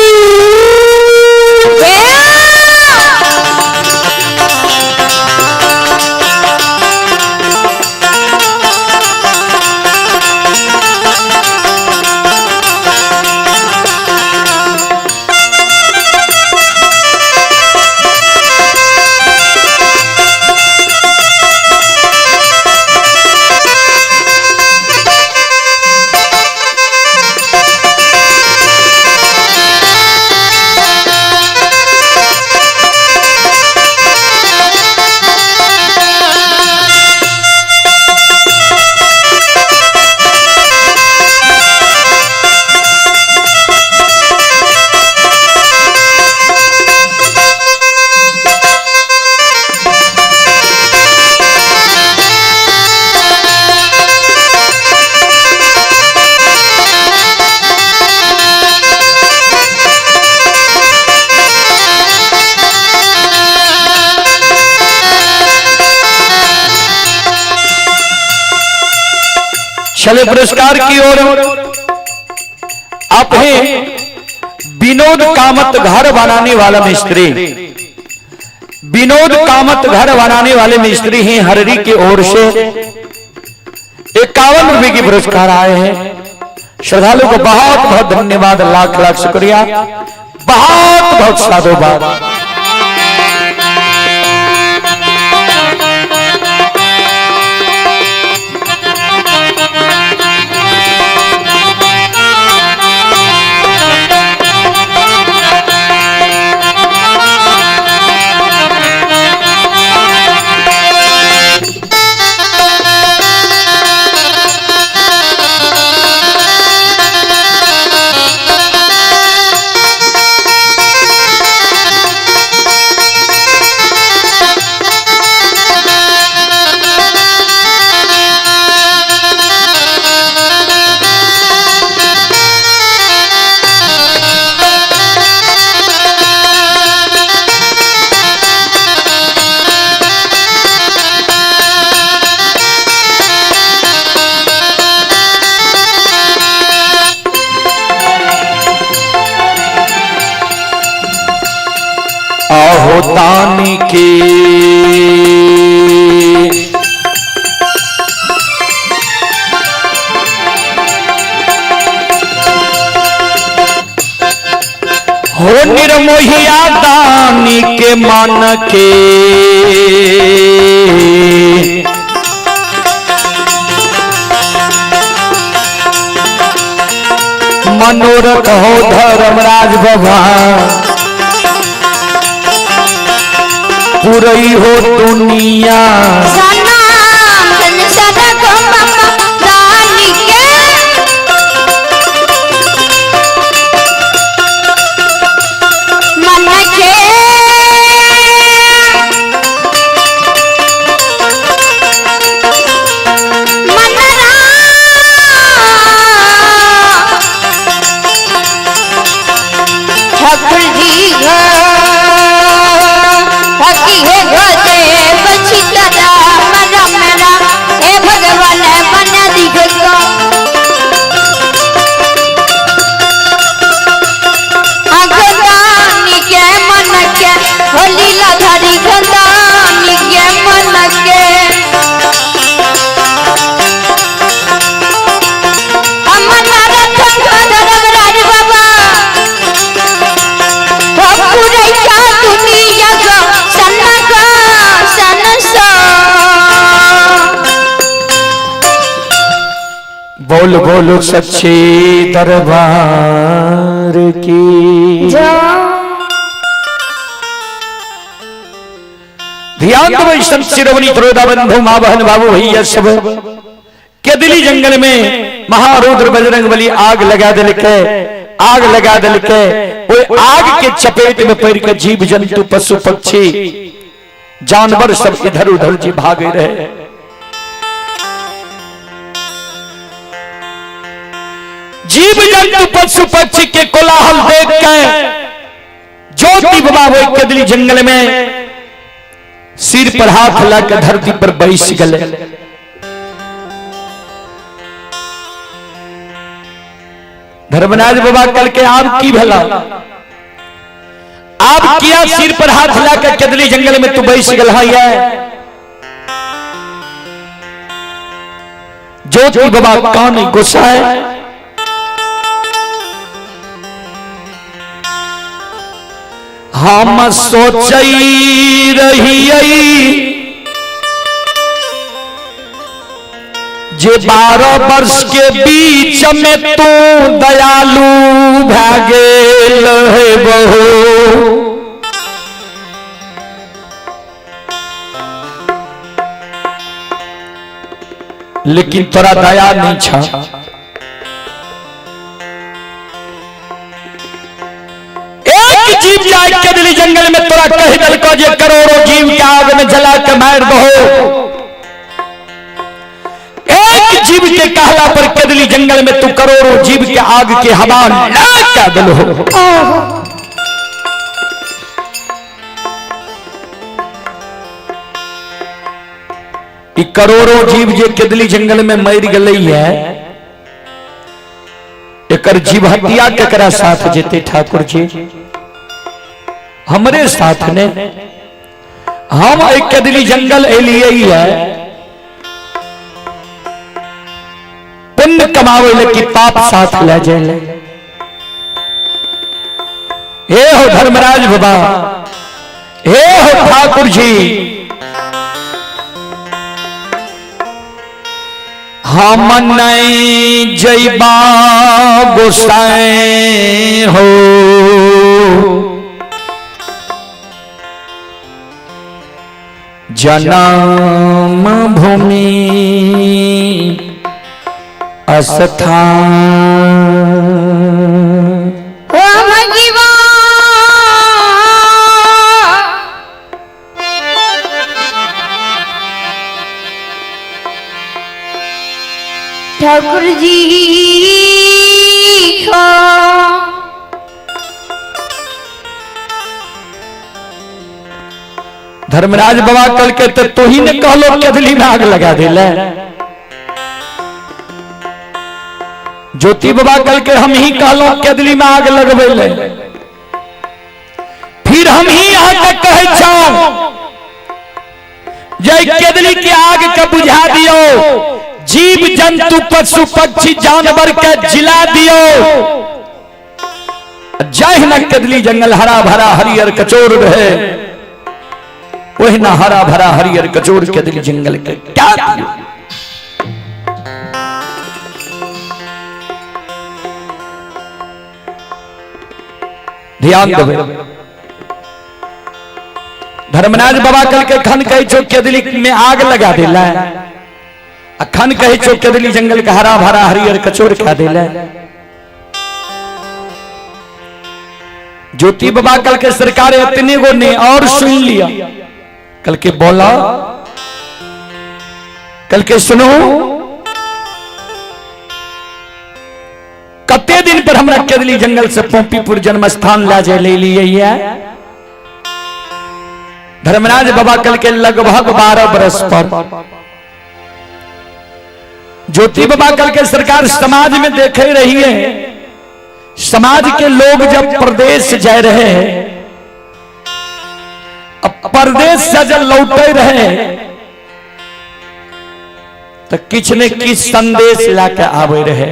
चले पुरस्कार की ओर। आप हैं विनोद कामत घर बनाने वाला मिस्त्री। विनोद कामत घर बनाने वाले मिस्त्री हैं हररी की ओर से 51 रुपए की पुरस्कार आए हैं। श्रद्धालु को बहुत बहुत धन्यवाद, लाख लाख शुक्रिया, बहुत बहुत साधुवाद। तानी के। हो निर्मोहिया दानी के मन के, मनोरथ हो धर्मराज बाबा, पूरी हो दुनिया। बोल बोलो सच्चे दरबार की। ध्यान दो संत शिरोमणि त्रोदा बंधु मां बहन बाबू भैया सब के दिल्ली जंगल में महारुद्र बजरंग बली आग लगा दिल के, आग लगा दिल के। वो आग के चपेट में पड़ के जीव जंतु पशु पक्षी जानवर सब इधर उधर जी भागे रहे। जीव जंतु पशु पक्षी के कोलाहल देख के ज्योति बाबा वो कदली जंगल में सिर पर हाथ लाकर धरती पर बैठ गए। धर्मराज बाबा कल के आप की भला, आप किया सिर पर हाथ लाकर कदली जंगल में तू बैठ गल है। ज्योति बाबा कौन गुस्सा है? हम सोचई रही जे 12 वर्ष के बीच में तू दयालु भागेल है बहू। लेकिन तोरा दया नहीं छा। जीव जाए के दिल्ली जंगल में तोरा कह दल को जे करोड़ों जीव के आग में जला के मार दो। एक जीव के कहला पर कदली जंगल में तू करोड़ों जीव के आग के हवा क्या दल हो। करोड़ों जीव जे कदली जंगल में मर गई है, एक जीव हत्या केकरा साथ जेते ठाकुर जी? हमरे साथ ने। हम एक कदली जंगल एलिए ही है पुण्य कमावे लेकिन पाप साथ ले जाए। हे हो धर्मराज बाबा, हे हो ठाकुर जी, हम नहीं जैबा गोसाई हो। जन्म भूमि अस्थान ठाकुर जी को धर्मराज बाबा कल के तो ही ने कहलो कदली में आग लगा दिला। ज्योति बाबा कल के हम ही कहलो कदली में आग लगबे ले। फिर हम ही यहाँ के कहे छो जय केदली के आग के बुझा दियो, जीव जंतु पशु पक्षी जानवर के जिला दियो। जय न केदली जंगल हरा भरा हरियर कचोर रहे, वही ना हरा भरा हरियर कचोर केदली जंगल के क्या दियो। ध्यान दो। धर्मराज बाबा कल के खन कहे छो केदली में आग लगा दिला, खन कहे छो केदली जंगल का हरा भरा हरियर कचोर खा दिला। ज्योति बाबा कल के सरकार इतने को ने और सुन लिया, कल के बोला, कल के सुनो, कते दिन पर हमरा केदली जंगल से पोपीपुर जन्म स्थान ला जाए ले लिए। धर्मराज बाबा कल के लगभग 12 बरस पर ज्योति बाबा कल के सरकार समाज में देखे रही है। समाज के लोग जब प्रदेश जा रहे हैं, अब प्रदेश से जब लौटे रहे तो किछ ने किछ संदेश लाके आवे रहे।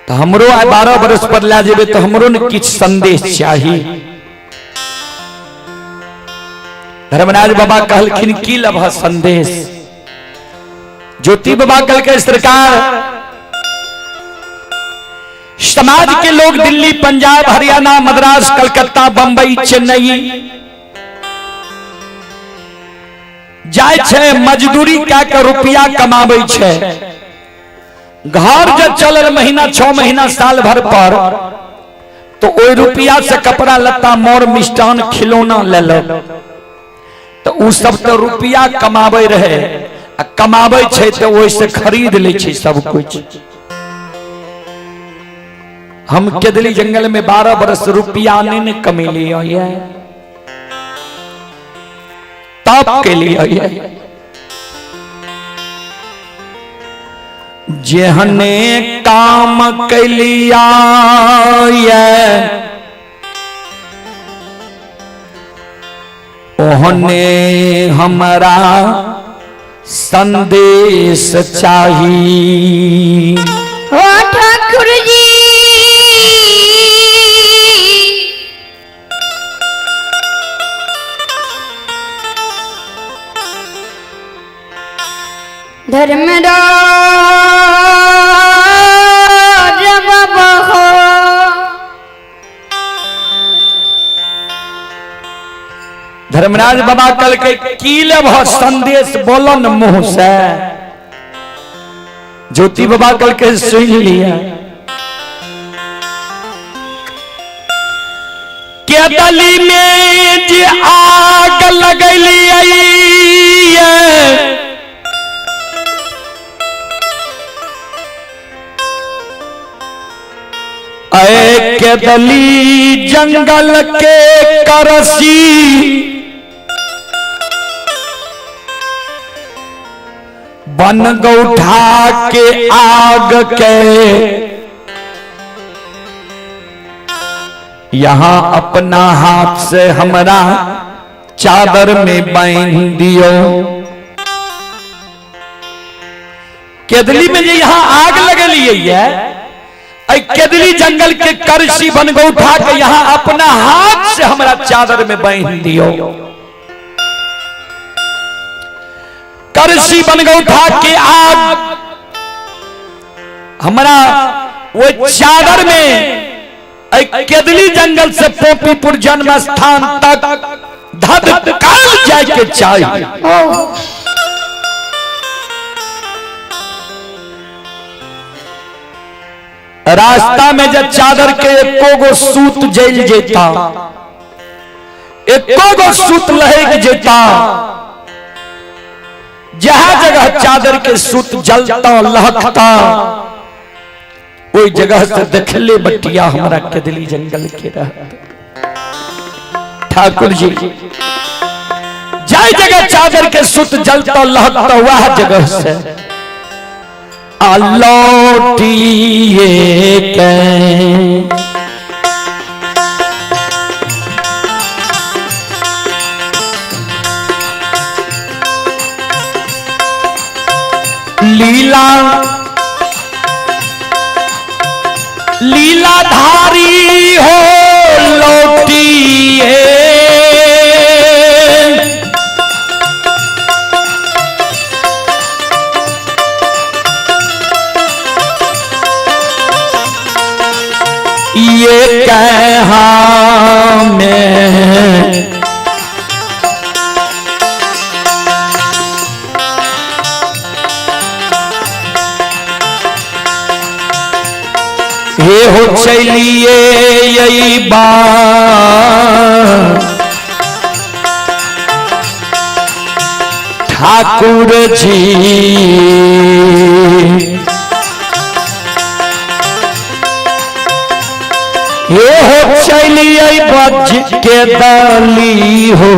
तो हमरो 12 बरस पर ला जेबे तो हमरो ने किछ संदेश चाहिए। धर्मराज बाबा कहलखिन की लभ संदेश। ज्योति बाबा कल के सरकार समाज के लोग दिल्ली पंजाब हरियाणा मद्रास कलकत्ता बंबई चेन्नई जाय छे, मजदूरी क्या के रुपया कमाबै छे। घर जब चलल महीना 6 महीना साल भर पर तो ओई रुपया से कपड़ा लत्ता मोर मिष्टान खिलौना ले लो। तो उ सब तो रुपया कमाबै रहे, कमाबै छे तो ओइ से खरीद ले छे सब कुछ। हम केदली जंगल में 12 बरस रुपया ने कमे लिया, तब के लिए जेहने काम कैलिया ओहने हमरा संदेश चाहिए। ओ ठाकुर जी धर्मराज बाबा हो, धर्मराज बाबा कल के की लेब संदेश बोलो न मुंह से। ज्योति बाबा कल के सुन लिया। केदली में जे आग लगली ऐ केदली जंगल के करसी बन गौठा के आग के यहाँ अपना हाथ से हमरा चादर में बांध दियो। केदली में जो यहाँ आग लगलिए है, केदली जंगल के करसी बन गौठा के यहाँ अपना हाथ से हमरा चादर में बांध दियो। करसी बन गौठा के आग हमरा वो चादर में केदली जंगल से पोपीपुर जन्म स्थान तक धधकाल जाए के चाहिए। रास्ता में जब चादर के एको गो सूत जल जेता, एको गो सूत लहक जेता, जहां जगह चादर के सूत जलता लहकता कोई जगह से देखले बटिया हमारा केदली जंगल के रहता। ठाकुर जी जाय जगह चादर के सूत जलता लहकता वह जगह से लौटिए के लीला लीलाधारी हो लौटिए ये कहा में हे हो चलिए यही बात ठाकुर जी ये हो चलिए बज के दली हो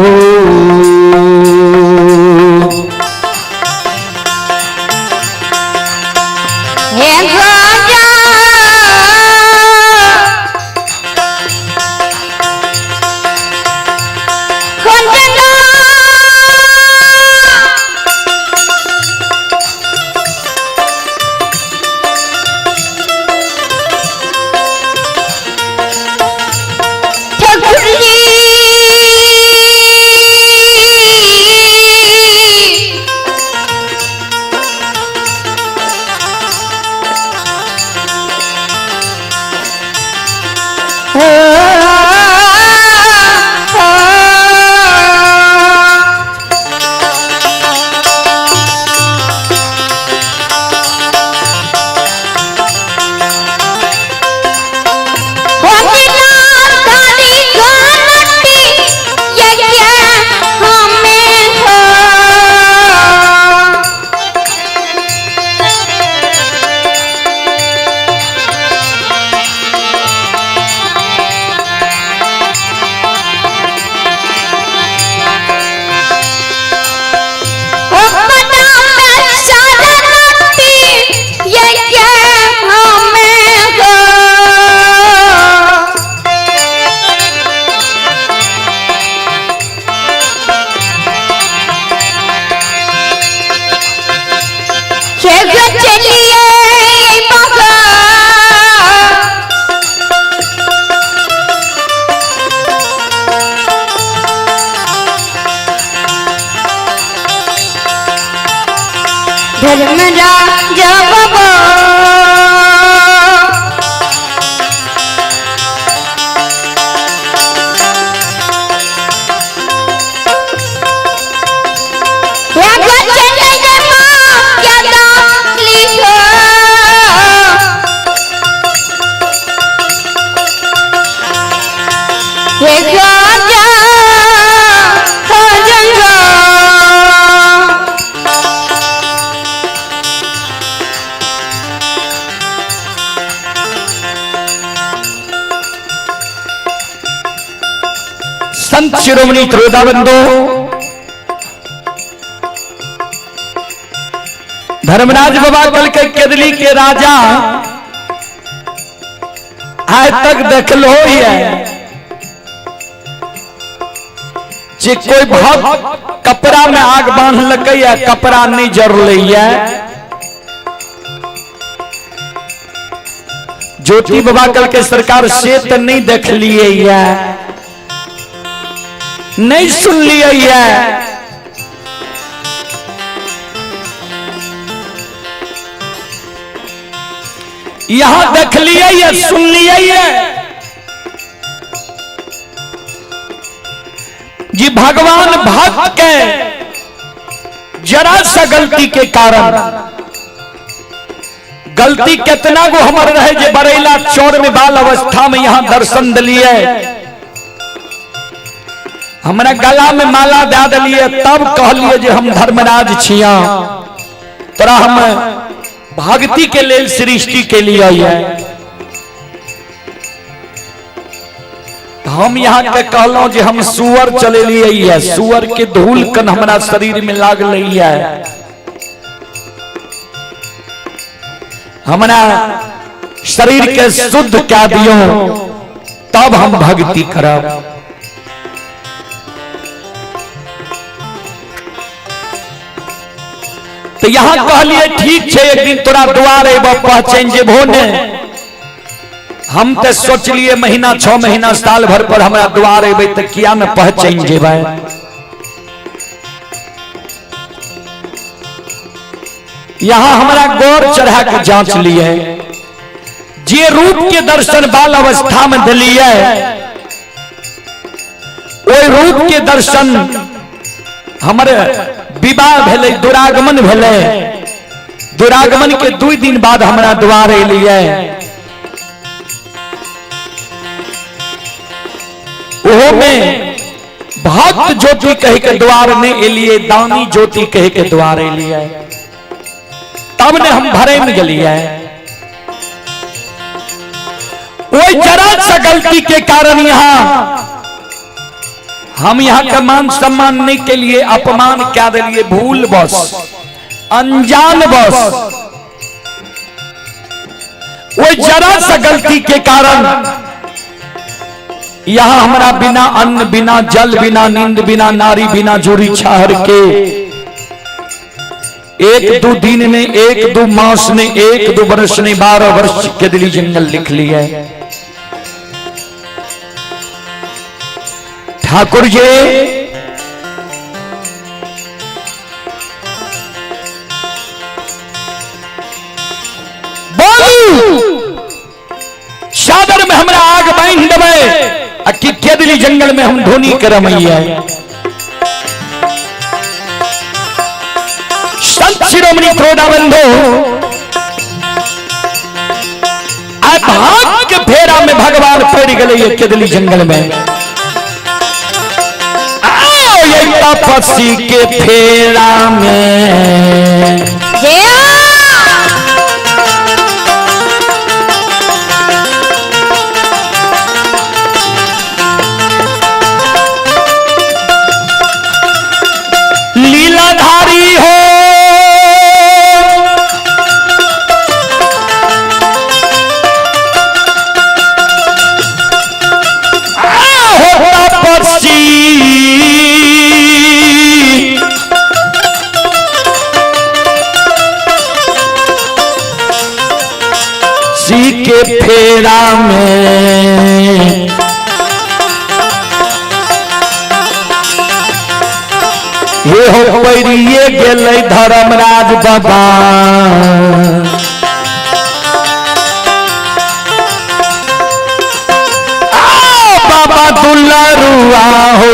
धर्मराजा बाबा संत शिरोमणि त्रोदाबंदो धर्मराज बाबा कल के केदली के राजा आज तक देखलो ही है जे कोई भक्त कपड़ा में आग बांध लगे या कपड़ा नहीं जर लिया ज्योति बाबा कल के सरकार से तो नहीं देख लिए या नहीं सुन लिया है यहां देख लिया या सुन लिया है जी भगवान भक्त के जरा सा गलती के कारण गलती कितना गो हमारे रहे जे बरेला चौर में बाल अवस्था में यहां दर्शन दिलिए हमरा गला में माला दे दिलिए तब कहलिए जे हम धर्मराज छिया तोरा हम भक्ति के लेल सृष्टि के लिए है हम यहाँ के कहलों जे हम सुअर चले लिए है सुअर के धूल कन हमारा शरीर में लाग रही है हमारा शरीर के शुद्ध क्या दियो तब हम भक्ति करब तो यहाँ कहलिए ठीक है एक दिन तोरा द्वार एवं पहचान जेबो ने। हम तो सोच लिए महीना 6 महीना साल भर पर हमारा द्वार एबे तो किया न पहचान जेबे। यहाँ हमारा गौर चढ़ा के जांच लिए जे रूप के दर्शन बाल अवस्था में दिलिए ओई रूप के दर्शन हमारे विवाह भेले दुरागमन भेले। दुरागमन के 2 दिन बाद हमारा द्वार एलिए। ओहो में भक्त ज्योति कह के द्वार ने एलिए, दानी ज्योति कह के द्वार एलिए। तब ने हम भरे में गलिए। वही जरा सा गलती के कारण हम यहाँ का मान सम्मान नहीं के लिए अपमान क्या दिलिए, भूल बस अनजान बस। वही जरा सा गलती के कारण यहाँ हमारा बिना अन्न बिना जल बिना नींद बिना नारी बिना जोड़ी छाहर के 1-2 दिन में 1-2 मास ने 1-2 वर्ष ने 12 वर्ष के दिली जंगल लिख लिया है। ठाकुर जी बोलू सादर में हमरा आग बांध देवे कि केदली जंगल में हम धोनी करमैया। संत शिरोमणि क्रोधाबंधो भाग के फेरा में भगवान पड़ गए केदली जंगल में। तपस्वी के फेरा में लीलाधारी हो तपस्वी के फेरा में ये हो पैरिए गेलै धर्मराज बाबा। बाबा दुलारुआ हो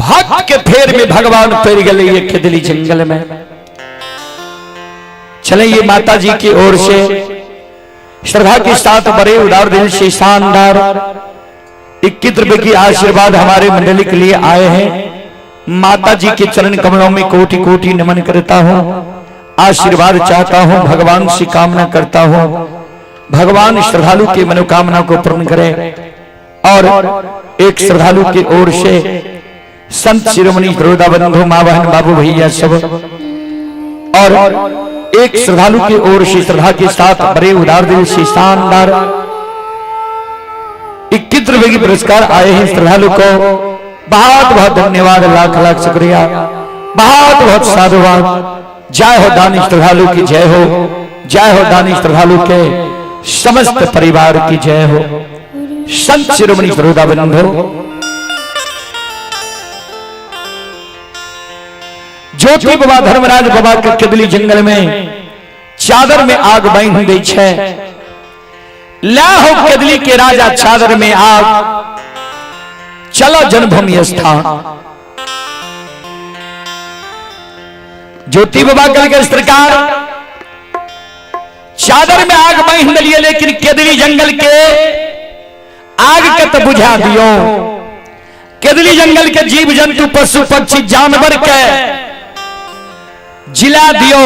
भक्त के फेर में भगवान पैर गए ये केदली जंगल में। चले ये माता जी की ओर से श्रद्धा के साथ बड़े उदार दिल से शानदार 21 रुपए की आशीर्वाद हमारे मंडली के लिए आए हैं। माता जी के चरण कमलों में कोटि कोटि नमन करता हूँ, आशीर्वाद चाहता हूँ, भगवान से कामना करता हूँ भगवान श्रद्धालु की मनोकामना को पूर्ण करे। और एक श्रद्धालु की ओर से संत शिरोमणि बड़ौदा बंधु माँ बहन बाबू भैया सब, और एक श्रद्धालु की ओर से श्रद्धा के साथ बड़े उदार दिल से शानदार 21 रुपए की पुरस्कार आए हैं श्रद्धालु को। बहुत बहुत धन्यवाद, लाख लाख शुक्रिया, बहुत बहुत साधुवाद। जय हो दानी श्रद्धालु की जय हो, जय हो दानी श्रद्धालु के समस्त परिवार की जय हो। संत शिरोमणि बड़ौदा बंधु ज्योति बाबा धर्मराज बाबा के केदली जंगल में चादर में आग बांध दी छे। ला हो केदली के राजा चादर में आग, चलो जन्मभूमि स्थान। ज्योति बाबा करके सरकार चादर में आग बांध दिए, लेकिन केदली जंगल के आग के तो बुझा दियो। केदली जंगल के जीव जंतु पशु पक्षी जानवर के जिला दियो।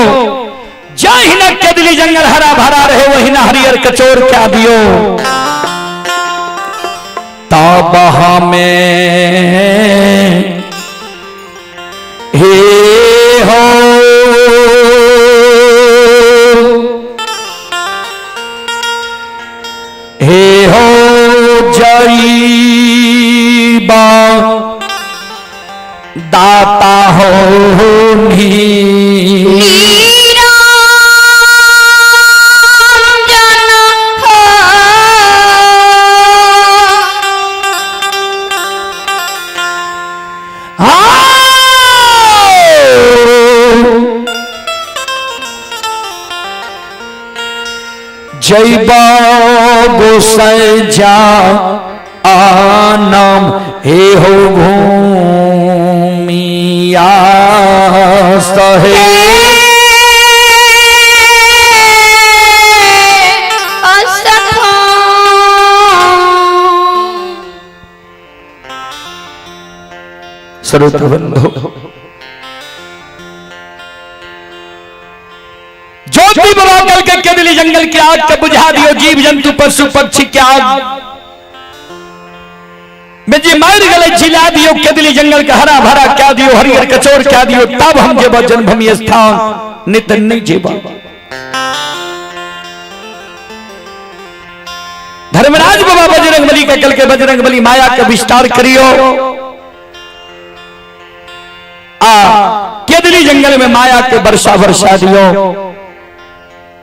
जय न केदली जंगल हरा भरा रहे, वही न हरियर कचोर क्या दियो। तब हमें हे हो हे हो जईबा दाता हो जैबा गोसाई जा आनम हे हो भूमिया सहे। श्रोता बंधु, ज्योति बाबा कल के केदली जंगल की आग के बुझा दियो। जीव जंतु पशु पक्षी की आग में जी मार गले जिला दियो। केदली जंगल का हरा भरा क्या दियो, हरियर कचोर क्या दियो। तब हम जेबा जन्मभूमि स्थान, नित नहीं जेबा। धर्मराज बाबा बजरंगबली का कल के बजरंगबली माया का विस्तार करियो। केदली जंगल में माया के वर्षा वर्षा दियो।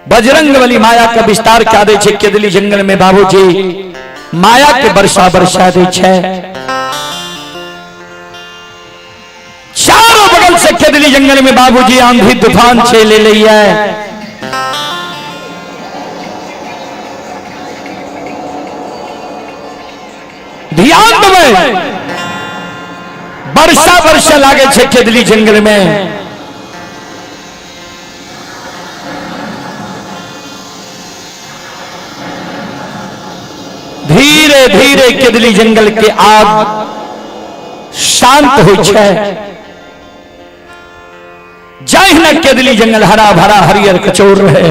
बजरंगबली माया का विस्तार क्या दे छे। केदली जंगल में बाबूजी माया के वर्षा वर्षा दे छे। चारों बगल से केदली जंगल में बाबूजी आंधी तूफान छे ले ली है। ध्यान देवे, वर्षा वर्षा लागे छे केदली जंगल में। धीरे धीरे केदली जंगल के आग शांत हो छे। जय न केदली जंगल हरा भरा हरियर कचोर रहे,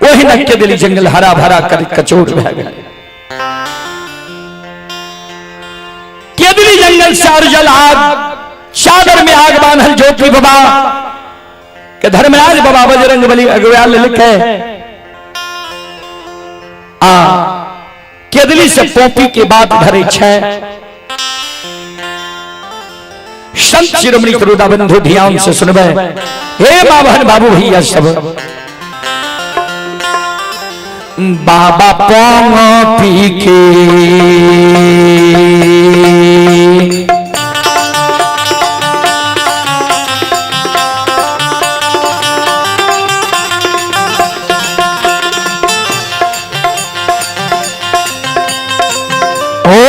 वही न केदली जंगल हरा भरा कचोर रह गए। केदली जंगल से अर्जल आग, चादर में आग बांधल ज्योति बाबा के धर्मराज बाबा बजरंगबली अगुवाल लिखे। केदली से पोपी के बाद धरे छे। संत शिरोमणि बड़ौदा बंधु ध्यान से सुनबे। हे मां बहन बाबू भैया सब, बाबा पोपी के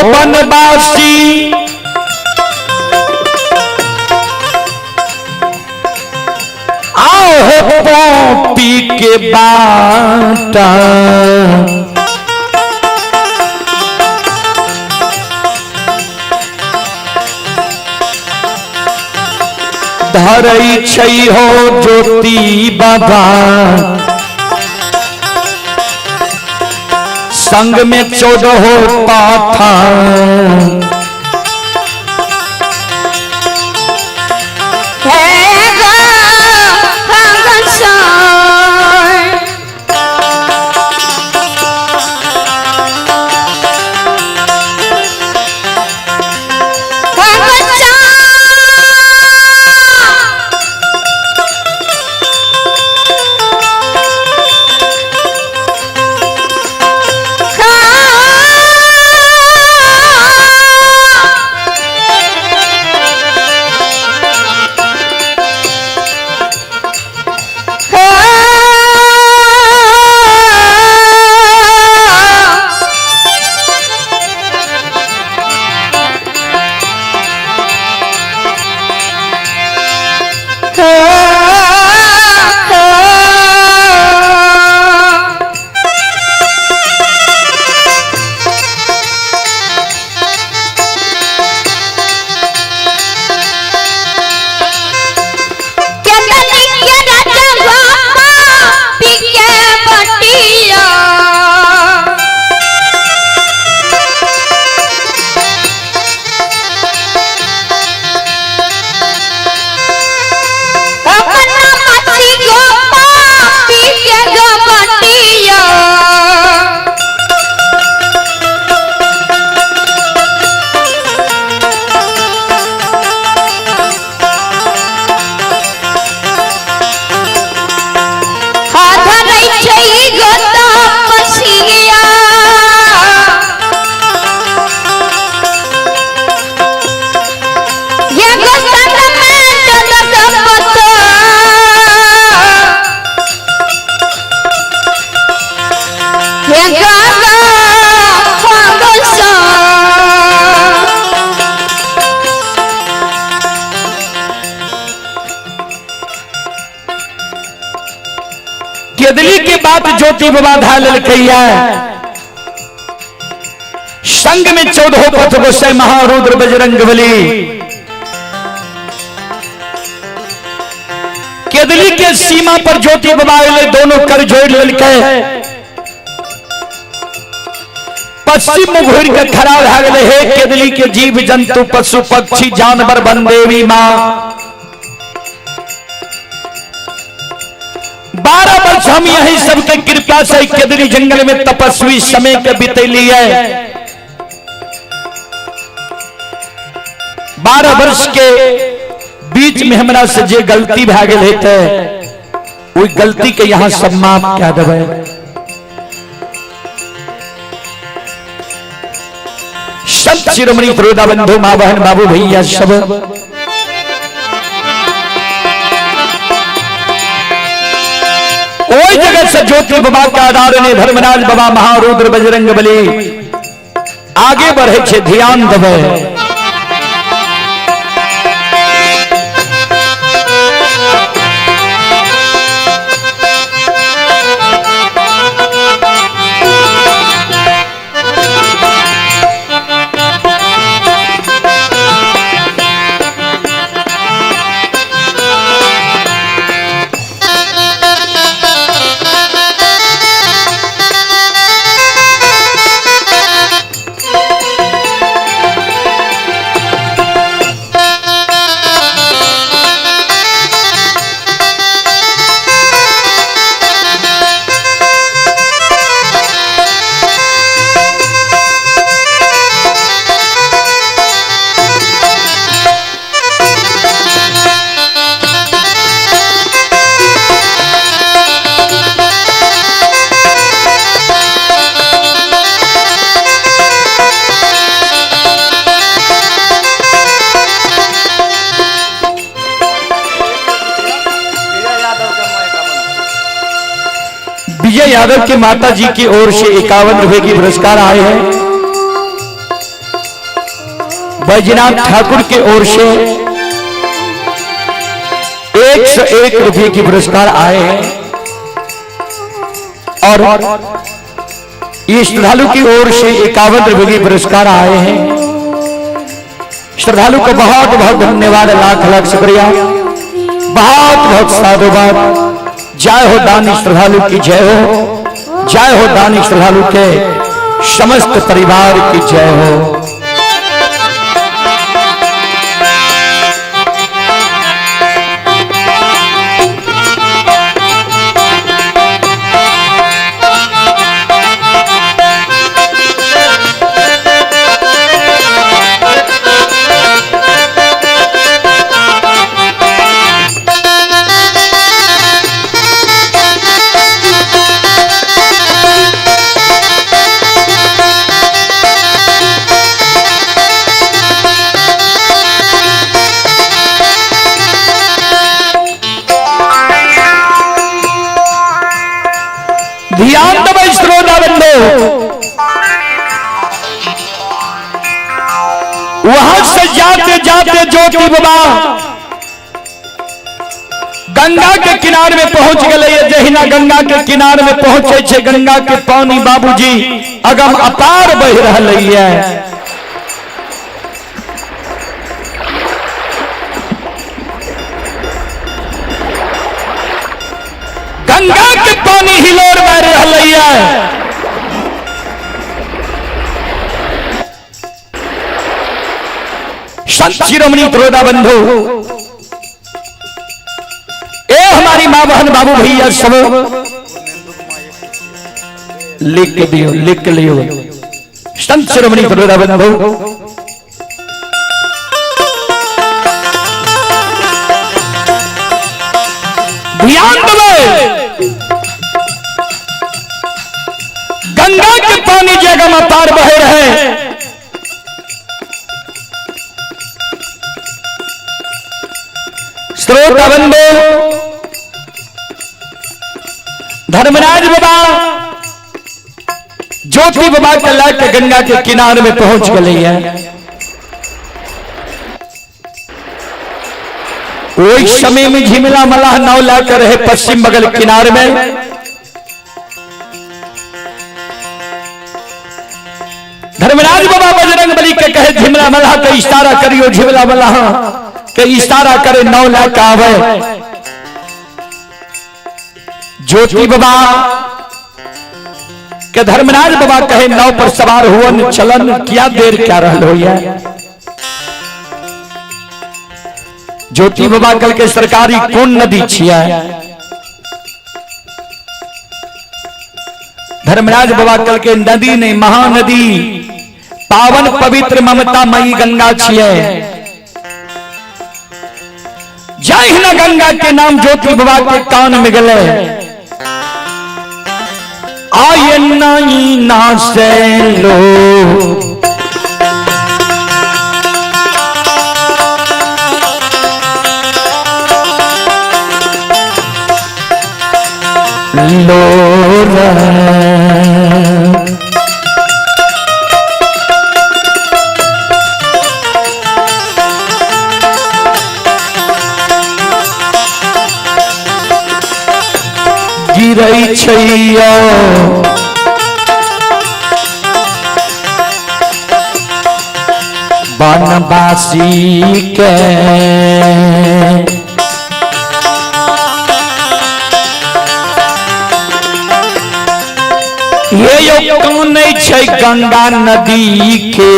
बनवासी आओ हो पोपी के बाटा। धरई छई हो ज्योति बाबा संग में 14 पाथा केदली के बात ज्योति बाबा धाल ललकैया संग में 14 पथ गोसाई महारुद्र बजरंग बली केदली के सीमा पर ज्योति बाबा दोनों कर जोड़ ललके पश्चिम में घूर के खड़ा भाग रहे केदली के जीव जंतु पशु पक्षी जानवर बन देवी मां 12 वर्ष हम यही सबके कृपा से केदली जंगल में तपस्वी समय के बितैली है 12 वर्ष के बीच में हमरा से जे गलती भाग लेते वही गलती के यहाँ समाप्त क्या देवे सब शिरोमणि प्रोदा बंधु मां बहन बाबू भैया सब कोई जगह से ज्योति बाबा के आधार ने धर्मराज बाबा महारुद्र बजरंग बली आगे बढ़े छे ध्यान देवे विजय यादव के माता जी की ओर से 51 रुपए की पुरस्कार आए हैं। बैजनाथ ठाकुर की ओर से 101 रुपए की पुरस्कार आए हैं और ये श्रद्धालु की ओर से 51 रुपए की पुरस्कार आए हैं। श्रद्धालु को बहुत बहुत धन्यवाद, लाख लाख शुक्रिया। बहुत बहुत साधुवाद। जय हो दानी श्रद्धालु की जय हो, जय हो दानी श्रद्धालु के समस्त परिवार की जय हो। ध्यान दो श्रोता बंदो, वहां से जाते जाते ज्योति बाबा गंगा के किनारे में पहुंच गए। जहिना गंगा के किनारे में पहुंचे छे, गंगा के पानी बाबूजी अगम अपार बह रही है। गंगा के पानी हिलोर बह रही है। संत शिरोमणि त्रोदा बंधु, ए हमारी मां बहन बाबू भैया सब लिख दियो, लिख लियो। संत शिरोमणि त्रोदा बंधु, ध्यान दो। गंगा के पानी जगह में पार बह रहे। श्रोता बंधु, धर्मराज बाबा ज्योति बाबा के लाके गंगा के किनारे में पहुंच गए हैं। वही समय में झिमला मलाह नाव लाकर रहे पश्चिम बगल किनारे में। धर्मराज बाबा बजरंग बली के कहे झिमला मलाह का इशारा करियो, झिमला मलाह के इशारा करे नाव लाकर आवे। ज्योति बाबा के धर्मराज बाबा कहे नाव पर सवार हुवन चलन, क्या देर क्या रह लो। ज्योति बाबा कल के सरकारी कौन नदी छिया। धर्मराज बाबा कल के नदी नहीं, महानदी, पावन पवित्र ममता मई गंगा छिए। जय हिना गंगा के नाम ज्योति बाबा के कान में गले। आय नहीं ना से लो, गिरई छैया बनवासी के ये यो कौन नहीं छै गंगा नदी के।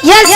Yes,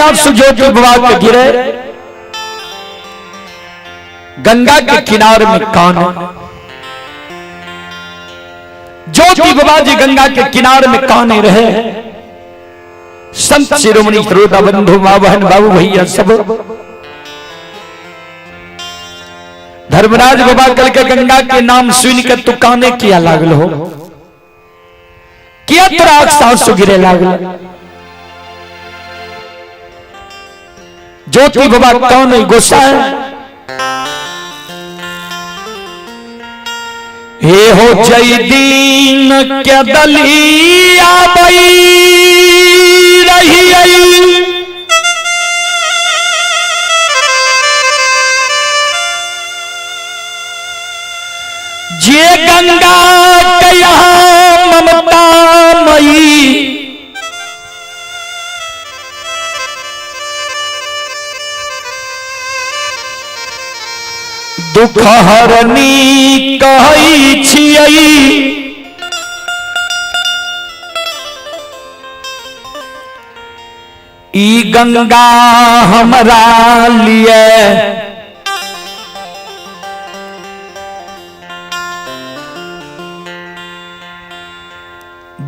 आंसू ज्योति बाबा के गिरे, गंगा के किनारे में कौन है? ज्योति बाबा जी गंगा के किनारे में कौन रहे? संत शिरोमणि श्रोता बंधु मां बहन बाबू भैया सब धर्मराज बाबा कल के गंगा के नाम सुन के तू काने किया लागल हो, किया तोरा आंसू गिरे लागल। ज्योति बाबा कौन है? गुस्सा है। हे हो जय दीन क्या दलिया बई रही, जे गंगा के यहाँ ममता मई, दुख हरनी कहै छियै, ई गंगा हमरा लिए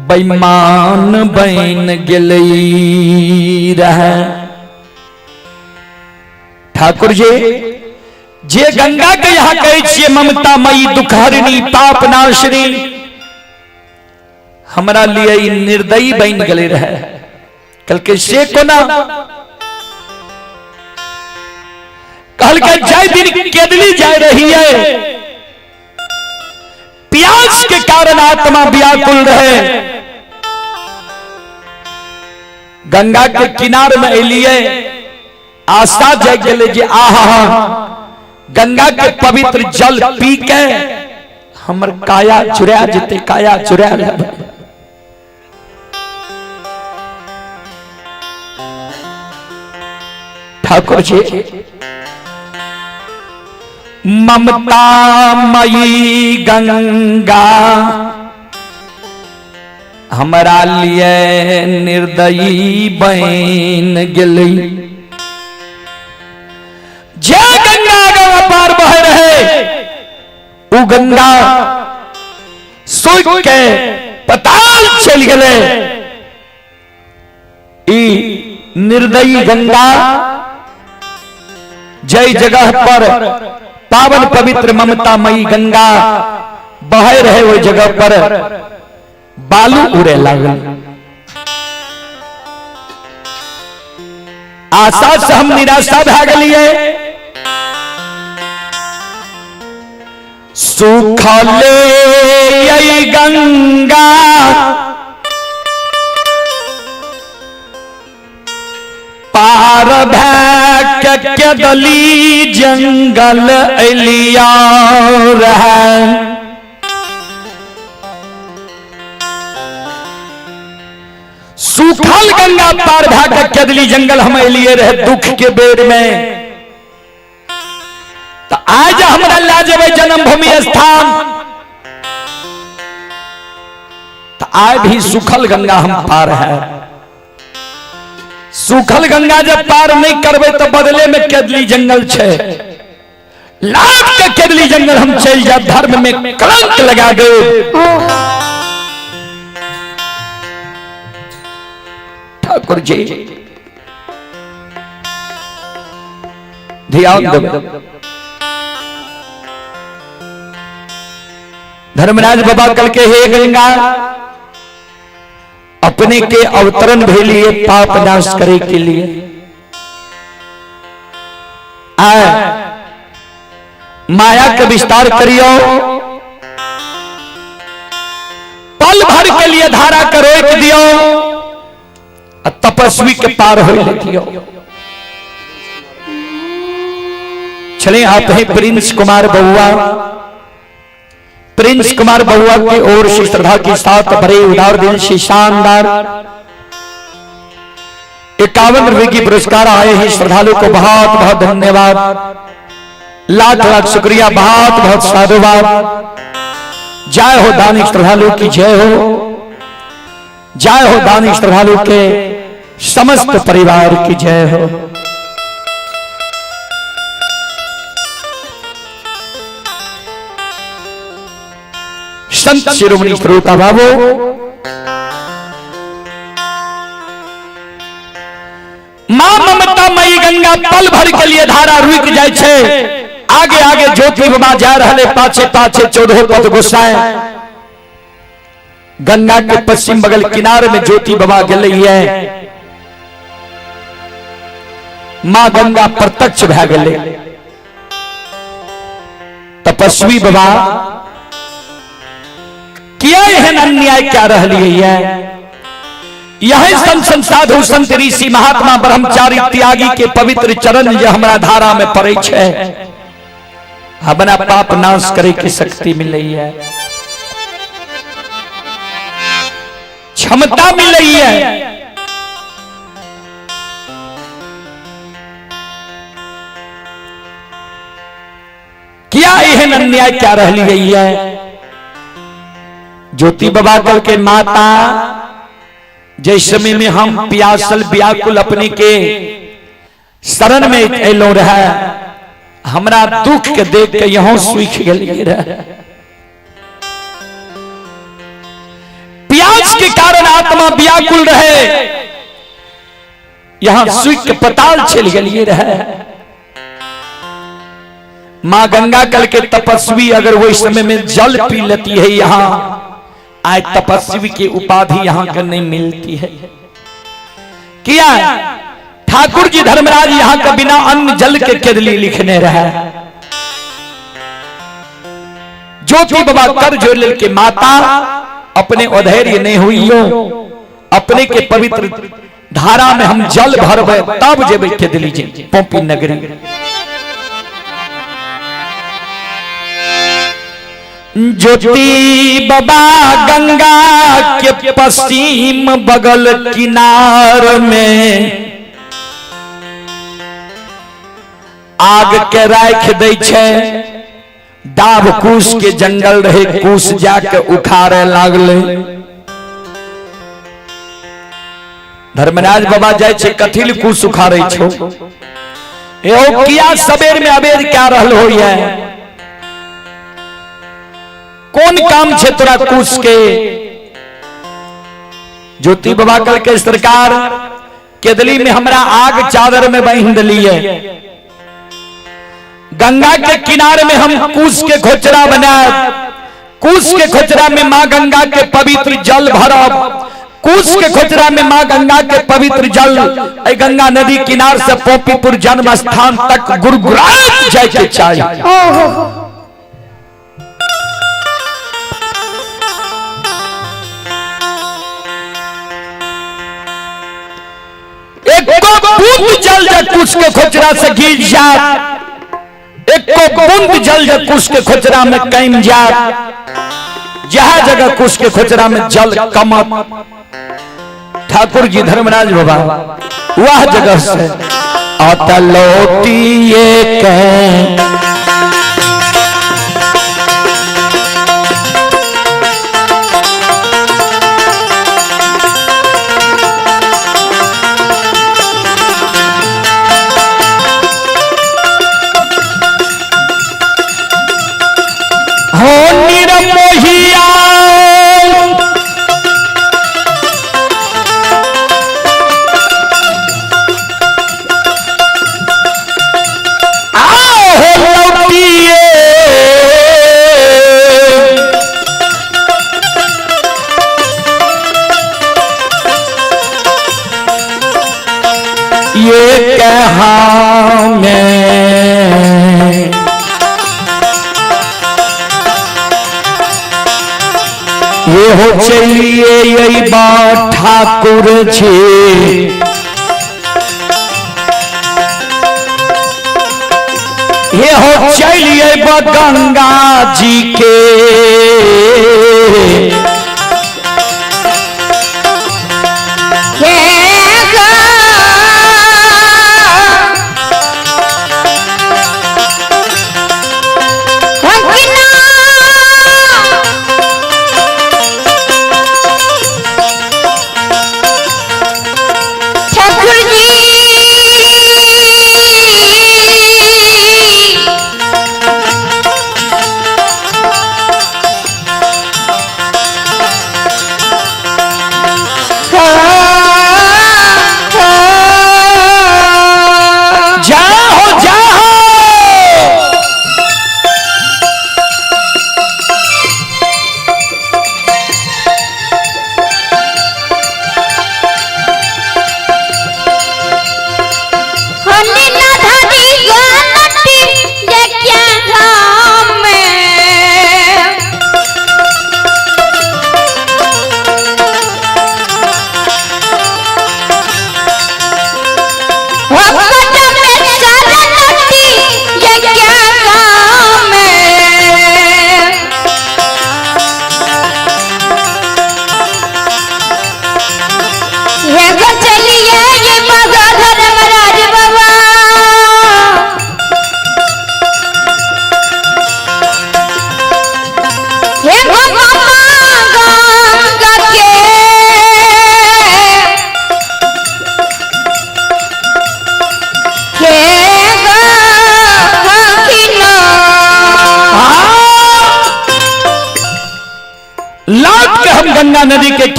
बेईमान बन गेलै रहे। ठाकुर जी जे गंगा के यहाँ कहै छियै ममता मई, दुख हरनी, पाप नाशनी, हमरा लिए ई निर्दयी बन गेलै रहे। कल के से कोना कल के जाय दिन केदली जाय रही है, प्यास के कारण आत्मा व्याकुल रहे, गंगा के किनारे में एलिए, आशा जग गए जे आहा गंगा के पवित्र जल पी के हमर काया चुरा जते, काया चुरा लेबै। ठाकुर जी ममता मई गंगा हमरा लिए निर्दयी बन गेलै। जे गंगा गवा पार बह रहे, उ गंगा सूख के पताल चल गए। ई निर्दयी गंगा जय जगह पर पावन पवित्र ममता मई गंगा बह रहे, वो जगह पर बालू उड़े लागल। आशा से हम निराशा भा गलिए। सुखले यही गंगा पार भैक के दली जंगल एलिया रहे। सूखल गंगा पार भैक के दली जंगल हम एलिए रहे दुख के बेर में। तो आज हमरा ला जेबै जन्मभूमि स्थान, तो आज भी सूखल गंगा हम पार है। सूखल गंगा जब पार नहीं करबे तो बदले में केदली जंगल छे, लाख के केदली जंगल हम चल जा, धर्म में कलंक लगा दे। ठाकुर जी ध्यान दो। धर्मराज बाबा कल के हे गंगा अपने के अवतरण भेलिए पाप नाश करे के लिए आए, माया के विस्तार करियो, पल भर के लिए धारा कर रोक दियो, तपस्वी के पार हो दियो। चले आप हैं प्रिंस कुमार बउआ। प्रिंस कुमार बउआ की ओर से श्रद्धा के साथ बड़े उदार दिल से शानदार 51 रुपए की पुरस्कार आए हैं। श्रद्धालु को बहुत बहुत धन्यवाद, लाख लाख शुक्रिया, बहुत बहुत साधुवाद। जय हो दानी श्रद्धालु की, जय हो, जय हो दानी श्रद्धालु के। समस्त परिवार की जय हो। संत शिरोमणि श्रोता बाबू, मां ममता मई गंगा पल भर के लिए धारा रुक जाए छे। आगे आगे ज्योति बाबा जा रहे, पाछे पाछे 14 पद गोसाए। गंगा के पश्चिम बगल किनारे में ज्योति बाबा गई है। मां गंगा प्रत्यक्ष भै गए। तपस्वी बाबा किया एहन अन्याय क्या रही है। यही संत साधु संत ऋषि महात्मा ब्रह्मचारी त्यागी के पवित्र चरण जो हमारा धारा में पड़े छे, हमारा पाप नाश करे की शक्ति मिल रही है, क्षमता मिल रही है। क्या एहन अन्याय क्या रही गई है। ज्योति बाबा कल के माता, जिस समय में हम प्यासल व्याकुल अपने के शरण में एलो रहा, हमरा दुख के देख के यहां सूख गए रहा। प्यास के कारण आत्मा व्याकुल रहे, यहां सूख के पताल चल गए रहा। मां गंगा कल के तपस्वी अगर वो इस समय में जल पी लेती है, यहां आज तपस्वी की उपाधि यहां का नहीं मिलती है। किया ठाकुर जी धर्मराज यहां का बिना अन्न जल के केदली लिखने रहा। ज्योति बाबा कर जोड़ के माता अपने अधैर्य नहीं हुई हो, अपने के पवित्र धारा में हम जल भरबे तब जेबे केदली जी पोपी नगरी। ज्योति बाबा गंगा के पश्चिम बगल किनार में आग के राख दे छे। डाब कूश के जंगल रहे, कूश जाके उखाड़े लागले। धर्मराज बाबा जाए छे कथिल कूश उखाड़े छो। एहो किया सबेर में अबेर क्या रहल हो है। कौन काम छे तोरा कूश के। ज्योति बाबा कल के सरकार केदली में हमरा आग चादर में बांध दिलिए। गंगा के किनारे में हम कूश के खोचरा बनाए। कूश के खोचरा में मां गंगा के पवित्र जल भरब। कूश के खोचरा में मां गंगा के पवित्र जल गंगा नदी किनार से पोपीपुर जन्म स्थान तक गुरगुरात जाए के चाहिए। बूंद जल जब कुछ के खोचरा से गिर जात, एक को बूंद जल जब कुछ के खोचरा में कैम जात, जहां जगह कुछ के खोचरा में जल कमत। ठाकुर जी धर्मराज बाबा वह जगह से अतलोटिए के ये कहा मैं ये हो चलिए यही बात ठाकुर जी। ये हो चलिए गंगा जी के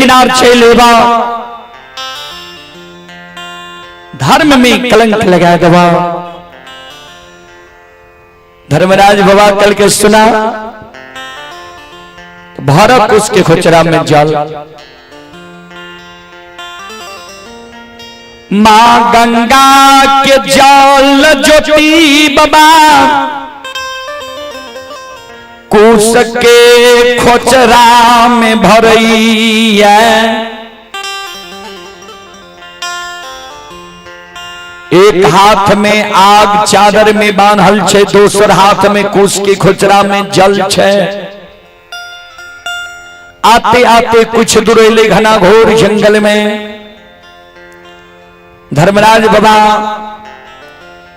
किनार चले बा धर्म में कलंक लगा गवा। धर्मराज बाबा कल के सुना भारत उसके खोचरा में जल। मां गंगा के जल ज्योति बाबा कुश के खोचरा में भरई है। एक हाथ में आग चादर में बांधल छे, दोसर हाथ में कुश के खोचरा में जल छे। आते आते कुछ दूर ले घना घोर जंगल में धर्मराज बाबा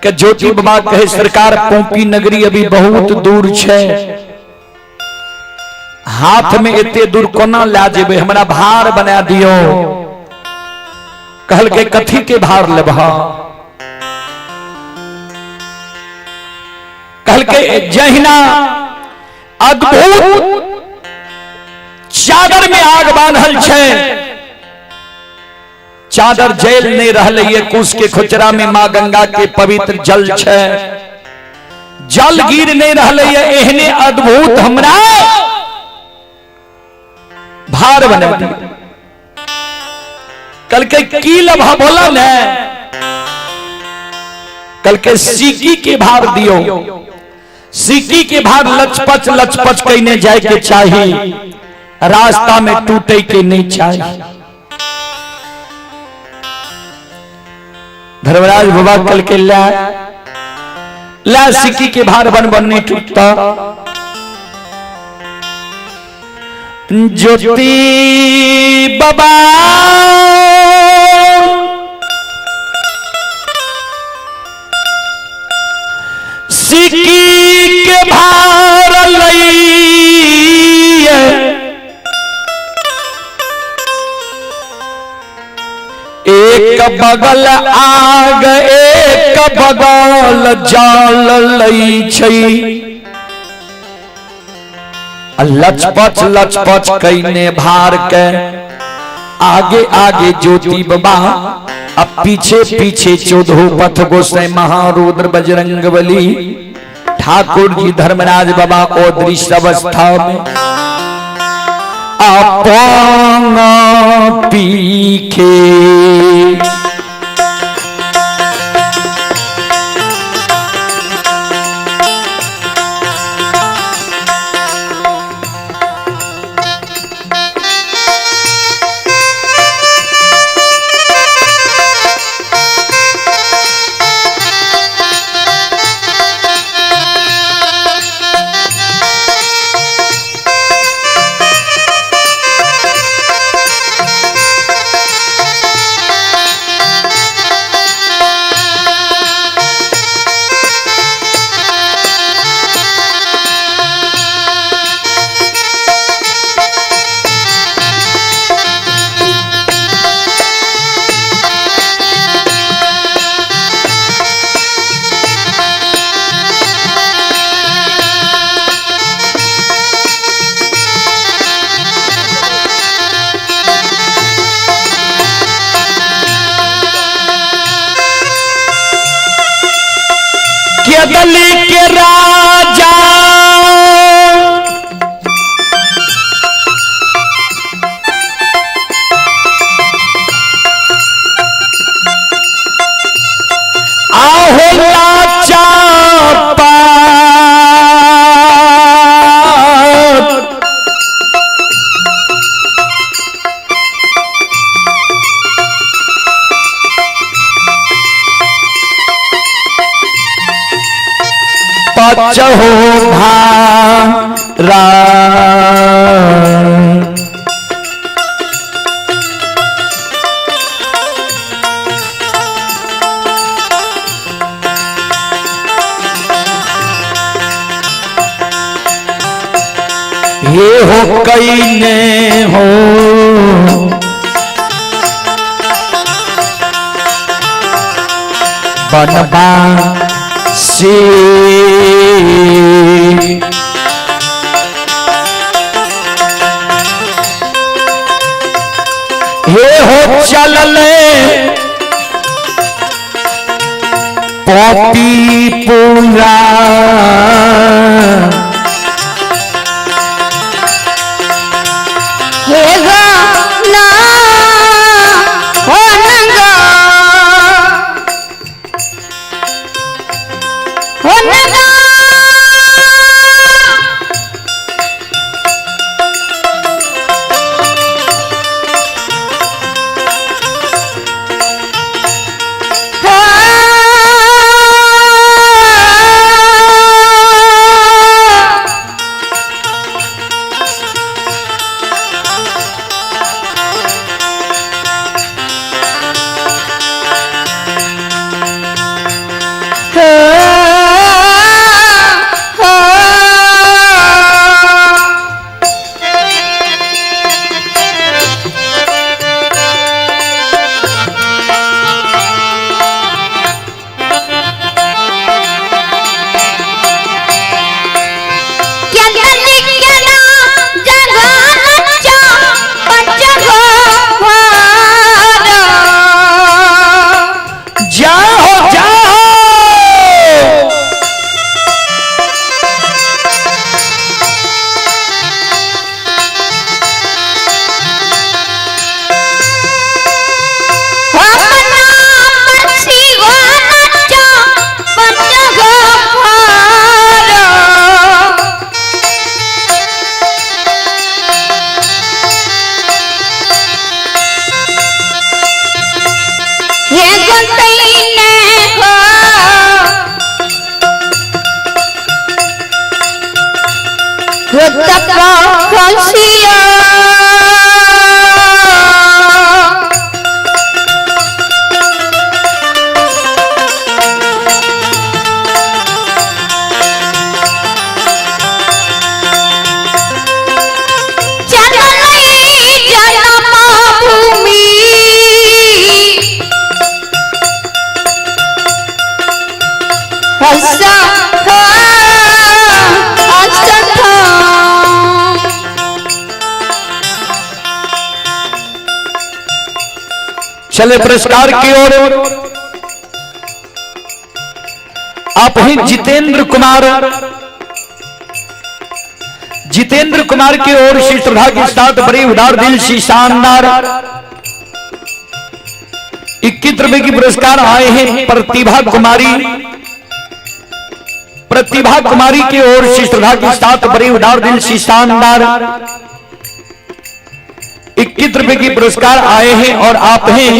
के ज्योति बाबा कहे सरकार पोंपी नगरी अभी बहुत दूर छे, हाथ में इतने दूर कोना ला जेबे, हमरा भार बना दियो। कहल के कथी के भार लेबहा? कहल के जहिना अद्भुत चादर में आग बांधल छे, चादर जल नहीं रहले ये कुश के खोचरा में मां गंगा के पवित्र जल छे, जल गिर नहीं रहले ये एहने अद्भुत हमरा भार बने दिए। कल के की लभा बोला ने, कल के सीकी के भार दियो। सीकी के भार लचपच लचपच कहने जाए के चाहिए, रास्ता में टूटे के नहीं चाहिए। धर्मराज बाबा कल के ला सिक्की के भार बन बन नहीं टूटता। ज्योति बाबा सिक्की के भार लइए, एक बगल आग एक बगल जाल लई छई। लचपच लचपच कईने भार के आगे आगे ज्योति बाबा, अब पीछे पीछे 14 पथ गोसाई महारुद्र बजरंगबली ठाकुर जी धर्मराज बाबा अदृश्य अवस्था में अपंग पीखे। गली के राजा आहो लाचा पचहो भारा ये हो कई ने हो बनबा से गोपी पूरा हे गाना हो नंगा हो नंगा चले पुरस्कार की ओर। आप ही जितेंद्र कुमार की ओर से श्रद्धा के साथ बड़े उदार दिल से शानदार 21 रुपए की पुरस्कार आए हैं प्रतिभा कुमारी की ओर से श्रद्धा के साथ बड़े उदार दिल से शानदार 21 रुपए की पुरस्कार आए हैं। और आप हैं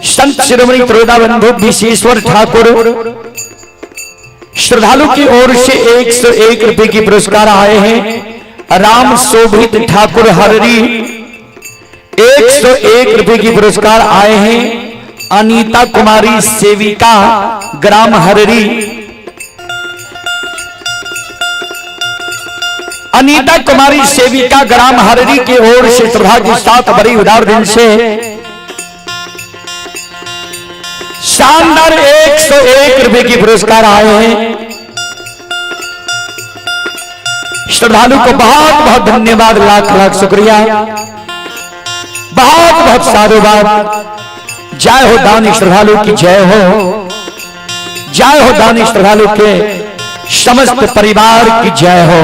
संत शिरोमणि त्रोदा बंधु विशेश्वर ठाकुर, श्रद्धालु की ओर से 101 रुपए की पुरस्कार आए हैं। राम शोभित ठाकुर हररी 101 रुपए की पुरस्कार आए हैं। अनीता कुमारी सेविका ग्राम हररी, अनीता कुमारी सेविका ग्राम हररी की ओर से श्रद्धा के साथ बड़ी उदार दिल से शानदार 101 रुपए की पुरस्कार आए हैं। श्रद्धालु को बहुत बहुत धन्यवाद, लाख लाख शुक्रिया, बहुत बहुत साधुवाद। जय हो दानी श्रद्धालु की जय हो, जय हो दानी श्रद्धालु के समस्त परिवार की जय हो।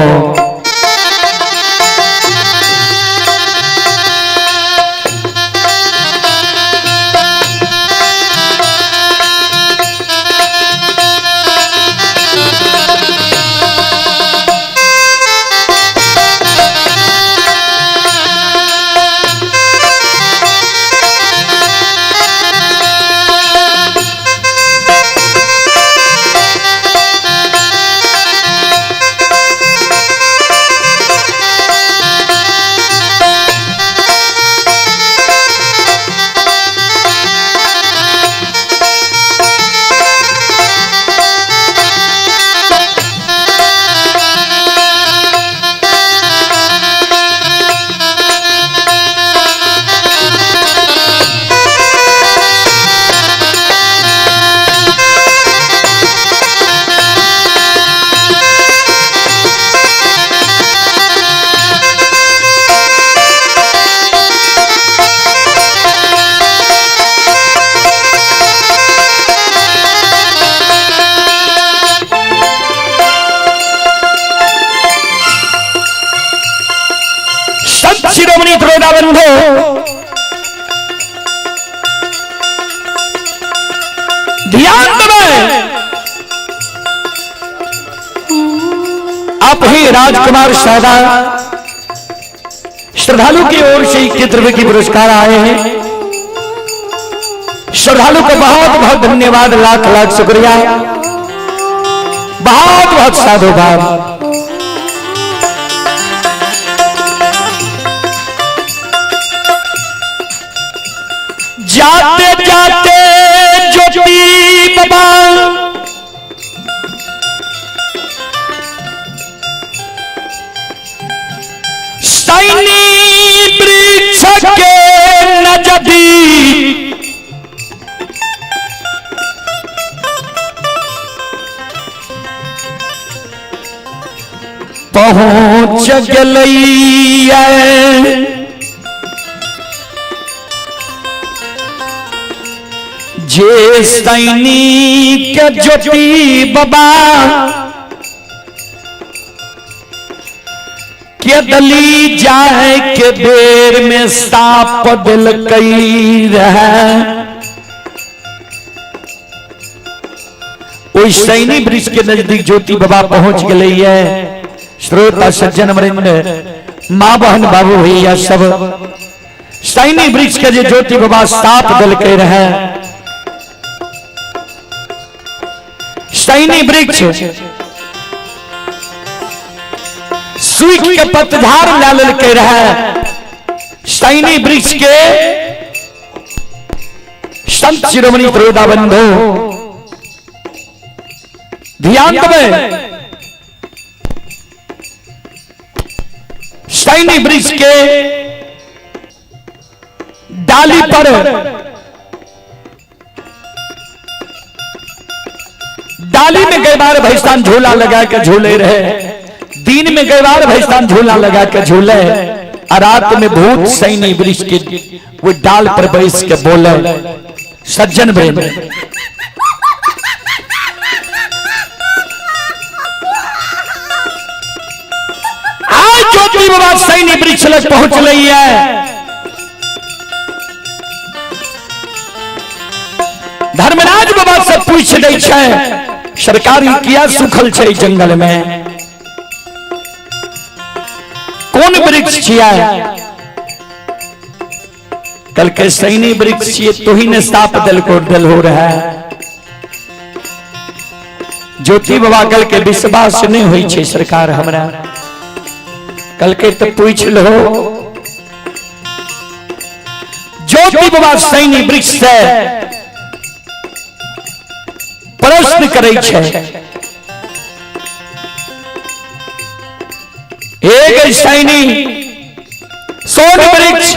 बंधो ध्यान दें, आप ही राजकुमार शारदा श्रद्धालु की ओर से 21 रुपए की पुरस्कार आए हैं। श्रद्धालु को बहुत बहुत धन्यवाद, लाख लाख शुक्रिया, बहुत बहुत साधुवाद। जाते जाते ज्योति बाबा सैनी वृक्ष के नजदीक पहुंच गलैया, जे सैनिक ज्योति बाबा के दली जाए के बेर में साप दिल कई रहे। ओई सैनी वृक्ष के नजदीक ज्योति बाबा पहुंच गई है। श्रोता सज्जन वृंद, मां बहन बाबू भैया सब सैनी वृक्ष के जो ज्योति बाबा साप दिल के रहे। सैनी वृक्ष सूख के पतझार लाल के रहे। सैनी वृक्ष के संत शिरोमणि त्रोदा बंधु ध्यान दें, सैनी वृक्ष के डाली पर डाली में कई बार भैंसान झूला लगा के झूले रहे। दिन में कई बार भैंसान झूला लगा के झूले, और रात में भूत सैनी वृक्ष के वो डाल पर बैठ के बोले। सज्जन वृंद, आज ज्योति बाबा सैनी वृक्ष लग पहुंच रही है। धर्मराज बाबा से पूछ दे छै, सरकारी किया सुखल छै जंगल में, कौन वृक्ष छिया? कल के सैनी वृक्ष छिए, तो ही ने साप दल को दल हो रहा है। ज्योति बाबा कल के विश्वास नहीं हुई छै सरकार हमरा, कल के तो पूछ लो। ज्योति बाबा सैनी वृक्ष से प्रश्न करे छे, एक सैनी सोन वृक्ष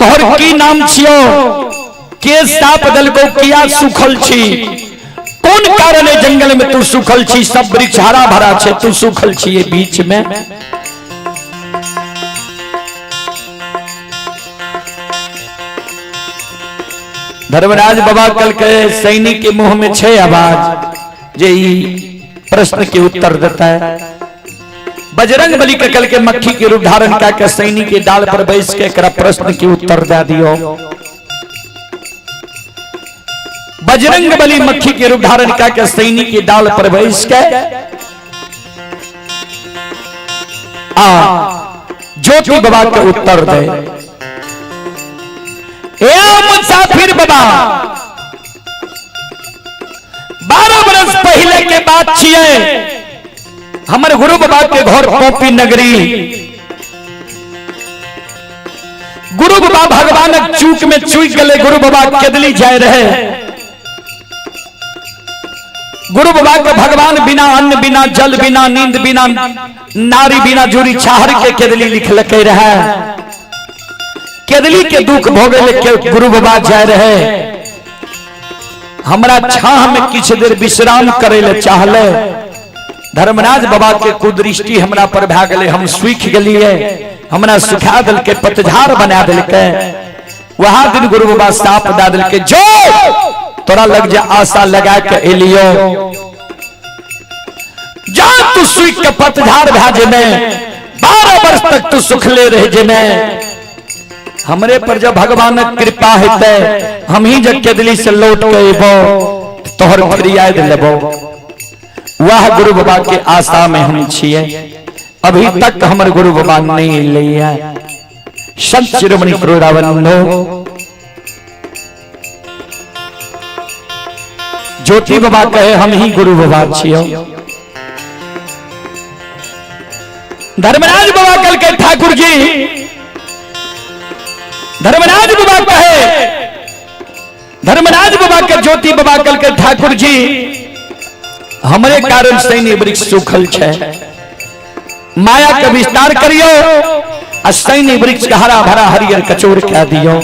तोहर की नाम छियो, के साप दल को किया सुखल छी, कौन कारण जंगल में तू सुखल छी? सब वृक्ष हरा भरा छे, तू सुखल छी बीच में। धर्मराज बाबा कल के सैनिक के मुंह में छे आवाज जे प्रश्न के उत्तर देता है। बजरंग बली के कल के मक्खी के रूप धारण करके सैनिक के डाल पर बैठ के कर प्रश्न के उत्तर दे दियो। बजरंग बली मक्खी के रूप धारण करके सैनिक के डाल पर बैठ के ज्योति बाबा के उत्तर दे। मुसाफिर बाबा 12 बरस पहले के बात छिए, हमारे गुरु बाबा के घर पोपी नगरी। गुरु बाबा भगवान चूक में चूक गले, गुरु बाबा केदली जाए रहे। गुरु बाबा के भगवान बिना अन्न बिना जल बिना नींद बिना नारी बिना जुड़ी छाहर के केदली लिखल के रहे। केदली के दुख भोगे के गुरु बाबा जाए रहे। हमरा छाह में किछ देर विश्राम करे ले चाहले। धर्मराज बाबा के कुदृष्टि हमरा पर भा गले, हम सूख गलिए, हमरा सुखा दल के पतझार बना दिल के। वहां दिन गुरु बाबा साप दा दिल के, जो तोरा लग जा आशा लगा के एलियो, जा तू सूख के पतझार भाजे में 12 वर्ष तक तू सुख ले रहे जे मैं हमरे पर जब भगवान कृपा हेते हम ही जग के दिल्ली से लौट के अबो तोहर फरियाद लेबो। वह गुरु बाबा के आशा में हम छिए। अभी तक हमर गुरु बाबा नहीं लिया। संत शिरोमणि प्रभुरावनो ज्योति बाबा कहे हम ही गुरु बाबा छियो। धर्मराज बाबा कल के ठाकुर जी धर्मराज बाबा कहे धर्मराज बाबा के ज्योति बाबा कल के ठाकुर जी हमरे कारण सैन्य वृक्ष सूखल छे माया के विस्तार करियो आ सैन्य वृक्ष का हरा भरा हरियर कचोर क्या दियो।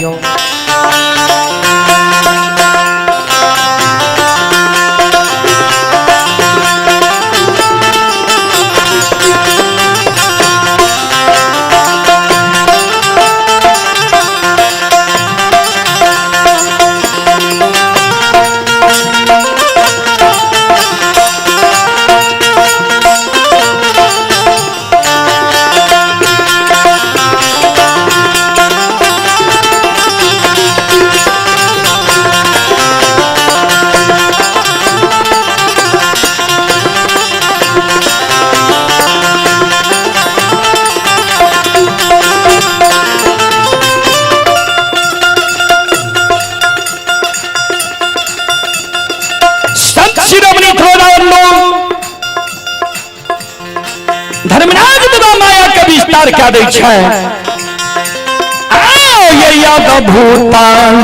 धर्मराज बाबा माया के विस्तार क्या दै छै आओ ये याद भूतान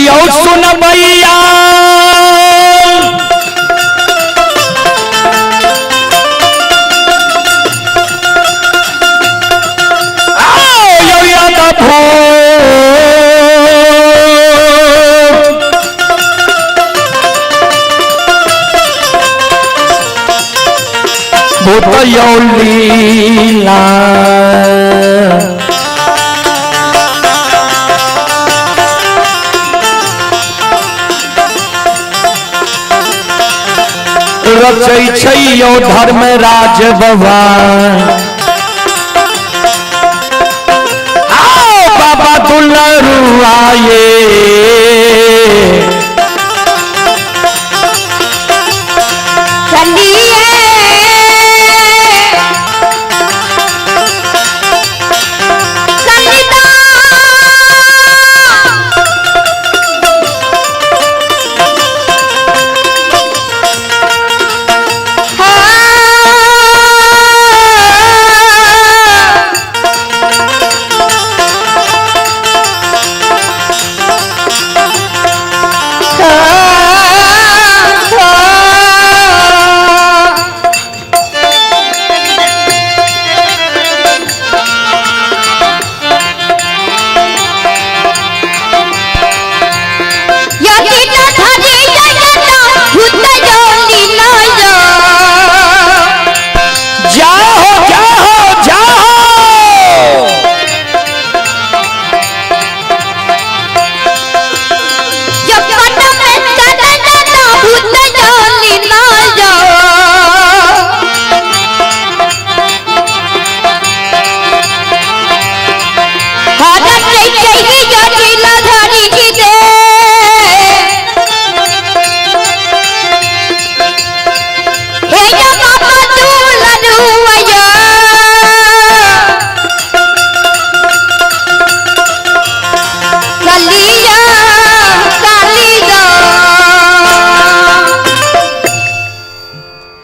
यो सुन भैया लीला रचै छै यो धर्मराज बाबा आओ बाबा दुलरुआए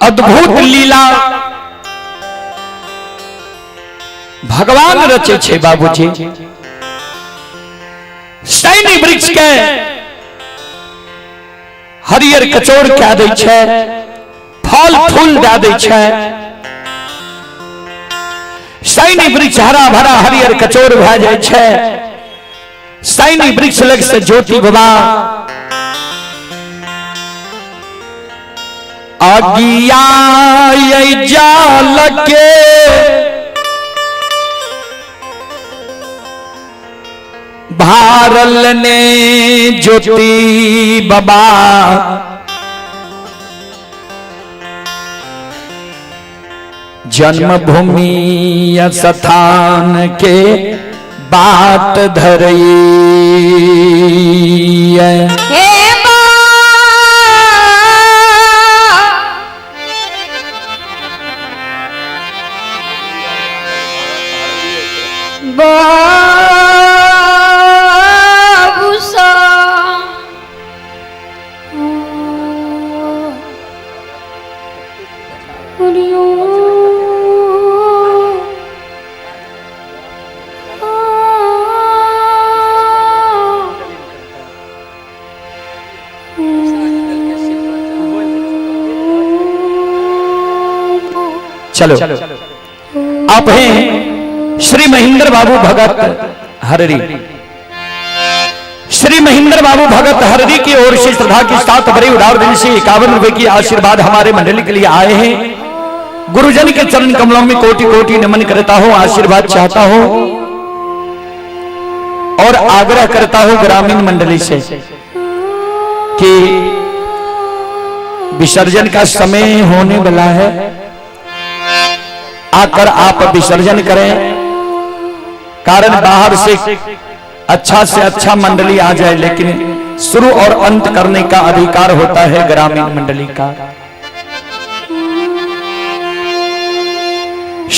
अद्भुत लीला भगवान रचे छे बाबूजी। सैन्य वृक्ष के हरियर कचोर क्या दै छै फल फूल दे दै छै। सैन्य वृक्ष हरा भरा हरियर कचोर भए जाय छै। सैन्य वृक्ष लग से ज्योति बाबा आगिया जाल के भारल ने ज्योति बाबा जन्मभूमि स्थान के बाट धरई हे बाबू सा चलो आप हैं श्री महेंद्र बाबू भगत हररी। श्री महेंद्र बाबू भगत हररी की ओर से श्रद्धा के साथ बड़े उदार दिल से 51 रुपए की आशीर्वाद हमारे मंडली के लिए आए हैं। गुरुजन के चरण कमलों में कोटि कोटि नमन करता हूं, आशीर्वाद चाहता हूं और आग्रह करता हूं ग्रामीण मंडली से कि विसर्जन का समय होने वाला है, आकर आप विसर्जन करें। कारण बाहर से अच्छा मंडली आ जाए, लेकिन शुरू और अंत करने का अधिकार होता है ग्रामीण मंडली का।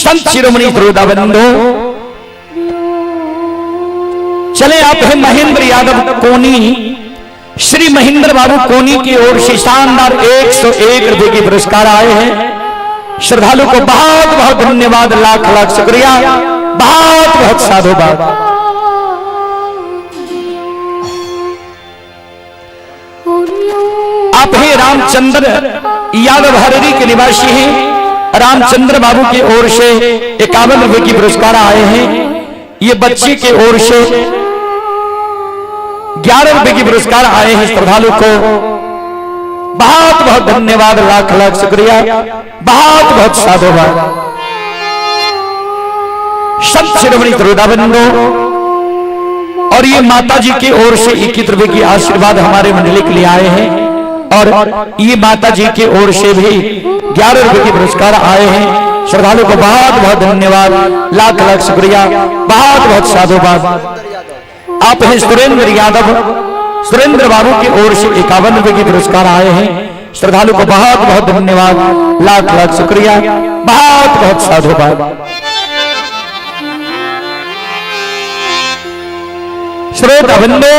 संत शिरोमणि श्रोताबंधु, चले आप हैं महेंद्र यादव कोनी। श्री महेंद्र बाबू कोनी की ओर से शानदार 101 रुपए की पुरस्कार आए हैं। श्रद्धालु को बहुत बहुत धन्यवाद, लाख लाख शुक्रिया, बहुत बहुत साधुवाद। आप ही रामचंद्र यादव हररी के निवासी हैं। रामचंद्र बाबू की ओर से 51 रुपए की पुरस्कार आए हैं। ये बच्चे की ओर से 11 रुपए की पुरस्कार आए हैं। श्रद्धालु को बहुत बहुत धन्यवाद, लाख लाख शुक्रिया, बहुत बहुत साधुवाद। संत शिरोमणि श्रोताबंधु, और ये माता जी की ओर से 21 रुपए की आशीर्वाद हमारे मंडली के लिए आए हैं। और ये माता जी की ओर से भी 11 रुपए की पुरस्कार आए हैं। श्रद्धालु को बहुत बहुत धन्यवाद, लाख लाख शुक्रिया, बहुत बहुत साधुवाद। आप हैं सुरेंद्र यादव, सुरेंद्र बाबू की ओर से 51 रुपए की पुरस्कार आए हैं। श्रद्धालु को बहुत बहुत धन्यवाद, लाख लाख शुक्रिया, बहुत बहुत साधुवाद। श्रोताबंधु,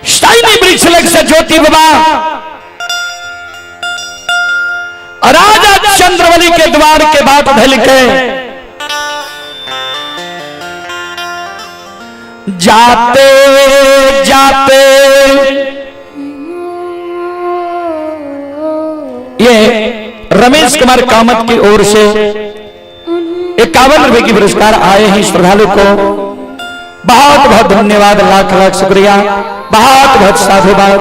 शाइनी वृक्ष लग से ज्योति बाबा राजा चंद्रवली के द्वार के बाद ढल के जाते जाते ये रमेश कुमार कामत की ओर से 51 रुपए की पुरस्कार आए हैं। श्रद्धालु को बहुत बहुत धन्यवाद, लाख लाख शुक्रिया, बहुत बहुत साधुवाद।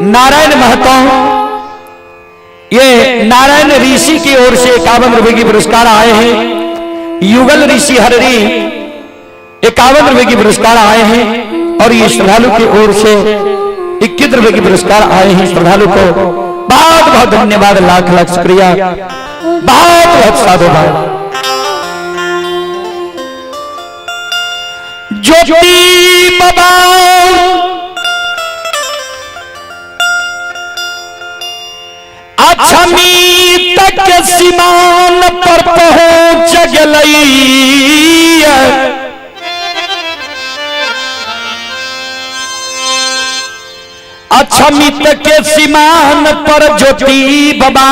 नारायण महतो, ये नारायण ऋषि की ओर से 51 रुपए की पुरस्कार आए हैं। युगल ऋषि हररी 51 रुपए की पुरस्कार आए हैं। और ये श्रद्धालु की ओर से 21 रुपए की पुरस्कार आए हैं। श्रद्धालु को बहुत बहुत धन्यवाद, लाख लाख शुक्रिया, बहुत बहुत साधुवाद। ज्योति बाबा अछमी तक सीमान पर पहुंच गई, अछमी तक सीमान पर ज्योति बाबा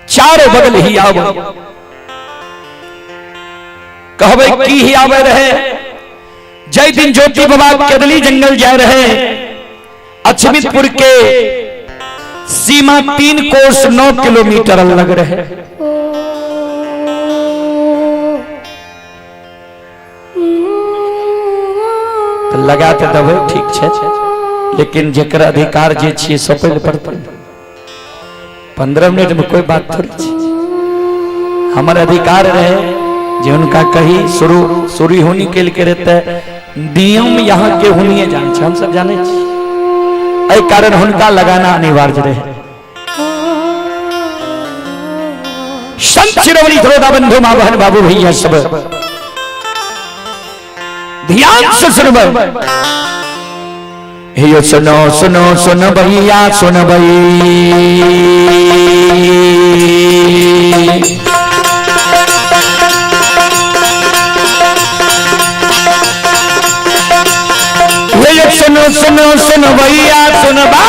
चारों बगल ही आवे, कहवे की ही आवे रहे। जय दिन ज्योति बाबा केदली जंगल जा रहे, अछमितपुर के सीमा 3 कोस 9 किलोमीटर लग रहे। तो लगाते दबे, ठीक है। लेकिन जेकर अधिकार जे छे सो पहले पढ़ते 15 मिनट में कोई बात थोड़ी छे। हमार अधिकार रहे जो उनका कही शुरू होने के लिए रहते नियम यहाँ के होनी जान हम सब जाने छे कारण उनका लगाना अनिवार्य रहे। संत शिरोमणि श्रोता बंधु मां बहन बाबू भैया सब ध्यान से सुनो। यो सुनो सुनो सुन भैया सुन भई ये सुनो सुनो सुन भैया सुन बा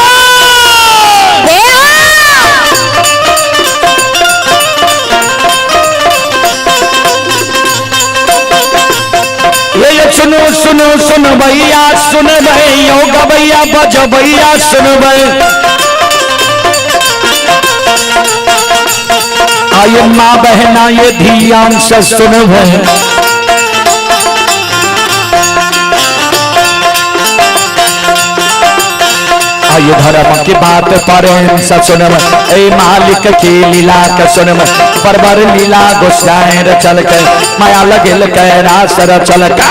सुनो सुनो सुन भैया सुन भई योग भैया बज भैया सुन भई आये माँ बहना ये ध्यान से सुन भई आये धर्म की बात पर सुन ए मालिक की लीला के सुन परवर लीला गोसाई चल के माया लगिल के रास चल का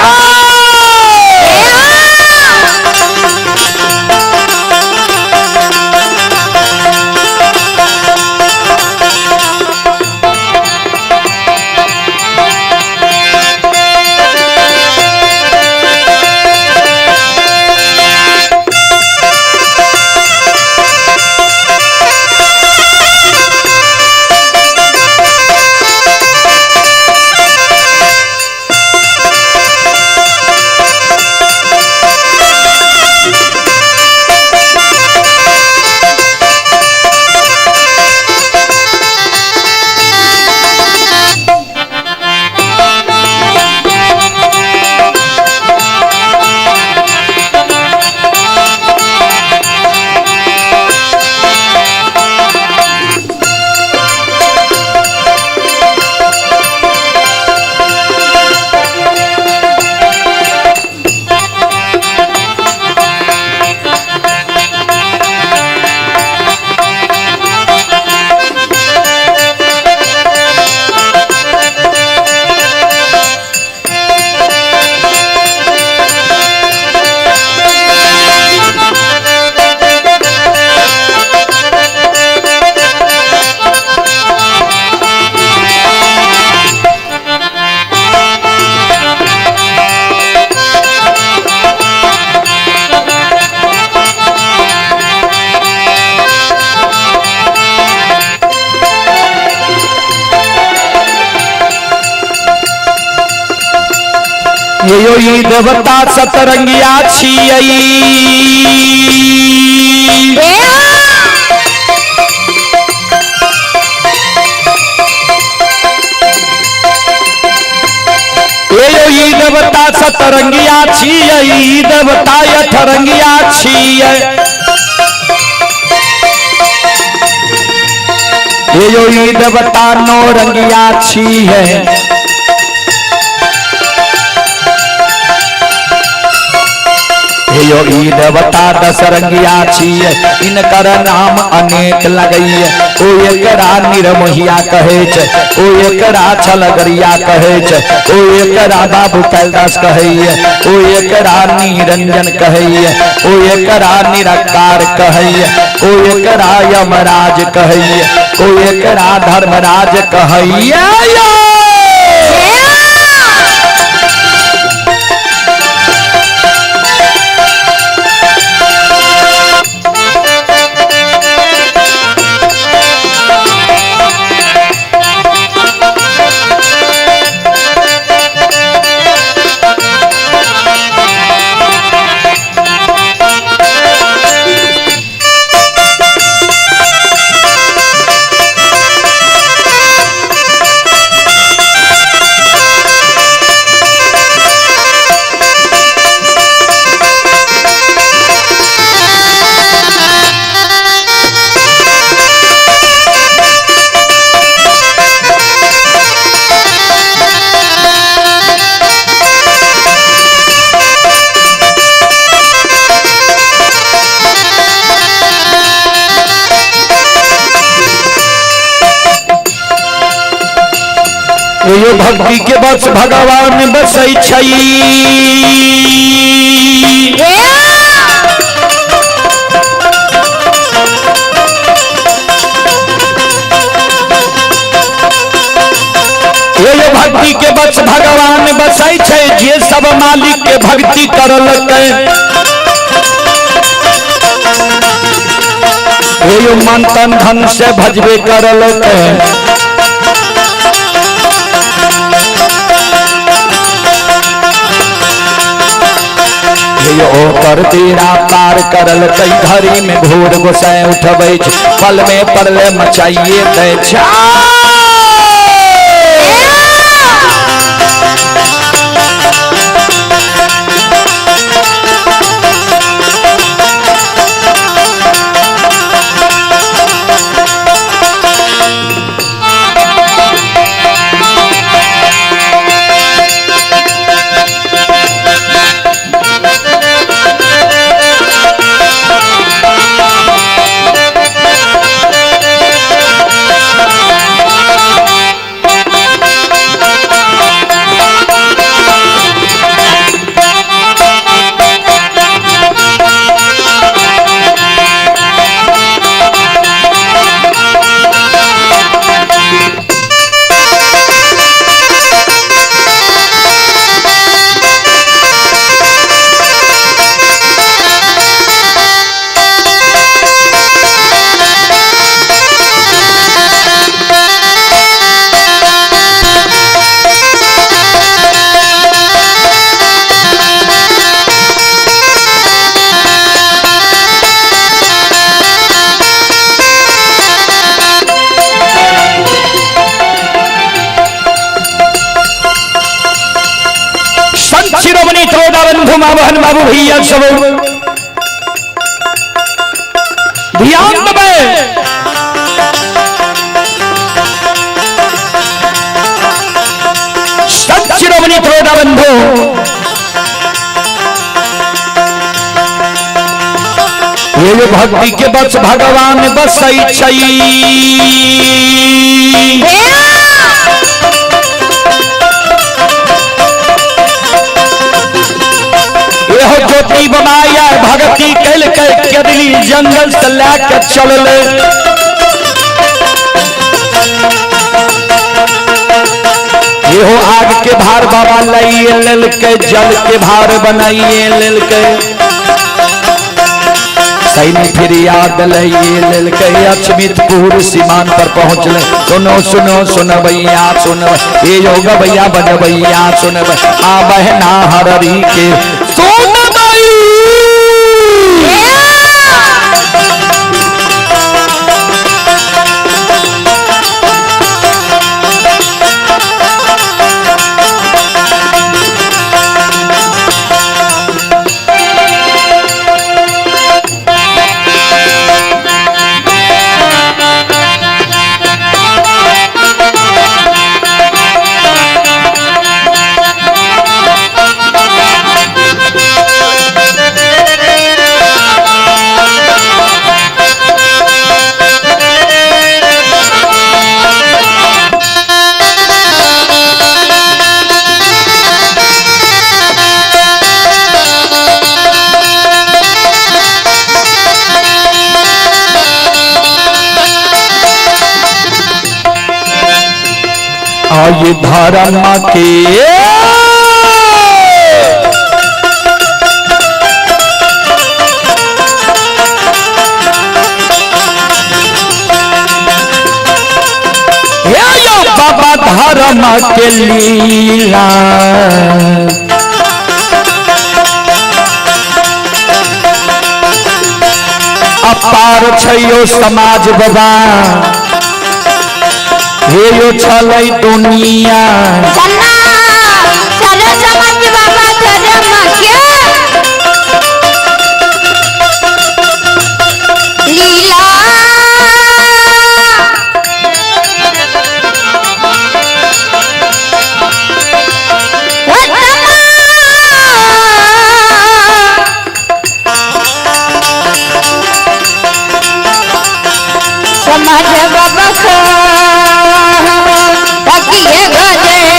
यो ई देवता सतरंगिया छियई यो ई देवता सतरंगिया छियई देवता अठरंगिया छियै यो ई देवता नौरंगिया छियै यो ई देवता दसरंगिया छियै इनकर नाम अनेक लगैया ओ एकरा निरमोहिया कहै छै ओ एकरा छलगरिया कहै छै ओ एकरा बाबू कैलाश कहैया ओ एकरा निरंजन कहैया ओ एकरा निरंकार कहैया ओ एकरा यमराज कहैया ओ एकरा धर्मराज कहैया यो भक्ति के बस भगवान बसै छई। यो भक्ति के बस भगवान बसै छै, जे सब मालिक के भक्ति करलकै। यो मन तन धन से भजबे करलकै। ओकर तेरा पार करल कई घड़ी में घोर गोसाई उठबै छै, पल में परले मचाइए दै छै। शिरोमणि चौदह बंधु माँ बहन बाबू भैया सब ध्यान दबे। संत शिरोमणि चौदह बंधु ये जो भक्ति के बस भगवान बसै छई। ज्योति बनाया भगती कैल केदली जंगल से लेके चलले। येहो आग के भार बाबा लाइए लेलके, जल के भार बनाइए लेलके, सैनी फिर याद लाइए लेलके। अक्षमितपुर सीमान पर पहुंचले। सुनो सुनो सुनबैया सुन, ये योग भैया बजबैया सुन, आ बहना हररी के सुन। ये धर्म के बाबा धर्म के लीला अपार छयो समाज बाबा। हे यो छलै दुनिया चलो समझ बाबा धर्म के लीला। समझ बाबा को ये गजे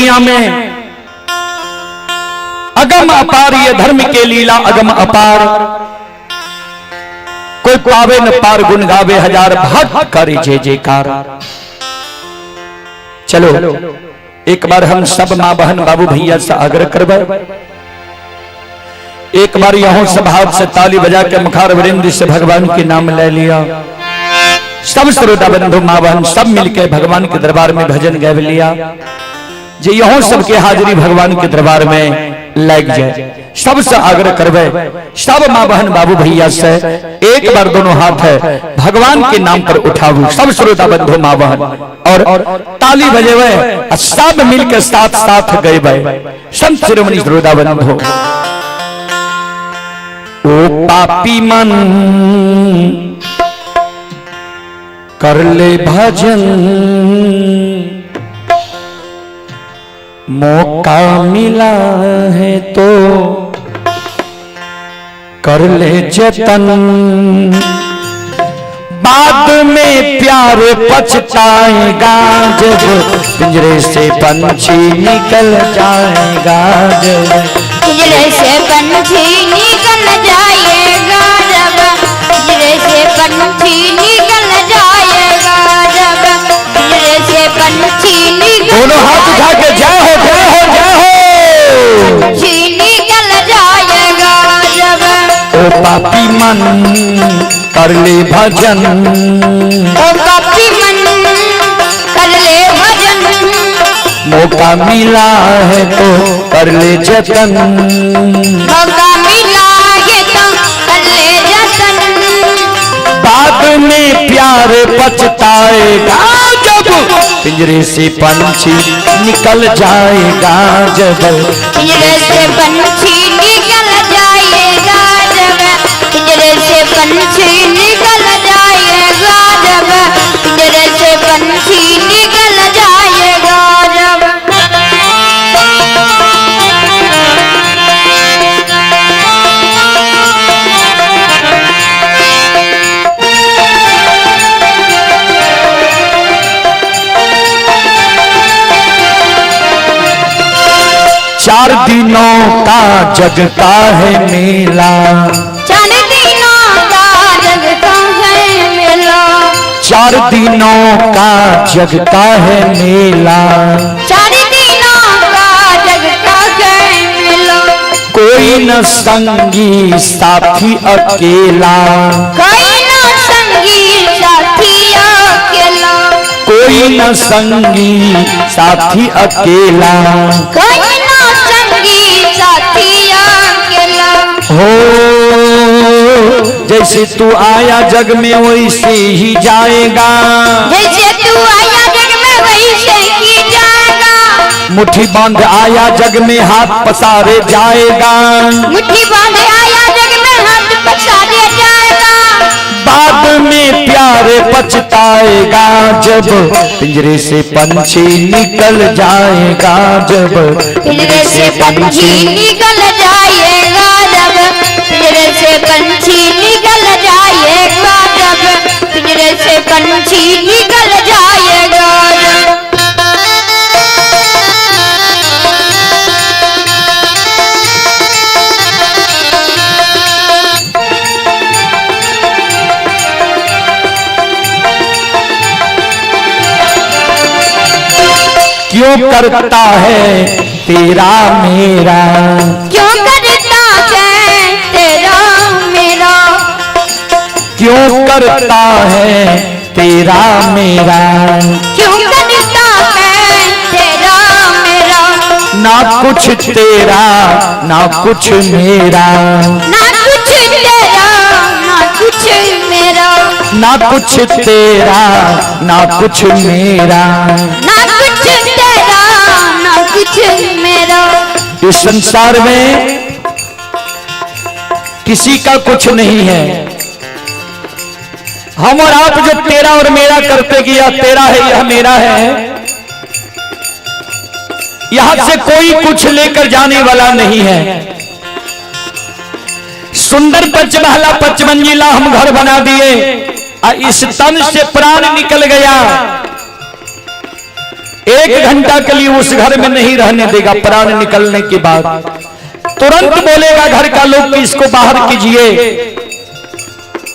दुनिया में अगम अपार, ये धर्म के लीला अगम अपार। कोई पावे न पार, गुण गावे हजार, भक्त करे जय जयकार। चलो एक बार हम सब मां बहन बाबू भैया से आग्रह करबे, एक बार यहों स्वभाव से ताली बजा के मुखार वृंद से भगवान के नाम ले लिया। सब श्रोता बंधु मां बहन सब मिलकर भगवान के दरबार में भजन गावे लिया। जे यहों सबके हाजिरी भगवान के दरबार में लग जाए। सबसे आग्रह करबे, सब मां बहन बाबू भैया से एक बार दोनों हाथ है भगवान के नाम पर उठाओ। सब श्रोता बंधु मां बहन और ताली बजेवे, सब मिलकर साथ साथ गए। संत शिरोमणि श्रोता बंधु, ओ पापी मन कर ले भजन, मौका मिला है तो कर ले जतन, बाद में प्यार पछताएगा जब पिंजरे से पंछी निकल जाएगा। जब पिंजरे से पंछी निकल जाएगा, जब पिंजरे से पंछी निकल जाएगा, जब पिंजरे से पंछी निकल, दोनों हाथ उठा के जय हो जय हो जय हो, पंछी निकल जाएगा जब। ओ पापी मन कर ले भजन, ओ पापी मन कर ले भजन, मौका मिला है तो कर ले जतन, मौका मिला है तो कर ले जतन, बाद में प्यार पछताएगा जब पिंजरे से पंछी निकल जाएगा। जब पिंजरे से पंछी निकल जाएगा, जब पिंजरे से पंछी निकल जाएगा, जब पिंजरे से पंछी निकल जाएगा, जब। चार दिनों का जगता है मेला, 4 दिनों का जगता है मेला, 4 दिनों का जगता है मेला, 4 दिनों का जगता है मेला, कोई न संगी साथी अकेला, कोई ना संगी साथी अकेला, कोई न संगी साथी अकेला, कोई ना संगी साथी अकेला। हो जैसे तू आया जग में वैसे ही जाएगा, जैसे तू आया जग में वैसे ही जाएगा, मुट्ठी बांध आया जग में हाथ पसारे जाएगा, मुट्ठी बांध आया जग में हाथ पसारे जाएगा, बाद में प्यार पछताएगा जब पिंजरे से पंछी निकल जाएगा। जब पिंजरे से पंछी निकल जाएगा, जब पिंजरे से पंछी निकल जाएगा, जब पिंजरे से पंछी निकल जाएगा, जब। क्यों करता है तेरा मेरा, क्यों करता है तेरा मेरा, क्यों करता है तेरा मेरा, क्यों करता है तेरा मेरा, ना कुछ तेरा ना कुछ मेरा, ना कुछ तेरा ना कुछ मेरा, ना कुछ तेरा ना कुछ मेरा, ना कुछ तेरा ना कुछ मेरा। इस संसार में किसी का कुछ नहीं है। हम और आप जो तेरा और मेरा करते कि यह तेरा है यह मेरा है, यहां से कोई कुछ लेकर जाने वाला नहीं है। सुंदर पंचमहला 55 मंजिला हम घर बना दिए, इस तन से प्राण निकल गया 1 घंटा के लिए उस घर में नहीं रहने देगा। प्राण निकलने के बाद तुरंत बोलेगा घर का लोग कि इसको बाहर कीजिए।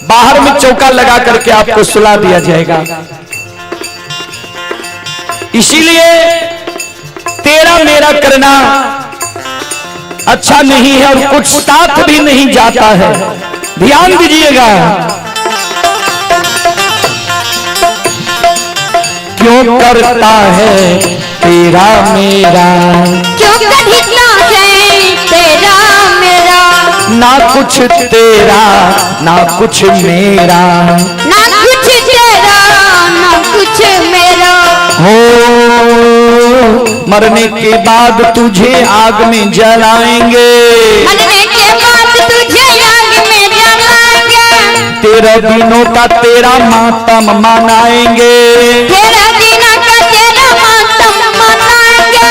बाहर में चौका लगा करके आपको सुला दिया जाएगा। इसीलिए तेरा मेरा करना अच्छा नहीं है और कुछ साथ भी नहीं जाता है। ध्यान दीजिएगा। क्यों करता है तेरा मेरा, क्यों करता है तेरा मेरा, ना कुछ तेरा ना कुछ मेरा, ना कुछ तेरा ना कुछ मेरा। हो मरने के बाद तुझे आग में जलाएंगे, मरने के बाद तुझे आग में जलाएंगे, 13 दिनों का तेरा मातम मनाएंगे, 13 दिनों का तेरा मातम मनाएंगे।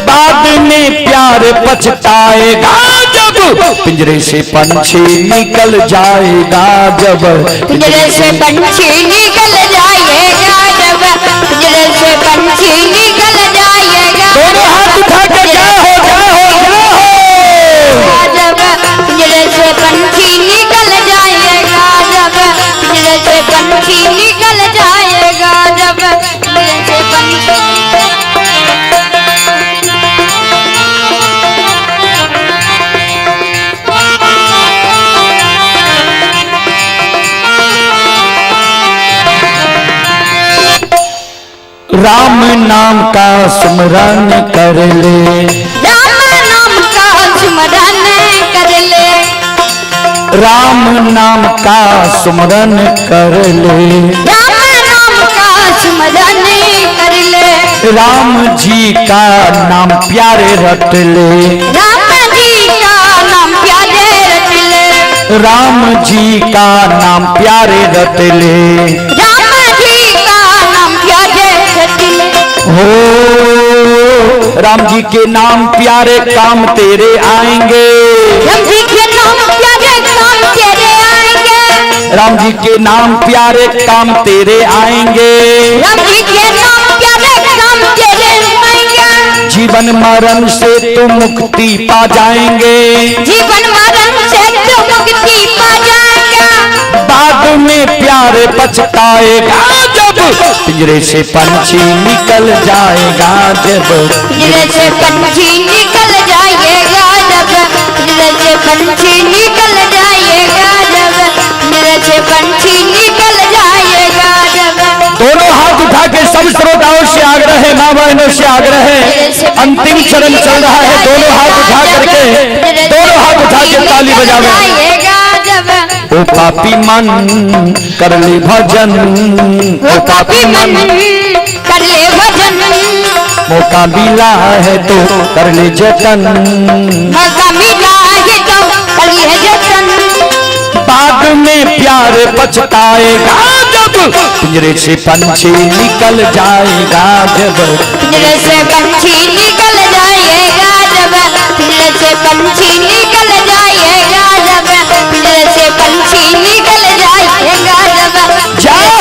बाद में प्यार पछताएगा जब पिंजरे से पंछी निकल जाएगा, जब पिंजरे से पंछी निकल जाएगा, जब पिंजरे से पंछी निकल जाएगा। दोनों हाथ उठा के जय हो जय हो जय हो। जब पिंजरे से पंछी निकल जाएगा, जब पिंजरे से पंछी निकल जाएगा, जब पिंजरे से पंछी राम नाम का सुमरन कर ले, राम नाम का सुमरन कर ले, राम नाम का सुमरन कर ले, राम नाम का सुमरन कर ले, राम जी का नाम प्यारे रट ले, राम जी का नाम प्यारे रट ले, राम जी का नाम प्यारे रट ले, राम जी का नाम प्यारे रट ले। हो राम जी के नाम प्यारे काम तेरे आएंगे, राम जी के नाम प्यारे काम तेरे आएंगे, राम जी के नाम प्यारे काम तेरे आएंगे, राम जी के नाम प्यारे काम तेरे आएंगे। जीवन मरण से तो मुक्ति पा जाएंगे, जीवन मरण से तो मुक्ति पा जाएगा, बाद में प्यार पछताएगा जब पिंजरे से पंछी निकल जाएगा, जब पिंजरे से पंछी निकल जाएगा, जब पिंजरे से पंछी निकल जाएगा, जब पिंजरे से पंछी निकल जाएगा, जब। दोनों हाथ उठा के सब श्रोताओं से आग्रह है, माँ बहनों से आग्रह है, अंतिम चरण चल रहा है। दोनों हाथ उठा करके, दोनों हाथ उठा के ताली बजावे। ओ पापी मन कर ले भजन, ओ पापी मन कर ले भजन, मौका मिला है तो कर ले जतन, मौका मिला है तो कर ले जतन, बाद में प्यार पछताएगा जब पिंजरे से पंछी निकल जाएगा, जब पिंजरे से पंछी निकल जाएगा, जब पिंजरे से पंछी निकल जाएगा, जब पिंजरे से पंछी निकल जाएगा, जब जाओ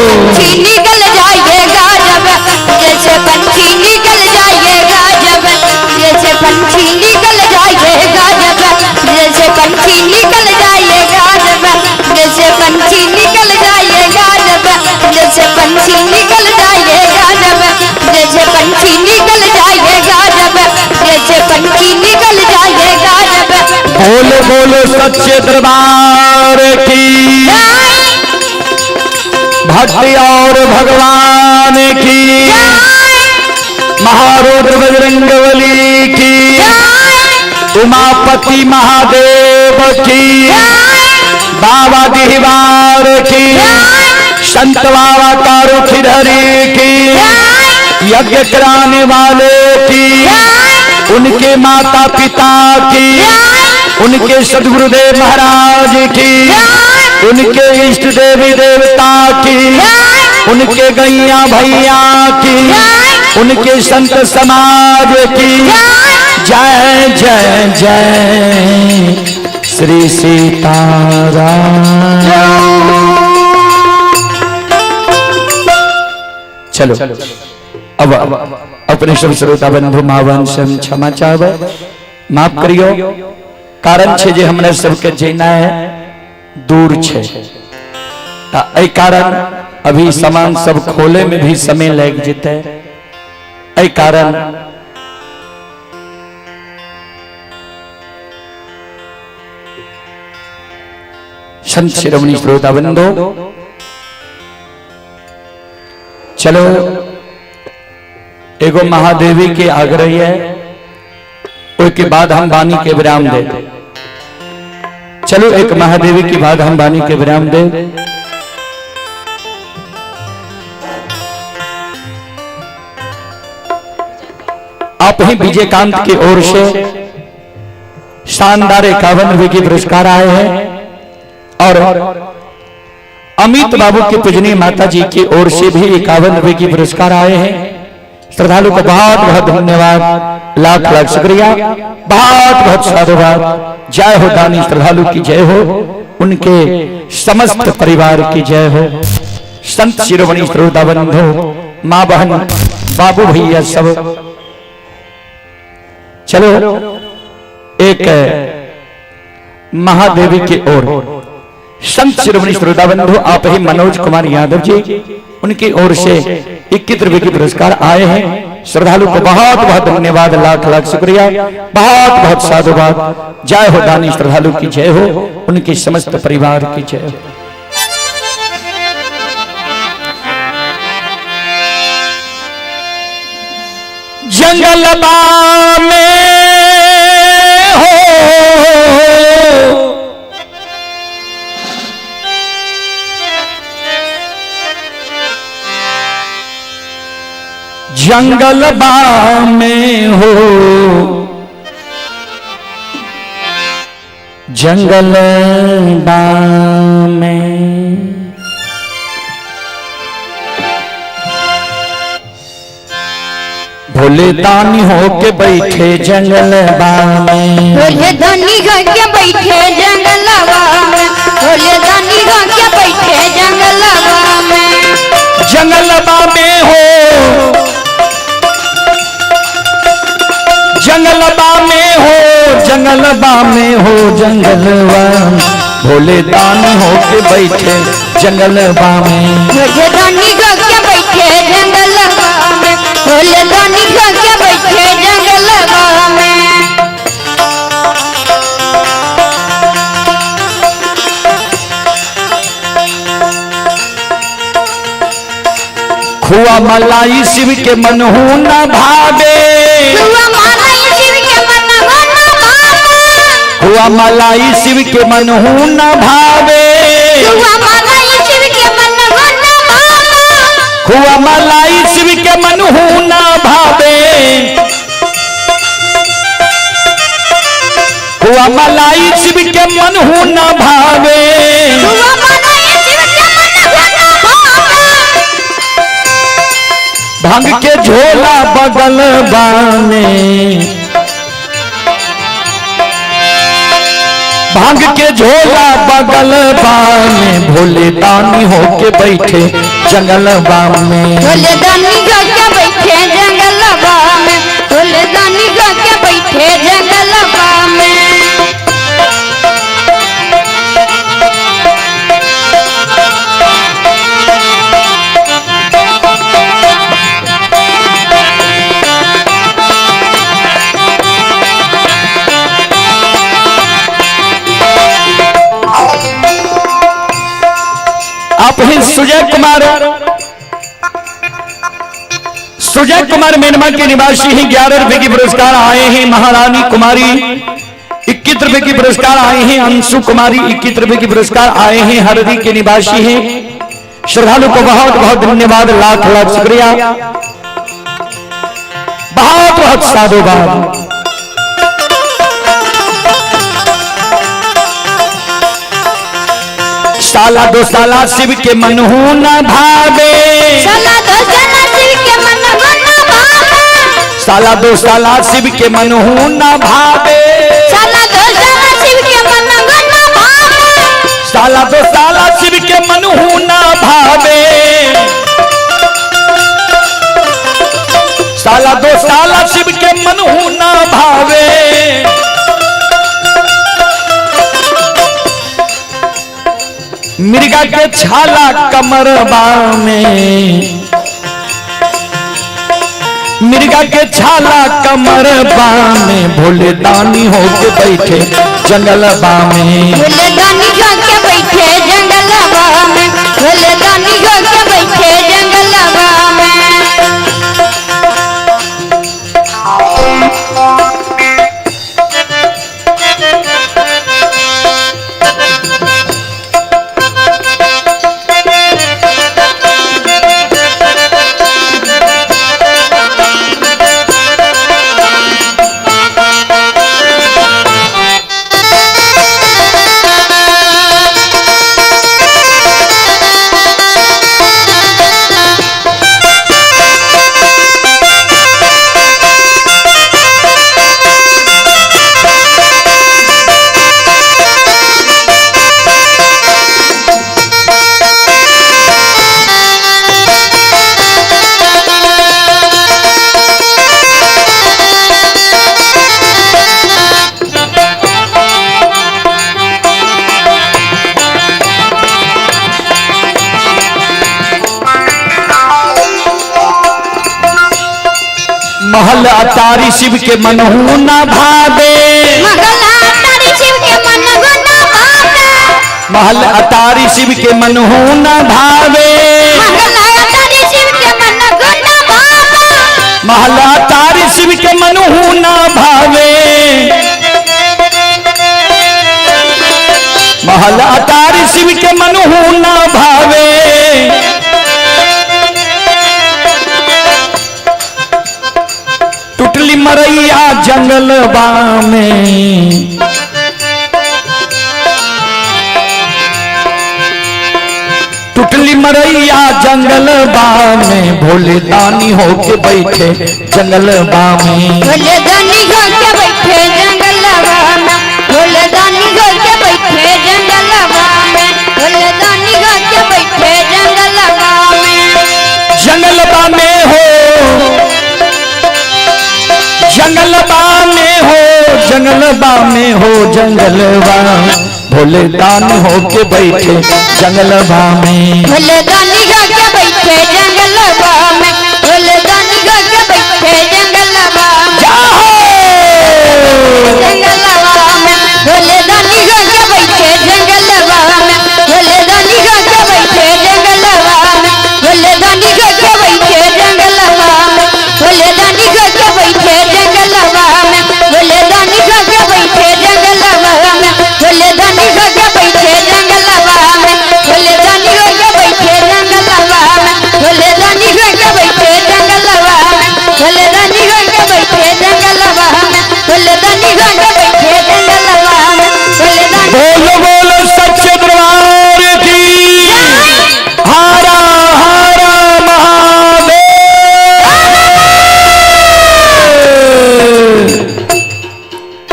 पंछी निकल जाएगा, जब पिंजरे से पंछी निकल जाएगा, जब पिंजरे से पंछी निकल जाएगा, जब पिंजरे से पंछी निकल जाएगा, जब पिंजरे से पंछी निकल जाएगा, जब पिंजरे से पंछी निकल जाएगा, जब पिंजरे से पंछी निकल जाएगा, जब पिंजरे से पंछी निकल जाएगा, जब। बोलो बोलो सच्चे दरबार की, भक्ति और भगवान की, महारुद्र बजरंगबली की, उमापति महादेव की, बाबा दिहवार की, संत बाबा कारू खिधरी की, यज्ञ कराने वाले की, उनके माता पिता की, उनके सदगुरुदेव महाराज की, उनके इष्ट देवी देवता की, उनके गैया भैया की, उनके संत समाज की। जय जय जय श्री सीताराम। चलो अब अपने सब श्रोता बंधु मावन से क्षमा चाहब, माफ करियो। कारण छे जे हमरा सबके जेना है दूर छे, एहि कारण अभी सामान सब खोले में भी समय लग जेते। एहि कारण संत शिरोमणि श्रोता बंधु, चलो एगो महादेवी के आग्रह है, उसके बाद हम वाणी के विराम दे। चलो एक महादेवी के बाद हम वाणी के विराम दे। आप ही विजयकांत की ओर से शानदार 51 रुपए की पुरस्कार आए हैं और अमित बाबू की पूजनीय माता जी की ओर से भी 51 रुपए की पुरस्कार आए हैं। श्रद्धालु को बहुत बहुत धन्यवाद, लाख लाख शुक्रिया, बहुत बहुत साधुवाद। जय हो दानी श्रद्धालु की जय हो, उनके समस्त परिवार की जय हो। संत शिरोमणि श्रोता बंधु, मां बहन, बाबू भैया सब, चलो एक महादेवी की ओर संत शिरोमणि श्रोता बंधु आप ही मनोज कुमार यादव जी, उनकी ओर से 21 रुपए की पुरस्कार आए हैं। श्रद्धालु को बहुत बहुत धन्यवाद, लाख लाख शुक्रिया, बहुत बहुत साधुवाद। जय हो दानी श्रद्धालु की जय हो, उनके समस्त परिवार की जय हो। जंगलबा में हो जंगलबा में हो, जंगलबा में भोले दानी होके बैठे जंगलबा में, भोले दानी होके बैठे जंगलबा में, भोले दानी होके बैठे जंगलबा में। जंगलबा में हो, जंगलबा में हो, जंगलबा में हो, जंगलबा भोले दानी होके बैठे जंगलबा में, भोले दानी होके बैठे जंगलबा में, भोले दानी होके बैठे जंगलबा में। खुआ मलाई शिव के मनहू न भावे, खुआ मलाई शिव के मनहू न भावे, खुआ मलाई शिव के मनहू न भावे, खुआ मलाई शिव के मनहू न भावे, खुआ मलाई शिव के मनहू न भावे, खुआ मलाई शिव के मनहू न भावे, खुआ मलाई शिव के मनहू न भावे। भांग के झोला बगल बाने, भांग के झोला बगल बाने, भोले दानी होके बैठे जंगलबा में, भोले दानी होके बैठे जंगलबा में, भोले दानी होके बैठे जंगलबा में। आप ही सुजय कुमार मेनमा के निवासी ही 11 रुपए की पुरस्कार आए हैं। महारानी कुमारी 21 रुपए की पुरस्कार आए हैं। अंशु कुमारी 21 रुपए की पुरस्कार आए हैं, हरदी के निवासी हैं। श्रद्धालु को बहुत बहुत धन्यवाद, लाख लाख शुक्रिया, बहुत बहुत साधुवाद। साला दो साला शिव के मनहू न भावे, साला दो साला शिव के मनहू न भावे, साला दो साला शिव के मनहू न भावे, साला दो साला शिव के मनहू न भावे, साला दो साला शिव के मनहू न भावे, साला दो साला शिव के मन हूं ना भावे, मिर्गा के छाला कमरबा में, मिर्गा के छाला कमरबा में, भोले दानी होके बैठे जंगलबा में, भोले दानी होके बैठे जंगलबा में, भोले दानी होके बैठे जंगलबा में। महल अटारी शिव के मन हूं ना भावे, महल अटारी शिव के मन हूं ना भावे, महल अटारी शिव के मन हूं ना भावे, महल अटारी शिव के मन हूं ना भावे, टुटली मरैया जंगलबा में, टुटली मरैया जंगलबा में, भोले दानी होके बैठे जंगलबा में, भोले दानी होके बैठे जंगलबा में, भोले दानी होके बैठे जंगलबा में, भोले दानी होके बैठे जंगलबा में। जंगलबा में हो, जंगलबा में हो, जंगलबा में हो, जंगलबा, भोले दानी होके बैठे जंगलबा में, भोले दानी होके बैठे जंगलबा में, भोले दानी होके बैठे जंगलबा में, जंगलबा में, भोले दानी होके बैठे जंगलबा में, भोले दानी होके बैठे जंगलबा में, भोले दानी होके बैठे जंगलबा में, भोले दानी होके बैठे जंगलबा में, भोले दानी होके बैठे जंगलबा में, भोले दानी होके बैठे जंगलबा में, भोले दानी होके बैठे जंगलबा में, भोले दानी होके बैठे जंगलबा में, भोले दानी होके बैठे जंगलबा में, भोले दानी होके बैठे जंगलबा में, भोले दानी। बोलो बोलो सच्चे दरबार की, हारा हारा महादेव।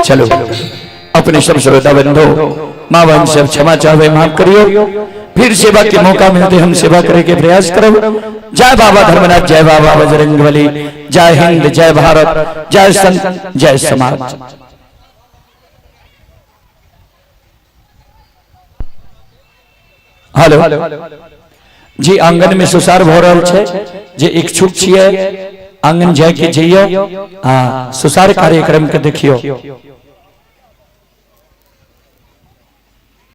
चलो अपने सब श्रोता बंधो, माँ बहन सब क्षमा चाहे माफ करियो, फिर सेवा के मौका मिलते हम सेवा करे के प्रयास करो। जय बाबा धर्मनाथ, जय बाबा बजरंगबली, जय हिंद, जय भारत, जय संत, जय समाज। हेलो जी, आंगन में सुसार भ रहल छै, जे इच्छुक छियै आंगन जाय के जइयो, हाँ सुसार कार्यक्रम के देखियो।